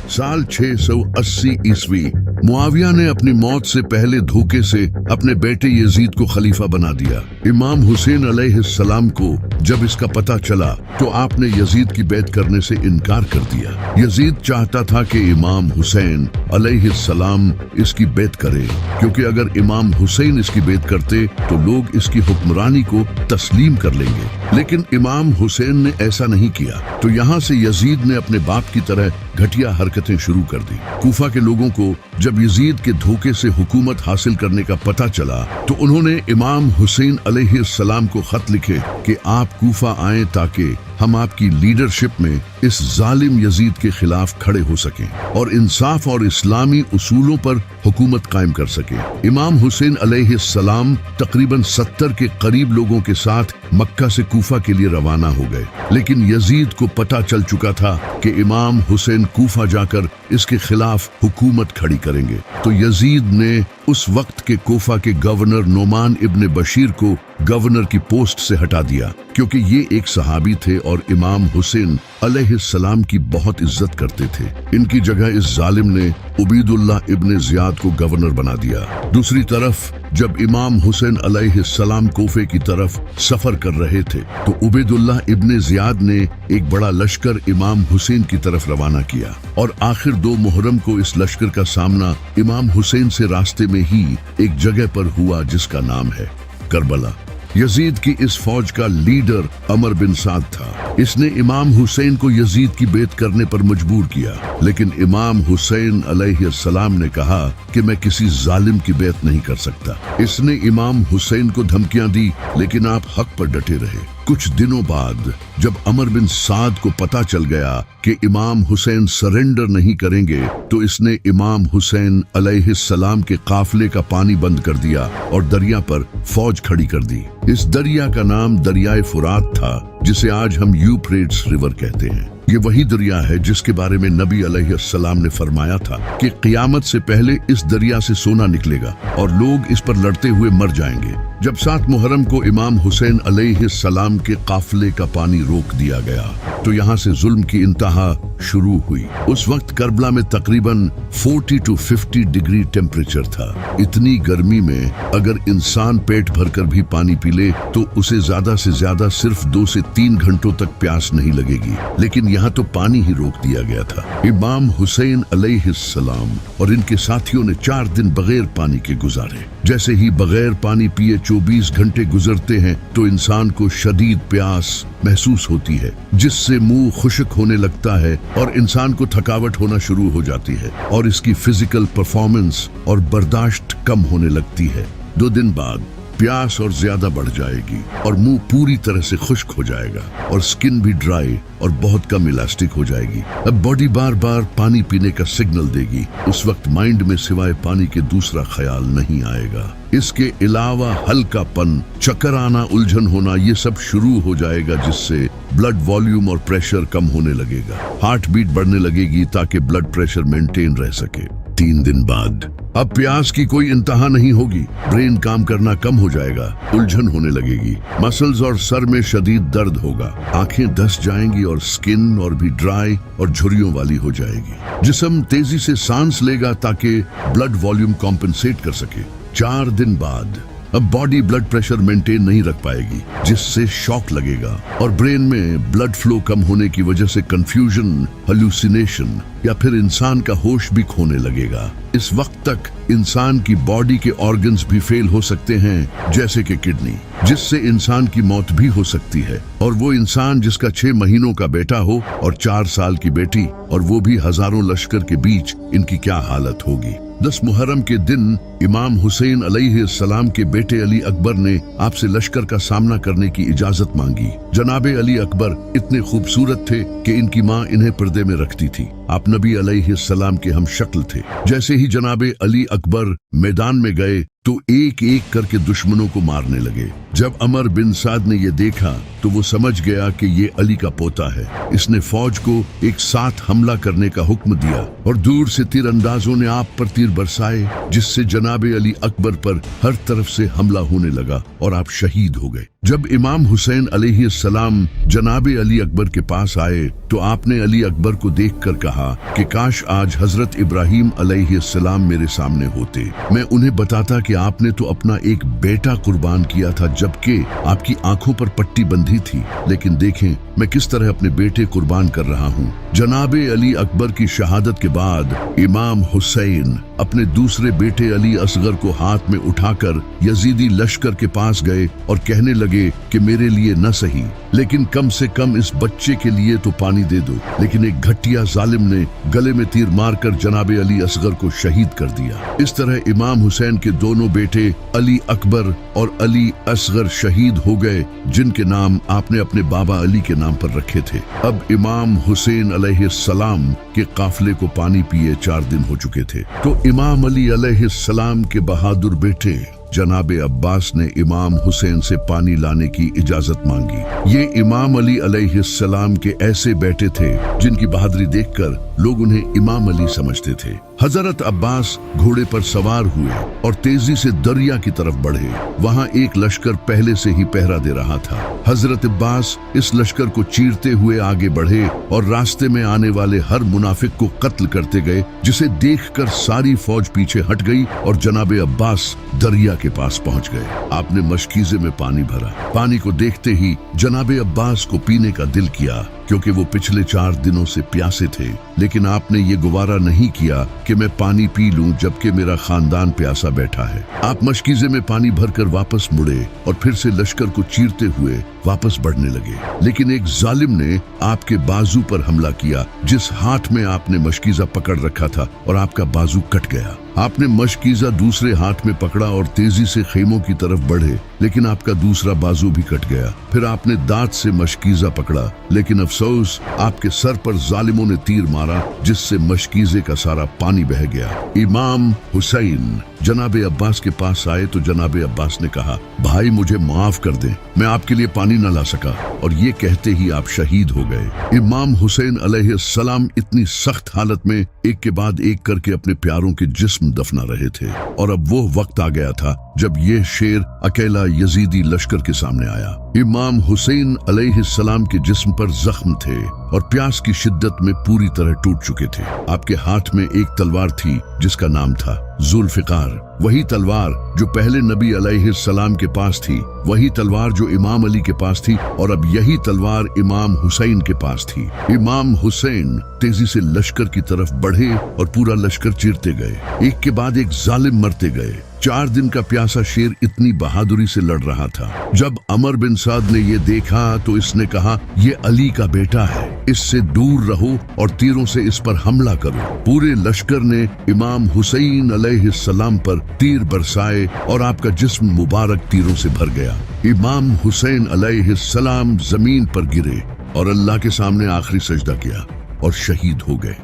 साल 680 ईस्वी मुआविया ने अपनी मौत से पहले धोखे से अपने बेटे यजीद को खलीफा बना दिया। इमाम हुसैन अलैहिस्सलाम को जब इसका पता चला तो आपने यजीद की बैत करने से इनकार कर दिया। यजीद चाहता था कि इमाम हुसैन अलैहिस्सलाम इसकी बैत करे, क्योंकि अगर इमाम हुसैन इसकी बैत करते तो लोग इसकी हुक्मरानी को तस्लीम कर लेंगे। लेकिन इमाम हुसैन ने ऐसा नहीं किया, तो यहाँ से यजीद ने अपने बाप की तरह घटिया हरकतें शुरू कर दी। कूफा के लोगों को जब यजीद के धोखे से हुकूमत हासिल करने का पता चला तो उन्होंने इमाम हुसैन अलैहिस्सलाम को खत लिखे कि आप कूफा आएं ताकि हम आपकी लीडरशिप में इस जालिम यजीद के खिलाफ खड़े हो सकें और इंसाफ और इस्लामी उसूलों पर हुकूमत कायम कर सकें। इमाम हुसैन अलैहिस्सलाम तकरीबन 70 के करीब लोगों के साथ मक्का से कूफा के लिए रवाना हो गए, लेकिन यजीद को पता चल चुका था कि इमाम हुसैन कूफा जाकर इसके खिलाफ हुकूमत खड़ी करेंगे। तो यजीद ने उस वक्त के कूफा के गवर्नर नोमान इब्न बशीर को गवर्नर की पोस्ट से हटा दिया, क्योंकि ये एक सहाबी थे और इमाम हुसैन अलैहिस्सलाम की बहुत इज्जत करते थे। इनकी जगह इस जालिम ने उबैदुल्लाह इब्न ज़ियाद को गवर्नर बना दिया। दूसरी तरफ जब इमाम हुसैन अलैहिस्सलाम कोफे की तरफ सफर कर रहे थे तो उबैदुल्लाह इब्न ज़ियाद ने एक बड़ा लश्कर इमाम हुसैन की तरफ रवाना किया और आखिर 2 मुहर्रम को इस लश्कर का सामना इमाम हुसैन से रास्ते में ही एक जगह पर हुआ जिसका नाम है करबला। यजीद की इस फौज का लीडर अमर बिन साद था। इसने इमाम हुसैन को यजीद की बैत करने पर मजबूर किया, लेकिन इमाम हुसैन अलैहिस्सलाम ने कहा कि मैं किसी जालिम की बैत नहीं कर सकता। इसने इमाम हुसैन को धमकियां दी, लेकिन आप हक पर डटे रहे। कुछ दिनों बाद जब अमर बिन साद को पता चल गया कि इमाम हुसैन सरेंडर नहीं करेंगे तो इसने इमाम हुसैन अलैहिस्सलाम के काफिले का पानी बंद कर दिया और दरिया पर फौज खड़ी कर दी। इस दरिया का नाम दरियाए फुरात था, जिसे आज हम यूफ्रेट्स रिवर कहते हैं। ये वही दरिया है जिसके बारे में नबी अलैहिस्सलाम ने फरमाया था कि क़यामत से पहले इस दरिया से सोना निकलेगा और लोग इस पर लड़ते हुए मर जाएंगे। जब 7 मुहर्रम को इमाम हुसैन अलैहिस्सलाम के काफिले का पानी रोक दिया गया तो यहाँ से जुल्म की इंतहा शुरू हुई। उस वक्त करबला में तकरीबन 40 to 50 डिग्री टेम्परेचर था। इतनी गर्मी में अगर इंसान पेट भरकर भी पानी पी ले तो उसे ज्यादा से ज्यादा सिर्फ 2 से 3 घंटों तक प्यास नहीं लगेगी, लेकिन यहाँ तो पानी ही रोक दिया गया था। इमाम हुसैन अलैहिस्सलाम और इनके साथियों ने 4 दिन बगैर पानी के गुजारे। जैसे ही बगैर पानी पिए 24 घंटे गुजरते हैं तो इंसान को शदीद प्यास महसूस होती है, जिससे मुंह खुश्क होने लगता है और इंसान को थकावट होना शुरू हो जाती है और इसकी फिजिकल परफॉर्मेंस और बर्दाश्त कम होने लगती है। 2 दिन बाद प्यास और ज्यादा बढ़ जाएगी और मुंह पूरी तरह से खुश्क हो जाएगा और स्किन भी ड्राई और बहुत कम इलास्टिक हो जाएगी। अब बॉडी बार बार पानी पीने का सिग्नल देगी। उस वक्त माइंड में सिवाय पानी के दूसरा ख्याल नहीं आएगा। इसके अलावा हल्कापन, चक्कर आना, उलझन होना, ये सब शुरू हो जाएगा, जिससे ब्लड वॉल्यूम और प्रेशर कम होने लगेगा। हार्ट बीट बढ़ने लगेगी ताकि ब्लड प्रेशर मेंटेन रह सके। 3 दिन बाद अब प्यास की कोई इंतहा नहीं होगी। ब्रेन काम करना कम हो जाएगा, उलझन होने लगेगी, मसल्स और सर में शदीद दर्द होगा, आंखें धंस जाएंगी और स्किन और भी ड्राई और झुर्रियों वाली हो जाएगी। जिस्म तेजी से सांस लेगा ताकि ब्लड वॉल्यूम कॉम्पेंसेट कर सके। 4 दिन बाद अब बॉडी ब्लड प्रेशर मेंटेन नहीं रख पाएगी, जिससे शॉक लगेगा और ब्रेन में ब्लड फ्लो कम होने की वजह से कंफ्यूजन, हेलुसिनेशन या फिर इंसान का होश भी खोने लगेगा। इस वक्त तक इंसान की बॉडी के ऑर्गन्स भी फेल हो सकते हैं, जैसे कि किडनी, जिससे इंसान की मौत भी हो सकती है। और वो इंसान जिसका 6 महीनों का बेटा हो और 4 साल की बेटी, और वो भी हजारों लश्कर के बीच, इनकी क्या हालत होगी। 10 मुहर्रम के दिन इमाम हुसैन अलैहिस्सलाम के बेटे अली अकबर ने आपसे लश्कर का सामना करने की इजाजत मांगी। जनाबे अली अकबर इतने खूबसूरत थे कि इनकी माँ इन्हें पर्दे में रखती थी। आप नबी अलैहिस्सलाम के हम शक्ल थे। जैसे ही जनाबे अली अकबर मैदान में गए तो एक एक करके दुश्मनों को मारने लगे। जब अमर बिन साद ने ये देखा तो वो समझ गया कि ये अली का पोता है। इसने फौज को एक साथ हमला करने का हुक्म दिया और दूर से तीरंदाजों ने आप पर तीर बरसाए, जिससे जनाबे अली अकबर पर हर तरफ से हमला होने लगा और आप शहीद हो गए। जब इमाम हुसैन अलैहिस्सलाम जनाबे अली अकबर के पास आए तो आपने अली अकबर को देखकर कहा कि काश आज हजरत इब्राहिम अलैहिस्सलाम मेरे सामने होते, मैं उन्हें बताता कि आपने तो अपना एक बेटा कुर्बान किया था जबकि आपकी आंखों पर पट्टी बंधी थी, लेकिन देखें मैं किस तरह अपने बेटे कुर्बान कर रहा हूँ। जनाबे अली अकबर की शहादत के बाद इमाम हुसैन अपने दूसरे बेटे अली असगर को हाथ में उठाकर यजीदी लश्कर के पास गए और कहने लगे कि मेरे लिए न सही लेकिन कम से कम इस बच्चे के लिए तो पानी दे दो। लेकिन एक घटिया जालिम ने गले में तीर मारकर जनाबे अली असगर को शहीद कर दिया। इस तरह इमाम हुसैन के दोनों बेटे अली अकबर और अली असगर शहीद हो गए, जिनके नाम आपने अपने बाबा अली के नाम पर रखे थे। अब इमाम हुसैन अलैहिस्सलाम के काफिले को पानी पिए 4 दिन हो चुके थे तो इमाम अली अलैहिस्सलाम के बहादुर बेटे जनाबे अब्बास ने इमाम हुसैन से पानी लाने की इजाजत मांगी। ये इमाम अली अलैहिस्सलाम के ऐसे बेटे थे जिनकी बहादुरी देखकर लोग उन्हें इमाम अली समझते थे। हजरत अब्बास घोड़े पर सवार हुए और तेजी से दरिया की तरफ बढ़े। वहाँ एक लश्कर पहले से ही पहरा दे रहा था। हजरत अब्बास इस लश्कर को चीरते हुए आगे बढ़े और रास्ते में आने वाले हर मुनाफिक को कत्ल करते गए, जिसे देखकर सारी फौज पीछे हट गई और जनाबे अब्बास दरिया के पास पहुंच गए। आपने मशकीजे में पानी भरा। पानी को देखते ही जनाबे अब्बास को पीने का दिल किया, क्योंकि वो पिछले 4 दिनों से प्यासे थे। लेकिन आपने ये गुवारा नहीं किया कि मैं पानी पी लूं जबकि मेरा खानदान प्यासा बैठा है। आप मशकीजे में पानी भरकर वापस मुड़े और फिर से लश्कर को चीरते हुए वापस बढ़ने लगे। लेकिन एक जालिम ने आपके बाजू पर हमला किया, जिस हाथ में आपने मशकीजा पकड़ रखा था, और आपका बाजू कट गया। आपने मशकीजा दूसरे हाथ में पकड़ा और तेजी से खेमों की तरफ बढ़े, लेकिन आपका दूसरा बाजू भी कट गया। फिर आपने दांत से मशकीजा पकड़ा, लेकिन अफसोस आपके सर पर जालिमों ने तीर मारा, जिससे मशकीजे का सारा पानी बह गया। इमाम हुसैन जनाबे अब्बास के पास आए तो जनाबे अब्बास ने कहा, भाई मुझे माफ कर दें, मैं आपके लिए पानी न ला सका। और ये कहते ही आप शहीद हो गए। इमाम हुसैन अलैहिस्सलाम इतनी सख्त हालत में एक के बाद एक करके अपने प्यारों के जिस्म दफना रहे थे और अब वो वक्त आ गया था जब यह शेर अकेला यजीदी लश्कर के सामने आया। इमाम हुसैन अलैहिस्सलाम के जिस्म पर जख्म थे और प्यास की शिद्दत में पूरी तरह टूट चुके थे। आपके हाथ में एक तलवार थी जिसका नाम था जुल्फिकार। वही तलवार जो पहले नबी अलैहिस्सलाम के पास थी, वही तलवार जो इमाम अली के पास थी, और अब यही तलवार इमाम हुसैन के पास थी। इमाम हुसैन तेजी से लश्कर की तरफ बढ़े और पूरा लश्कर चीरते गए। एक के बाद एक जालिम मरते गए। 4 दिन का प्यासा शेर इतनी बहादुरी से लड़ रहा था। जब अमर बिन साद ने ये देखा तो इसने कहा, ये अली का बेटा है, इससे दूर रहो और तीरों से इस पर हमला करो। पूरे लश्कर ने इमाम हुसैन अलैहिस्सलाम पर तीर बरसाए और आपका जिस्म मुबारक तीरों से भर गया। इमाम हुसैन अलैहिस्सलाम जमीन पर गिरे और अल्लाह के सामने आखिरी सजदा किया और शहीद हो गए।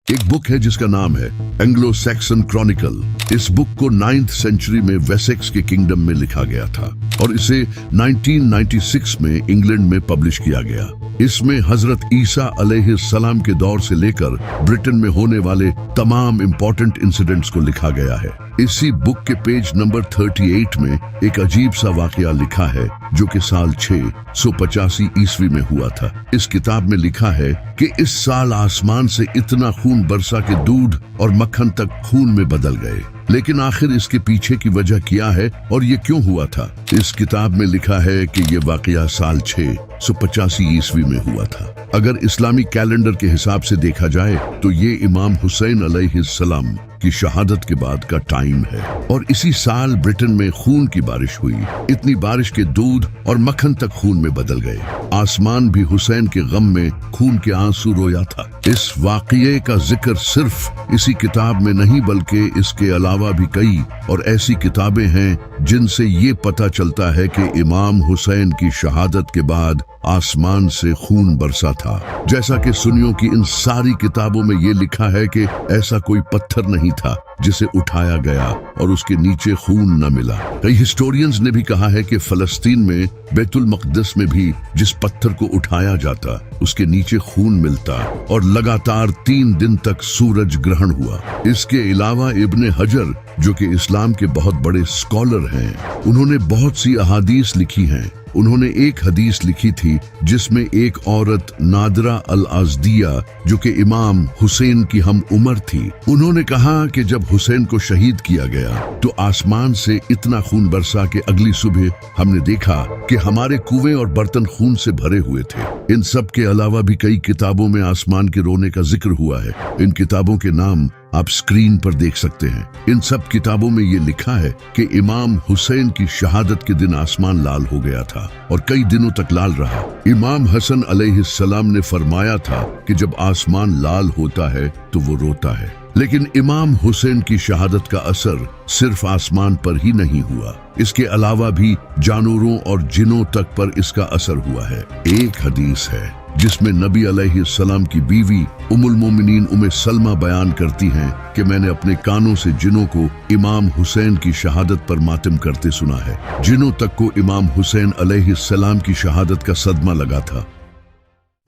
एक बुक है जिसका नाम है एंग्लो सैक्सन क्रॉनिकल। इस बुक को 9th सेंचुरी में वेसेक्स के किंगडम में लिखा गया था और इसे 1996 में इंग्लैंड में पब्लिश किया गया। इसमें हजरत ईसा अलैहिस्सलाम के दौर से लेकर ब्रिटेन में होने वाले तमाम इंपॉर्टेंट इंसिडेंट्स को लिखा गया है। इसी बुक के पेज नंबर 38 में एक अजीब सा वाकया लिखा है जो कि साल 685 ईस्वी में हुआ था। इस किताब में लिखा है कि इस साल आसमान से इतना खून बरसा कि दूध और मक्खन तक खून में बदल गए। लेकिन आखिर इसके पीछे की वजह क्या है और ये क्यों हुआ था? इस किताब में लिखा है कि ये वाकया साल 685 ईस्वी में हुआ था। अगर इस्लामी कैलेंडर के हिसाब से देखा जाए तो ये इमाम हुसैन अलैहिस्सलाम की शहादत के बाद का टाइम है और इसी साल ब्रिटेन में खून की बारिश हुई। इतनी बारिश के दूध और मक्खन तक खून में बदल गए। आसमान भी हुसैन के गम में खून के आंसू रोया था। इस वाकये का जिक्र सिर्फ इसी किताब में नहीं बल्कि इसके अलावा भी कई और ऐसी किताबें हैं जिनसे ये पता चलता है कि इमाम हुसैन की शहादत के बाद आसमान से खून बरसा था। जैसा कि सुन्नियों की इन सारी किताबों में ये लिखा है कि ऐसा कोई पत्थर नहीं था जिसे उठाया गया और उसके नीचे खून न मिला। कई हिस्टोरियंस ने भी कहा है कि फलस्तीन में बैतुल मक़दिस में भी जिस पत्थर को उठाया जाता उसके नीचे खून मिलता और लगातार 3 दिन तक सूरज ग्रहण हुआ। इसके अलावा इब्ने हजर जो कि इस्लाम के बहुत बड़े स्कॉलर हैं, उन्होंने बहुत सी अहादीस लिखी हैं। उन्होंने एक हदीस लिखी थी जिसमें एक औरत नादरा अल अज़दिया जो कि इमाम हुसैन की हम उम्र थी, उन्होंने कहा कि जब हुसैन को शहीद किया गया तो आसमान से इतना खून बरसा कि अगली सुबह हमने देखा कि हमारे कुएं और बर्तन खून से भरे हुए थे। इन सब के अलावा भी कई किताबों में आसमान के रोने का जिक्र हुआ है। इन किताबों के नाम आप स्क्रीन पर देख सकते हैं। इन सब किताबों में ये लिखा है कि इमाम हुसैन की शहादत के दिन आसमान लाल हो गया था और कई दिनों तक लाल रहा। इमाम हसन अलैहिस्सलाम ने फरमाया था कि जब आसमान लाल होता है तो वो रोता है। लेकिन इमाम हुसैन की शहादत का असर सिर्फ आसमान पर ही नहीं हुआ, इसके अलावा भी जानवरों और जिनों तक पर इसका असर हुआ है। एक हदीस है जिसमें नबी अलैहिस्सलाम की बीवी उम्मुल मोमिनीन उम्मे सलमा बयान करती हैं कि मैंने अपने कानों से जिनों को इमाम हुसैन की शहादत पर मातम करते सुना है। जिनों तक को इमाम हुसैन अलैहिस्सलाम की शहादत का सदमा लगा था।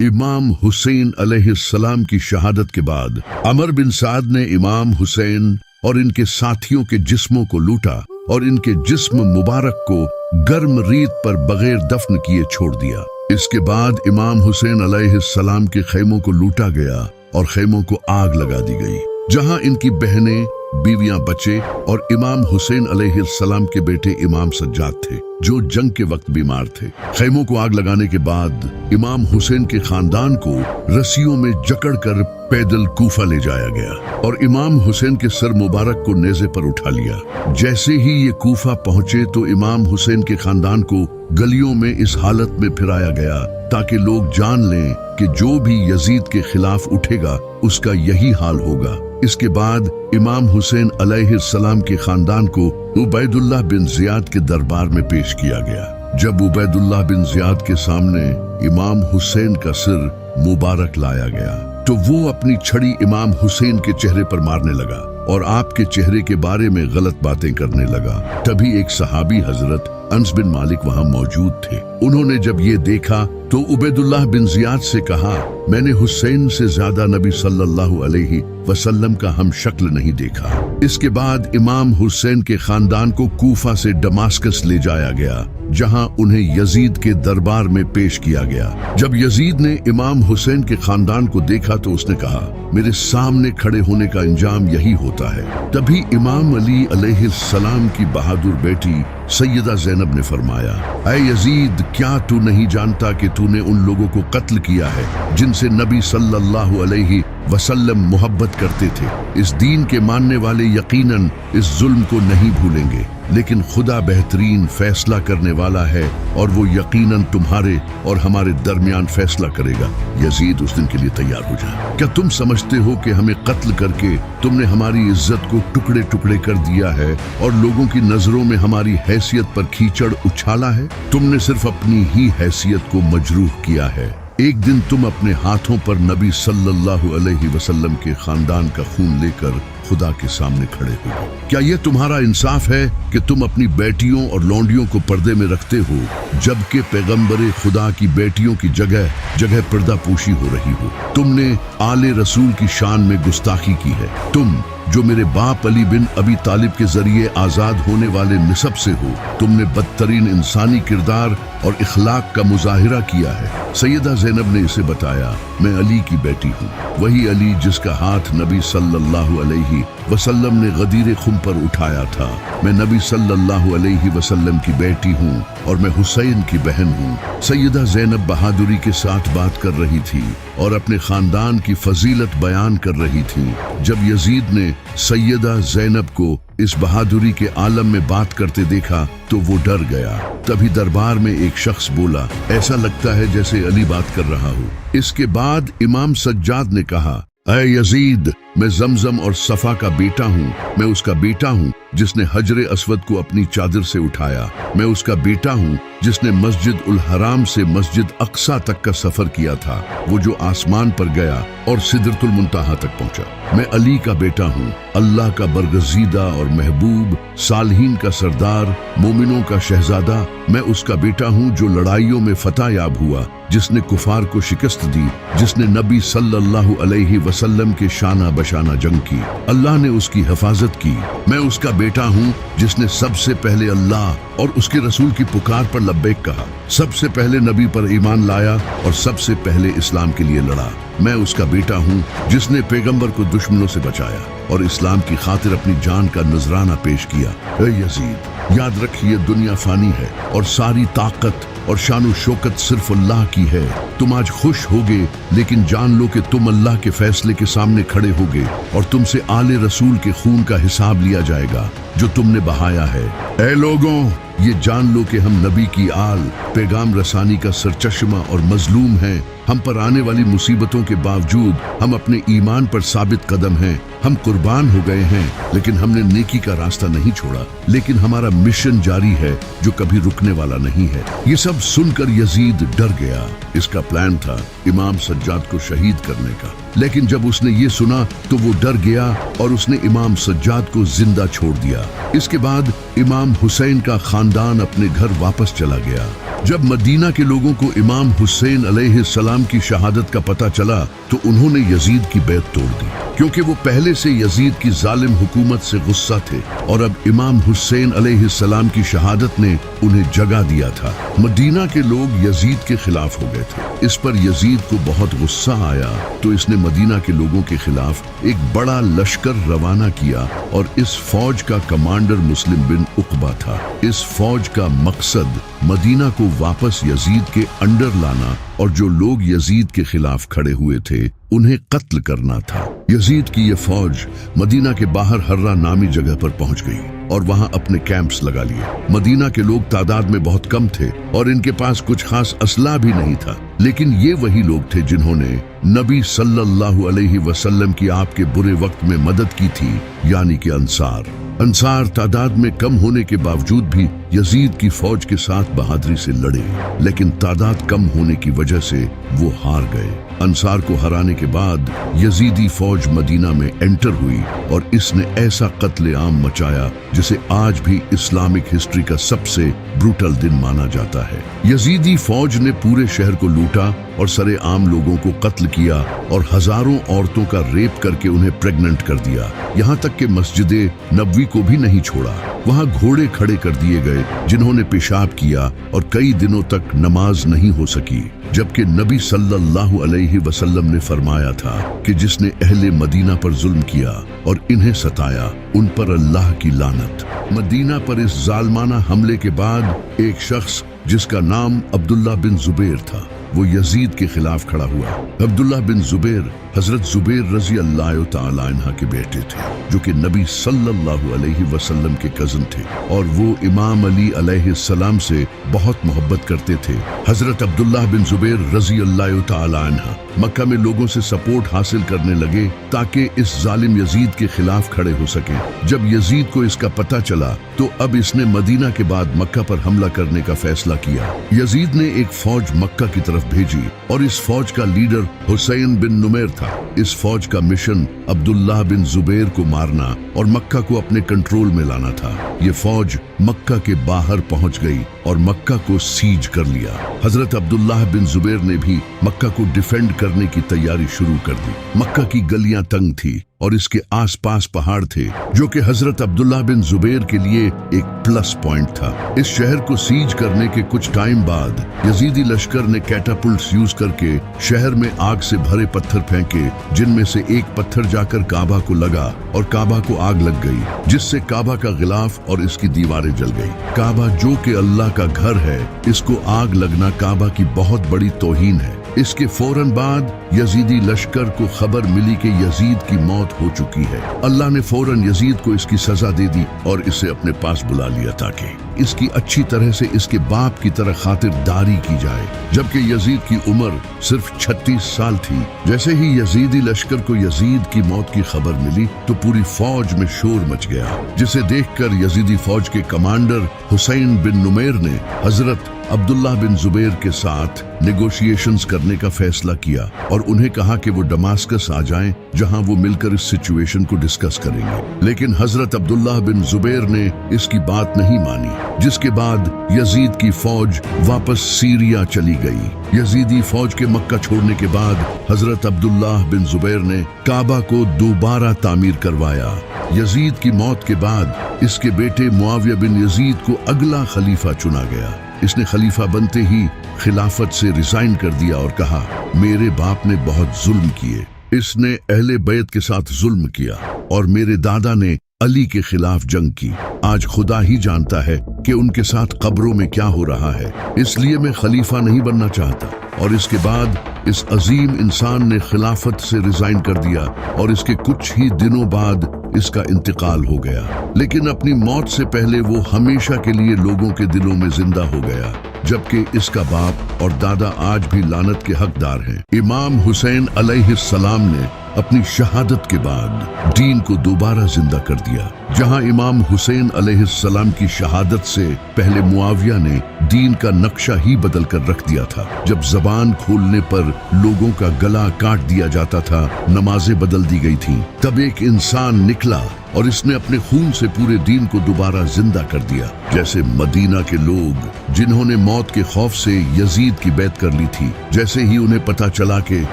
इमाम हुसैन अलैहिस्सलाम की शहादत के बाद अमर बिन साद ने इमाम हुसैन और इनके साथियों के जिस्मों को लूटा और इनके जिस्म मुबारक को गर्म रीत पर बगैर दफन किए छोड़ दिया। इसके बाद इमाम हुसैन अलैहिस्सलाम के खेमों को लूटा गया और खेमों को आग लगा दी गई, जहां इनकी बहनें, बीवियां, बच्चे और इमाम हुसैन अलैहिस्सलाम के बेटे इमाम सज्जाद थे जो जंग के वक्त बीमार थे। खेमों को आग लगाने के बाद इमाम हुसैन के खानदान को रस्सियों में जकड़कर पैदल कूफा ले जाया गया और इमाम हुसैन के सर मुबारक को नेज़े पर उठा लिया। जैसे ही ये कूफा पहुंचे तो इमाम हुसैन के खानदान को गलियों में इस हालत में फिराया गया ताकि लोग जान लें कि जो भी यजीद के खिलाफ उठेगा उसका यही हाल होगा। इसके बाद इमाम हुसैन अलैहिस्सलाम के खानदान को उबैदुल्लाह बिन ज़ियाद के दरबार में पेश किया गया। जब उबैदुल्लाह बिन ज़ियाद के सामने इमाम हुसैन का सिर मुबारक लाया गया तो वो अपनी छड़ी इमाम हुसैन के चेहरे पर मारने लगा और आपके चेहरे के बारे में गलत बातें करने लगा। तभी एक सहाबी हजरत अनस बिन मालिक वहां मौजूद थे। उन्होंने जब ये देखा तो उबैदुल्लाह बिन ज़ियाद से कहा, मैंने हुसैन से ज्यादा नबी सल्लल्लाहु अलैहि वसल्लम का हम शक्ल नहीं देखा। इसके बाद इमाम हुसैन के खानदान को कूफा से दमास्कस ले जाया गया, जहां उन्हें यजीद के दरबार में पेश किया गया। जब यजीद ने इमाम हुसैन के खानदान को देखा तो उसने कहा, मेरे सामने खड़े होने का अंजाम यही होता है। तभी इमाम अली अलैहिस्सलाम की बहादुर बेटी सैयदा ज़ैनब ने फरमाया, ऐ यजीद, क्या तू नहीं जानता कि तूने उन लोगों को कत्ल किया है जिनसे नबी सल्लल्लाहु अलैहि वसल्लम मोहब्बत करते थे। इस दीन के मानने वाले यकीनन इस जुल्म को नहीं भूलेंगे, लेकिन खुदा बेहतरीन फैसला करने वाला है और वो यकीनन तुम्हारे और हमारे दरमियान फैसला करेगा। यजीद, उस दिन के लिए तैयार हो जा। क्या तुम समझते हो कि हमें कत्ल करके तुमने हमारी इज्जत को टुकड़े टुकड़े कर दिया है और लोगों की नजरों में हमारी हैसियत पर कीचड़ उछाला है? तुमने सिर्फ अपनी ही हैसियत को मजरूह किया है। एक दिन तुम अपने हाथों पर नबी सल्लल्लाहु अलैहि वसल्लम के खानदान का खून लेकर खुदा के सामने खड़े हो। क्या ये तुम्हारा इंसाफ है कि तुम अपनी बेटियों और लौंडियों को पर्दे में रखते हो, जबकि पैगंबरे खुदा की बेटियों की जगह जगह पर्दा पोशी हो रही हो? तुमने आले रसूल की शान में गुस्ताखी की है। तुम जो मेरे बाप अली बिन अबी तालिब के जरिए आजाद होने वाले निसब से हो, तुमने बदतरीन इंसानी किरदार और इखलाक का मुजाहिरा किया है। सैयदा ज़ैनब ने इसे बताया, मैं अली की बेटी हूँ, वही अली जिसका हाथ नबी सल्लल्लाहु अलैहि वसल्लम ने गदीर खुम पर उठाया था। मैं नबी सल्लल्लाहु अलैहि वसल्लम की बेटी हूँ और मैं हुसैन की बहन हूँ। सैयदा ज़ैनब बहादुरी के साथ बात कर रही थी और अपने खानदान की फजीलत बयान कर रही थी। जब यजीद ने सैयदा ज़ैनब को इस बहादुरी के आलम में बात करते देखा तो वो डर गया। तभी दरबार में एक शख्स बोला, ऐसा लगता है जैसे अली बात कर रहा हो। इसके बाद इमाम सज्जाद ने कहा, ऐ यजीद, मैं जमजम और सफा का बेटा हूँ। मैं उसका बेटा हूँ जिसने हजरे अस्वद को अपनी चादर से उठाया। मैं उसका बेटा हूँ जिसने मस्जिद उल हराम से मस्जिद अक्सा तक का सफर किया था, वो जो आसमान पर गया और सिदरतुल मुंतहा तक पहुंचा। मैं अली का बेटा हूँ, अल्लाह का बरगजीदा और महबूब, सालहीन का सरदार, मोमिनों का शहजादा। मैं उसका बेटा हूँ जो लड़ाइयों में फतह याब हुआ, जिसने कुफार को शिकस्त दी, जिसने नबी सल्लल्लाहु अलैहि वसल्लम के शाना बशाना जंग की। अल्लाह ने उसकी हिफाजत की। मैं उसका बेटा हूँ जिसने सबसे पहले अल्लाह और उसके रसूल की पुकार पर लब्बैक कहा, सबसे पहले नबी पर ईमान लाया और सबसे पहले इस्लाम के लिए लड़ा। मैं उसका बेटा हूँ जिसने पैगंबर को दुश्मनों से बचाया और इस्लाम की खातिर अपनी जान का नजराना पेश किया। ऐ यजीद, याद रखिए, दुनिया फानी है और सारी ताकत और शानो शौकत सिर्फ अल्लाह की है। तुम आज खुश होगे, लेकिन जान लो कि तुम अल्लाह के फैसले के सामने खड़े होगे और तुमसे आले रसूल के खून का हिसाब लिया जाएगा जो तुमने बहाया है। ऐ लोगों, ये जान लो कि हम नबी की आल, पैगाम रसानी का सरचश्मा और मजलूम हैं। हम पर आने वाली मुसीबतों के बावजूद हम अपने ईमान पर साबित कदम हैं। हम कुर्बान हो गए हैं, लेकिन हमने नेकी का रास्ता नहीं छोड़ा। लेकिन हमारा मिशन जारी है जो कभी रुकने वाला नहीं है। ये सब सुनकर यजीद डर गया। इसका प्लान था इमाम सज्जाद को शहीद करने का, लेकिन जब उसने ये सुना तो वो डर गया और उसने इमाम सज्जाद को जिंदा छोड़ दिया। इसके बाद इमाम हुसैन का खानदान अपने घर वापस चला गया। जब मदीना के लोगों को इमाम हुसैन अलैहिस्सलाम की शहादत का पता चला तो उन्होंने यजीद की बैत तोड़ दी, क्योंकि वो पहले से यजीद की जालिम हुकूमत से गुस्सा थे और अब इमाम हुसैन अलैहिस्सलाम की शहादत ने उन्हें जगा दिया था। मदीना के लोग यजीद के खिलाफ हो गए थे। इस पर यजीद को बहुत गुस्सा आया तो इसने मदीना के लोगों के खिलाफ एक बड़ा लश्कर रवाना किया और इस फौज का कमांडर मुस्लिम बिन उकबा था। इस फौज का मकसद मदीना को वापस यजीद के अंडर लाना और जो लोग यजीद के खिलाफ खड़े हुए थे उन्हें कत्ल करना था। यजीद की ये फौज मदीना के बाहर हर्रा नामी जगह पर पहुंच गई और वहां अपने कैंप्स लगा लिए। मदीना के लोग तादाद में बहुत कम थे और इनके पास कुछ खास असला भी नहीं था, लेकिन ये वही लोग थे जिन्होंने नबी सल्लल्लाहु अलैहि वसल्लम की आपके बुरे वक्त में मदद की थी, यानी कि अंसार। अंसार तादाद में कम होने के बावजूद भी यजीद की फौज के साथ बहादुरी से लड़े, लेकिन तादाद कम होने की वजह से वो हार गए। अंसार को हराने के बाद यजीदी फौज मदीना में एंटर हुई और इसने ऐसा कत्ले आम मचाया जिसे आज भी इस्लामिक हिस्ट्री का सबसे ब्रूटल दिन माना जाता है। यजीदी फौज ने पूरे शहर को लूटा और सरे आम लोगों को कत्ल किया और हजारों औरतों का रेप करके उन्हें प्रेग्नेंट कर दिया। यहाँ तक कि मस्जिदे नबवी को भी नहीं छोड़ा। वहाँ घोड़े खड़े कर दिए गए जिन्होंने पेशाब किया और कई दिनों तक नमाज नहीं हो सकी, जबकि नबी सल्लल्लाहु अलैहि वसल्लम ने फरमाया था कि जिसने अहले मदीना पर जुल्म किया और इन्हें सताया उन पर अल्लाह की लानत। मदीना पर इस जालमाना हमले के बाद एक शख्स जिसका नाम अब्दुल्ला बिन जुबैर था वो यजीद के खिलाफ खड़ा हुआ। अब्दुल्ला बिन जुबैर हजरत जुबैर रजी अल्लाह तआला अन्हा के बेटे थे जो कि नबी सल्लल्लाहु अलैहि वसल्लम के कजन थे और वो इमाम अली अलैहिस्सलाम से बहुत मोहब्बत करते थे। हजरत अब्दुल्ला बिन जुबैर रजी अल्लाह तआला अन्हा मक्का में लोगों से सपोर्ट हासिल करने लगे ताकि इस जालिम यजीद के खिलाफ खड़े हो सके। जब यजीद को इसका पता चला तो अब इसने मदीना के बाद मक्का पर हमला करने का फैसला किया। यजीद ने एक फौज मक्का की तरफ भेजी और इस फौज का लीडर हुसैन बिन नुमैर था। इस फौज का मिशन अब्दुल्लाह बिन जुबैर को मारना और मक्का को अपने कंट्रोल में लाना था। ये फौज मक्का के बाहर पहुंच गई और मक्का को सीज कर लिया। हजरत अब्दुल्लाह बिन जुबैर ने भी मक्का को डिफेंड करने की तैयारी शुरू कर दी। मक्का की गलियां तंग थी और इसके आसपास पहाड़ थे जो कि हजरत अब्दुल्लाह बिन जुबैर के लिए एक प्लस पॉइंट था। इस शहर को सीज करने के कुछ टाइम बाद यजीदी लश्कर ने कैटापुल्ट्स यूज करके शहर में आग से भरे पत्थर फेंके, जिनमें से एक पत्थर जाकर काबा को लगा और काबा को आग लग गई, जिससे काबा का गिलाफ और इसकी दीवारें जल गई। काबा जो कि अल्लाह का घर है, इसको आग लगना काबा की बहुत बड़ी तौहीन है। इसके फौरन बाद यजीदी लश्कर को खबर मिली कि यजीद की मौत हो चुकी है। अल्लाह ने फौरन यजीद को इसकी सजा दे दी और इसे अपने पास बुला लिया ताकि इसकी अच्छी तरह से इसके बाप की तरह खातिरदारी की जाए, जबकि यजीद की उम्र सिर्फ 36 साल थी। जैसे ही यजीदी लश्कर को यजीद की मौत की खबर मिली तो पूरी फौज में शोर मच गया, जिसे देखकर यजीदी फौज के कमांडर हुसैन बिन नुमैर ने हजरत अब्दुल्लाह बिन जुबैर के साथ नेगोशिएशंस करने का फैसला किया और उन्हें कहा कि वो दमास्कस आ जाएं, जहां वो मिलकर इस सिचुएशन को डिस्कस करेंगे। लेकिन हजरत अब्दुल्लाह बिन जुबैर ने इसकी बात नहीं मानी, जिसके बाद यजीद की फौज वापस सीरिया चली गई। यजीदी फौज के मक्का छोड़ने के बाद हजरत अब्दुल्लाह बिन जुबैर ने काबा को दोबारा तामीर करवाया। यजीद की मौत के बाद इसके बेटे मुआविया बिन यजीद को अगला खलीफा चुना गया। इसने खलीफा बनते ही खिलाफत से रिजाइन कर दिया और कहा, मेरे बाप ने बहुत जुल्म किए, इसने अहले बैत के साथ जुल्म किया और मेरे दादा ने अली के खिलाफ जंग की। आज खुदा ही जानता है कि उनके साथ कब्रों में क्या हो रहा है, इसलिए मैं खलीफा नहीं बनना चाहता। और इसके बाद इस अजीम इंसान ने खिलाफत से रिजाइन कर दिया और इसके कुछ ही दिनों बाद इसका इंतकाल हो गया। लेकिन अपनी मौत से पहले वो हमेशा के लिए लोगों के दिलों में जिंदा हो गया, जबकि इसका बाप और दादा आज भी लानत के हकदार हैं। इमाम हुसैन अलैहिस्सलाम ने अपनी शहादत के बाद दीन को दोबारा जिंदा कर दिया। जहां इमाम हुसैन अलैहिस्सलाम की शहादत से पहले मुआविया ने दीन का नक्शा ही बदल कर रख दिया था। जब जबान खोलने पर लोगों का गला काट दिया जाता था, नमाजें बदल दी गई थीं, तब एक इंसान निकला और इसने अपने खून से पूरे दीन को दोबारा जिंदा कर दिया। जैसे मदीना के लोग जिन्होंने मौत के खौफ से यजीद की बैत कर ली थी, जैसे ही उन्हें पता चला कि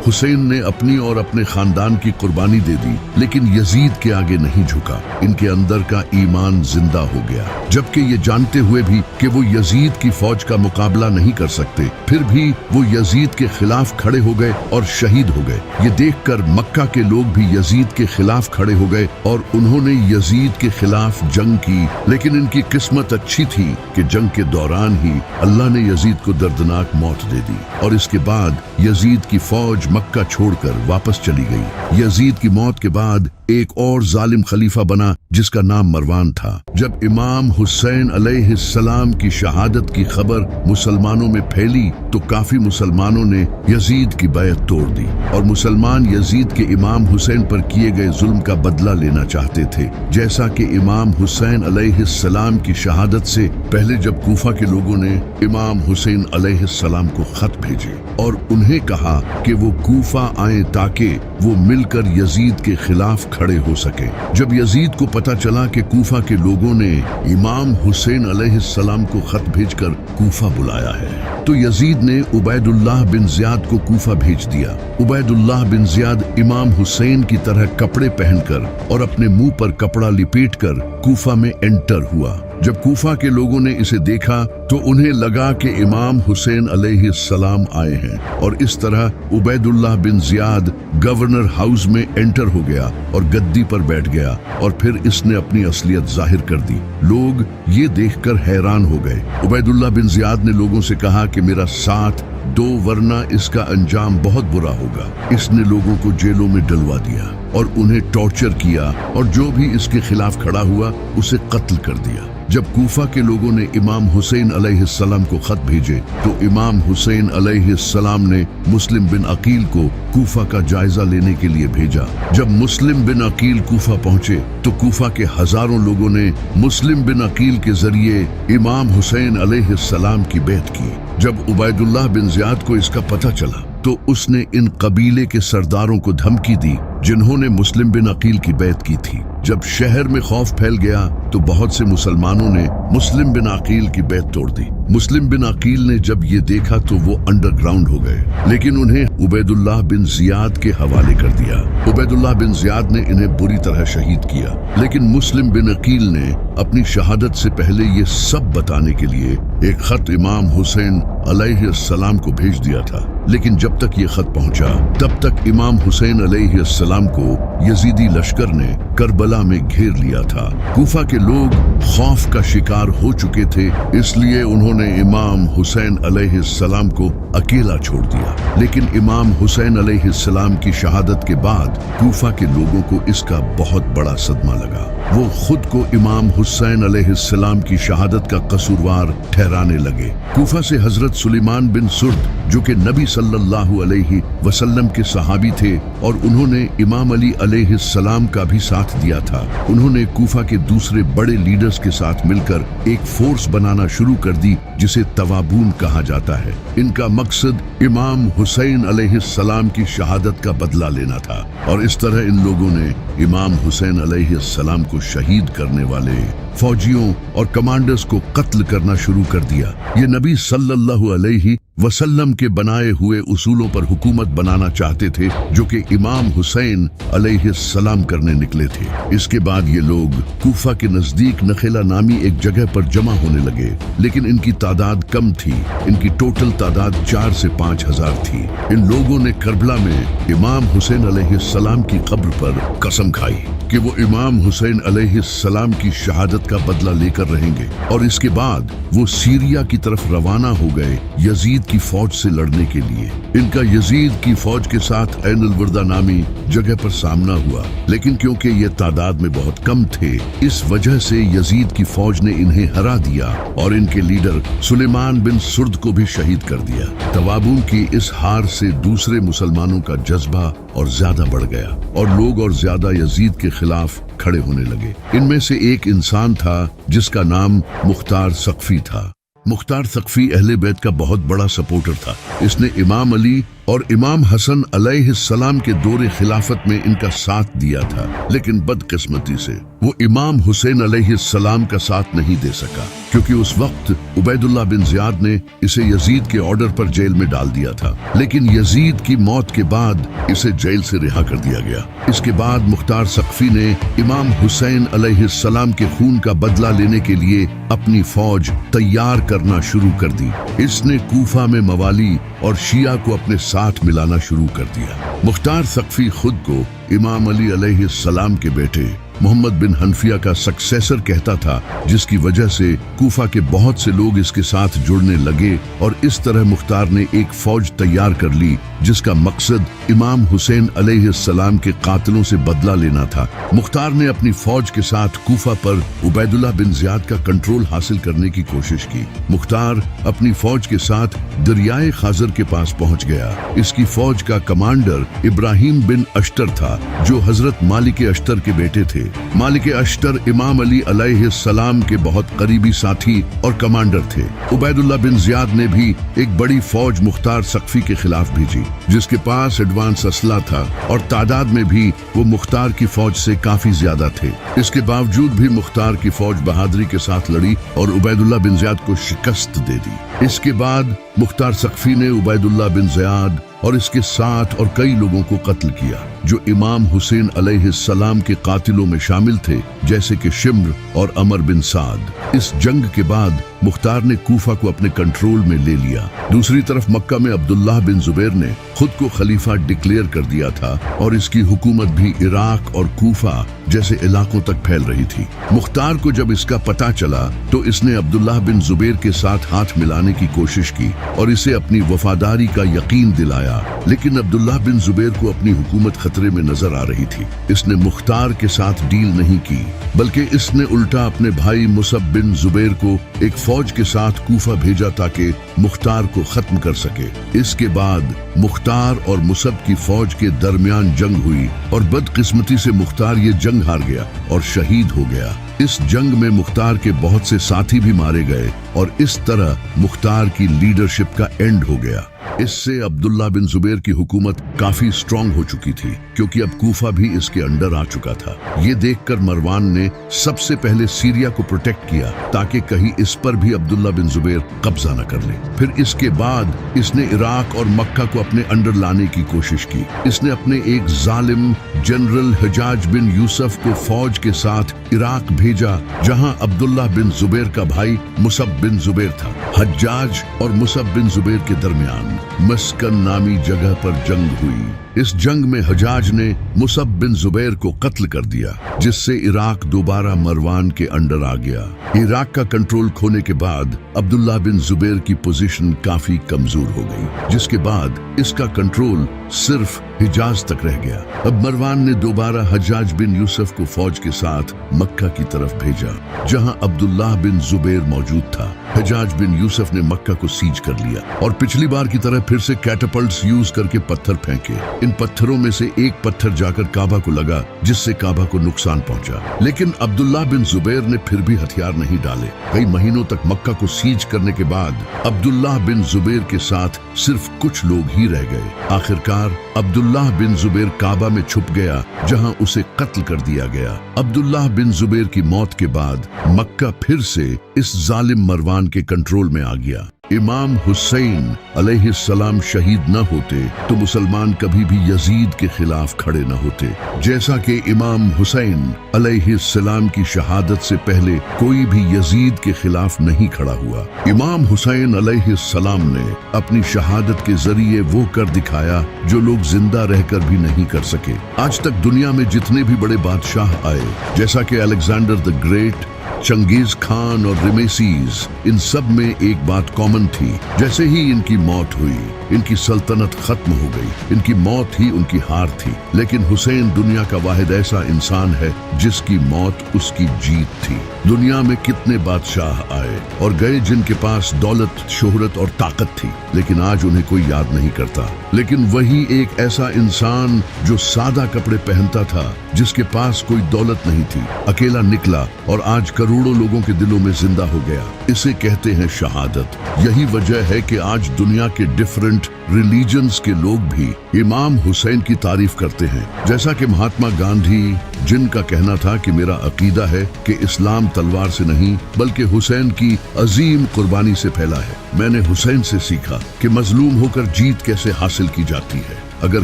हुसैन ने अपनी और अपने खानदान की कुर्बानी दे दी लेकिन यजीद के आगे नहीं झुका, इनके अंदर का ईमान जिंदा हो गया। जबकि ये जानते हुए भी कि वो यजीद की फौज का मुकाबला नहीं कर सकते, फिर भी वो यजीद के खिलाफ खड़े हो गए और शहीद हो गए। ये देखकर मक्का के लोग भी यजीद के खिलाफ खड़े हो गए और उन्होंने यजीद के खिलाफ जंग की। लेकिन इनकी किस्मत अच्छी थी कि जंग के दौरान ही अल्लाह ने यजीद को दर्दनाक मौत दे दी और इसके बाद यजीद की फौज मक्का छोड़कर वापस चली गई। यजीद की मौत के बाद एक और जालिम खलीफा बना जिसका नाम मरवान था। जब इमाम हुसैन अलैहिस्सलाम की शहादत की खबर मुसलमानों में फैली तो काफी मुसलमानों ने यजीद की बैत तोड़ दी और मुसलमान यजीद के इमाम हुसैन पर किए गए जुल्म का बदला लेना चाहते थे। जैसा कि इमाम हुसैन अलैहिस्सलाम की शहादत से पहले जब कूफा के लोगों ने इमाम हुसैन अलैहिस्सलाम को खत भेजे और उन्हें कहा कि वो कूफा आए ताकि वो मिलकर यजीद के खिलाफ खड़े हो सके। जब यजीद को पता चला कि कूफा के लोगों ने इमाम हुसैन अलैहिस्सलाम को खत भेजकर कूफा बुलाया है तो यजीद ने उबैदुल्लाह बिन ज़ियाद को कूफा भेज दिया। उबैदुल्लाह बिन ज़ियाद इमाम हुसैन की तरह कपड़े पहनकर और अपने मुंह पर कपड़ा लिपेटकर कूफा में एंटर हुआ। जब कूफा के लोगों ने इसे देखा तो उन्हें लगा कि इमाम हुसैन अलैहिस्सलाम आए हैं और इस तरह Ubaidullah bin Ziyad governor house में एंटर हो गया और गद्दी पर बैठ गया और फिर इसने अपनी असलियत जाहिर कर दी। लोग ये देखकर हैरान हो गए। उबैदुल्लाह बिन ज़ियाद ने लोगों से कहा कि मेरा साथ दो वरना इसका अंजाम बहुत बुरा होगा। इसने लोगों को जेलों में डलवा दिया और उन्हें टॉर्चर किया और जो भी इसके खिलाफ खड़ा हुआ उसे कत्ल कर दिया। जब कूफा के लोगों ने इमाम हुसैन अलैहिस्सलाम को खत भेजे तो इमाम हुसैन अलैहिस्सलाम ने मुस्लिम बिन अकील को कूफा का जायजा लेने के लिए भेजा। जब मुस्लिम बिन अकील कूफा पहुंचे तो कूफा के हजारों लोगों ने मुस्लिम बिन अकील के जरिए इमाम हुसैन अलैहिस्सलाम की बैत की। जब उबैदुल्लाह बिन ज़ियाद को इसका पता चला तो उसने इन कबीले के सरदारों को धमकी दी जिन्होंने मुस्लिम बिन अकील की बैत की थी। जब शहर में खौफ फैल गया तो बहुत से मुसलमानों ने मुस्लिम बिन अकील की बैत तोड़ दी। मुस्लिम बिन अकील ने जब ये देखा तो वो अंडरग्राउंड हो गए, लेकिन उन्हें उबैदुल्लाह बिन ज़ियाद के हवाले कर दिया। उबैदुल्लाह बिन ज़ियाद ने इन्हें बुरी तरह शहीद किया, लेकिन मुस्लिम बिन अकील ने अपनी शहादत से पहले ये सब बताने के लिए एक खत इमाम हुसैन अलैहिस्सलाम को भेज दिया था। लेकिन जब तक ये खत पहुंचा तब तक इमाम हुसैन अलैहिस्सलाम को यजीदी लश्कर ने करबला में घेर लिया था। कूफा के लोग खौफ का शिकार हो चुके थे, इसलिए उन्होंने इमाम हुसैन अलैहिस्सलाम को अकेला छोड़ दिया। लेकिन इमाम हुसैन अलैहिस्सलाम की शहादत के बाद कूफा के लोगों को इसका बहुत बड़ा सदमा लगा। वो खुद को इमाम हुसैन अलैहिस्सलाम की शहादत का कसूरवार ठहराने लगे। कूफा से हजरत सुलेमान बिन सुर्द जो कि नबी सल्लल्लाहु अलैहि वसल्लम के सहाबी थे और उन्होंने इमाम अली अलैहिस्सलाम का भी साथ दिया था, उन्होंने कूफा के दूसरे बड़े लीडर्स के साथ मिलकर एक फोर्स बनाना शुरू कर दी जिसे तवाबून कहा जाता है। इनका मकसद इमाम हुसैन अलैहिस्सलाम की शहादत का बदला लेना था और इस तरह इन लोगों ने इमाम हुसैन अलैहिस्सलाम को शहीद करने वाले फौजियों और कमांडर्स को कत्ल करना शुरू कर दिया। ये नबी सल्लल्लाहु अलैहि वसल्लम के बनाए हुए उसूलों पर हुकूमत बनाना चाहते थे जो कि इमाम हुसैन अलैहिस्सलाम करने निकले थे। इसके बाद ये लोग कूफा के नजदीक नखेला नामी एक जगह पर जमा होने लगे, लेकिन इनकी तादाद कम थी। इनकी टोटल तादाद 4 से 5 हजार थी। इन लोगों ने करबला में इमाम हुसैन अलैहिस्सलाम की कब्र पर कसम खाई कि वो इमाम हुसैन अलैहिस्सलाम की शहादत का बदला लेकर रहेंगे और इसके बाद वो सीरिया की तरफ रवाना हो गए यजीद की फौज से लड़ने के लिए। इनका यजीद की फौज के साथ ऐन अल-वर्दा नामी जगह पर सामना हुआ, लेकिन क्योंकि ये तादाद में बहुत कम थे इस वजह से यजीद की फौज ने इन्हें हरा दिया और इनके लीडर सुलेमान बिन सुर्द को भी शहीद कर दिया। तवाबून की इस हार से दूसरे मुसलमानों का जज्बा और ज्यादा बढ़ गया और लोग और ज्यादा यजीद के खिलाफ खड़े होने लगे। इनमें से एक इंसान था जिसका नाम मुख्तार सक़फ़ी था। मुख्तार सक़फ़ी अहले बैत का बहुत बड़ा सपोर्टर था। इसने इमाम अली और इमाम हसन अलैहिस्सलाम के दौरे खिलाफत में इनका साथ दिया था, लेकिन बदकिस्मती से वो इमाम हुसैन अलैहिस्सलाम का साथ नहीं दे सका क्योंकि उस वक्त उबैदुल्लाह बिन ज़ियाद ने इसे यजीद के ऑर्डर पर जेल में डाल दिया था, लेकिन यजीद की मौत के बाद इसे जेल से रिहा कर दिया गया। इसके बाद मुख्तार सक़फ़ी ने इमाम हुसैन अलैहिस्सलाम के खून का बदला लेने के लिए अपनी फौज तैयार करना शुरू कर दी। इसने कूफा में मवाली और शिया को अपने साथ मिलाना शुरू कर दिया। मुख्तार सक़फ़ी खुद को इमाम अली अलैहिस्सलाम के बेटे मोहम्मद बिन हनफिया का सक्सेसर कहता था, जिसकी वजह से कूफा के बहुत से लोग इसके साथ जुड़ने लगे और इस तरह मुख्तार ने एक फौज तैयार कर ली जिसका मकसद इमाम हुसैन अलैहिस्सलाम के कातिलों से बदला लेना था। मुख्तार ने अपनी फौज के साथ कूफा पर उबैदुल्लाह बिन ज़ियाद का कंट्रोल हासिल करने की कोशिश की। मुख्तार अपनी फौज के साथ दरियाए खाजर के पास पहुंच गया। इसकी फौज का कमांडर इब्राहिम बिन अश्तर था, जो हजरत मालिक अश्तर के बेटे थे। मालिक अश्तर इमाम अली अलैहिस्सलाम के बहुत करीबी साथी और कमांडर थे। उबैदुल्लाह बिन ज़ियाद ने भी एक बड़ी फौज मुख्तार सक्फी के खिलाफ भेजी, जिसके पास एडवांस असला था और तादाद में भी वो मुख्तार की फौज से काफी ज्यादा थे। इसके बावजूद भी मुख्तार की फौज बहादुरी के साथ लड़ी और उबैदुल्लाह बिन ज़ियाद को शिकस्त दे दी। इसके बाद मुख्तार सक्फी ने उबैदुल्लाह बिन ज़ियाद और इसके साथ और कई लोगों को कत्ल किया जो इमाम हुसैन अलैहिस्सलाम के कातिलों में शामिल थे, जैसे कि शिम्र और अमर बिन साद। इस जंग के बाद मुख्तार ने कूफा को अपने कंट्रोल में ले लिया। दूसरी तरफ मक्का में अब्दुल्लाह बिन जुबैर ने खुद को खलीफा डिक्लेयर कर दिया था और इसकी हुकूमत भी इराक और कूफा जैसे इलाकों तक फैल रही थी। मुख्तार को जब इसका पता चला तो इसने अब्दुल्लाह बिन जुबैर के साथ हाथ मिलाने की कोशिश की और इसे अपनी वफादारी का यकीन दिलाया, लेकिन अब्दुल्लाह बिन जुबैर को अपनी हुकूमत खतरे में नजर आ रही थी। इसने मुख्तार के साथ डील नहीं की, बल्कि इसने उल्टा अपने भाई मुसब बिन जुबैर को एक फौज के साथ कूफा भेजा ताकि मुख्तार को खत्म कर सके। इसके बाद मुख्तार और मुसब की फौज के दरमियान जंग हुई और बदकिस्मती से मुख्तार ये जंग हार गया और शहीद हो गया। इस जंग में मुख्तार के बहुत से साथी भी मारे गए और इस तरह मुख्तार की लीडरशिप का एंड हो गया। इससे अब्दुल्लाह बिन जुबैर की हुकूमत काफी स्ट्रांग हो चुकी थी, क्योंकि अब कूफा भी इसके अंडर आ चुका था। ये देखकर मरवान ने सबसे पहले सीरिया को प्रोटेक्ट किया ताकि कहीं इस पर भी अब्दुल्लाह बिन जुबैर कब्जा न कर ले। फिर इसके बाद इसने इराक और मक्का को अपने अंडर लाने की कोशिश की। इसने अपने एक जालिम जनरल हजाज बिन यूसुफ को फौज के साथ इराक भेजा, जहां अब्दुल्लाह बिन जुबैर का भाई मुसब बिन जुबैर था। हज्जाज और मुसब बिन जुबैर के दरमियान मस्कन नामी जगह पर जंग हुई। इस जंग में हजाज ने मुसब बिन जुबैर को कत्ल कर दिया, जिससे इराक दोबारा मरवान के अंडर आ गया। इराक का कंट्रोल खोने के बाद अब्दुल्लाह बिन जुबैर की पोजीशन काफी कमजोर हो गई, जिसके बाद इसका कंट्रोल सिर्फ हिजाज तक रह गया। अब मरवान ने दोबारा हज्जाज बिन यूसुफ को फौज के साथ मक्का की तरफ भेजा, जहां अब्दुल्लाह बिन जुबैर मौजूद था। हज्जाज बिन यूसुफ ने मक्का को सीज कर लिया और पिछली बार की तरह फिर से कैटapults यूज करके पत्थर फेंके। इन पत्थरों में से एक पत्थर जाकर काबा को लगा, जिससे काबा को नुकसान पहुंचा। लेकिन अब्दुल्लाह बिन जुबैर ने फिर भी हथियार नहीं डाले। कई महीनों तक मक्का को सीज करने के बाद अब्दुल्लाह बिन जुबैर के साथ सिर्फ कुछ लोग ही रह गए। आखिरकार अब्दुल्लाह बिन जुबैर काबा में छुप गया, जहां उसे कत्ल कर दिया गया। अब्दुल्लाह बिन जुबैर की मौत के बाद मक्का फिर से इस जालिम मरवान के कंट्रोल में आ गया। इमाम हुसैन अलैहिस्सलाम शहीद न होते तो मुसलमान कभी भी यजीद के खिलाफ खड़े न होते। जैसा कि इमाम हुसैन अलैहिस्सलाम की शहादत से पहले कोई भी यजीद के खिलाफ नहीं खड़ा हुआ। इमाम हुसैन अलैहिस्सलाम ने अपनी शहादत के जरिए वो कर दिखाया जो लोग जिंदा रहकर भी नहीं कर सके। आज तक दुनिया में जितने भी बड़े बादशाह आए, जैसा कि Alexander the Great, Genghis Khan और रेमेसीज, इन सब में एक बात कॉमन थी। जैसे ही इनकी मौत हुई, इनकी सल्तनत खत्म हो गई। इनकी मौत ही उनकी हार थी। लेकिन हुसैन दुनिया का वाहिद ऐसा इंसान है जिसकी मौत उसकी जीत थी। दुनिया में कितने बादशाह आए और गए जिनके पास दौलत, शोहरत और ताकत थी, लेकिन आज उन्हें कोई याद नहीं करता। लेकिन वही एक ऐसा इंसान जो सादा कपड़े पहनता था, जिसके पास कोई दौलत नहीं थी, अकेला निकला और आज करोड़ों लोगों के दिलों में जिंदा हो गया। इसे कहते हैं शहादत। यही वजह है कि आज दुनिया के डिफरेंट रिलीजन्स के लोग भी इमाम हुसैन की तारीफ करते हैं। जैसा कि महात्मा गांधी, जिनका कहना था कि मेरा अकीदा है कि इस्लाम तलवार से नहीं बल्कि हुसैन की अजीम कुर्बानी से फैला है। मैंने हुसैन से सीखा कि मजलूम होकर जीत कैसे हासिल की जाती है। अगर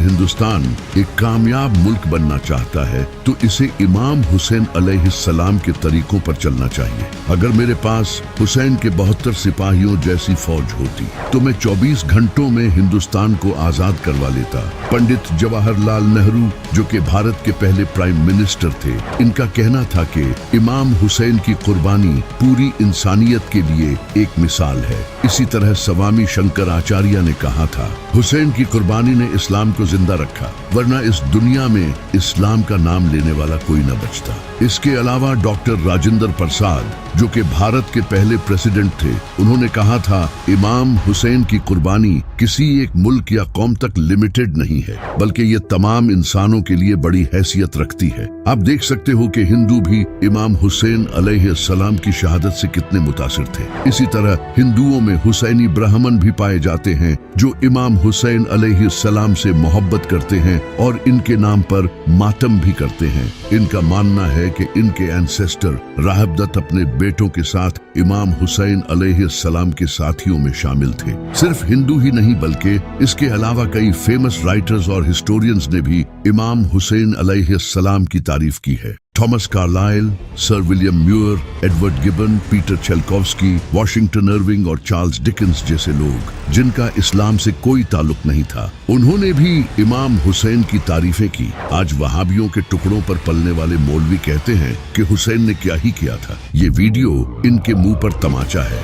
हिंदुस्तान एक कामयाब मुल्क बनना चाहता है तो इसे इमाम हुसैन अलैहिस्सलाम के तरीकों पर चलना चाहिए। अगर मेरे पास हुसैन के 72 सिपाहियों जैसी फौज होती तो मैं 24 घंटों में हिंदुस्तान को आजाद करवा लेता। पंडित जवाहरलाल नेहरू, जो कि भारत के पहले प्राइम मिनिस्टर थे, इनका कहना था कि इमाम हुसैन की कुर्बानी पूरी इंसानियत के लिए एक मिसाल है। इसी तरह स्वामी शंकराचार्य ने कहा था, हुसैन की कुर्बानी ने इस्लाम को जिंदा रखा, वरना इस दुनिया में इस्लाम का नाम लेने वाला कोई न बचता। इसके अलावा डॉक्टर राजेंद्र प्रसाद, जो कि भारत के पहले प्रेसिडेंट थे, उन्होंने कहा था, इमाम हुसैन की कुर्बानी किसी एक मुल्क या कौम तक लिमिटेड नहीं है, बल्कि ये तमाम इंसानों के लिए बड़ी हैसियत रखती है। आप देख सकते हो कि हिंदू भी इमाम हुसैन अलैहिस्सलाम की शहादत से कितने मुतासिर थे। इसी तरह हिंदुओं में हुसैनी ब्राह्मण भी पाए जाते हैं जो इमाम हुसैन अलैहिस्सलाम से मोहब्बत करते हैं और इनके नाम पर मातम भी करते हैं। इनका मानना है कि इनके एंसेस्टर राहब दत्त अपने बेटों के साथ इमाम हुसैन अलैहिस्सलाम के साथियों में शामिल थे। सिर्फ हिंदू ही नहीं बल्कि इसके अलावा कई फेमस राइटर्स और हिस्टोरियंस ने भी इमाम हुसैन अलैहिस्सलाम की तारीफ की है। Thomas Carlyle, Sir William Muir, Edward Gibbon, Peter Chelkowski, Washington Irving और चार्ल्स डिकेंस जैसे लोग, जिनका इस्लाम से कोई ताल्लुक नहीं था, उन्होंने भी इमाम हुसैन की तारीफें की। आज वहाबियों के टुकड़ों पर पलने वाले मौलवी कहते हैं कि हुसैन ने क्या ही किया था। ये वीडियो इनके मुंह पर तमाचा है।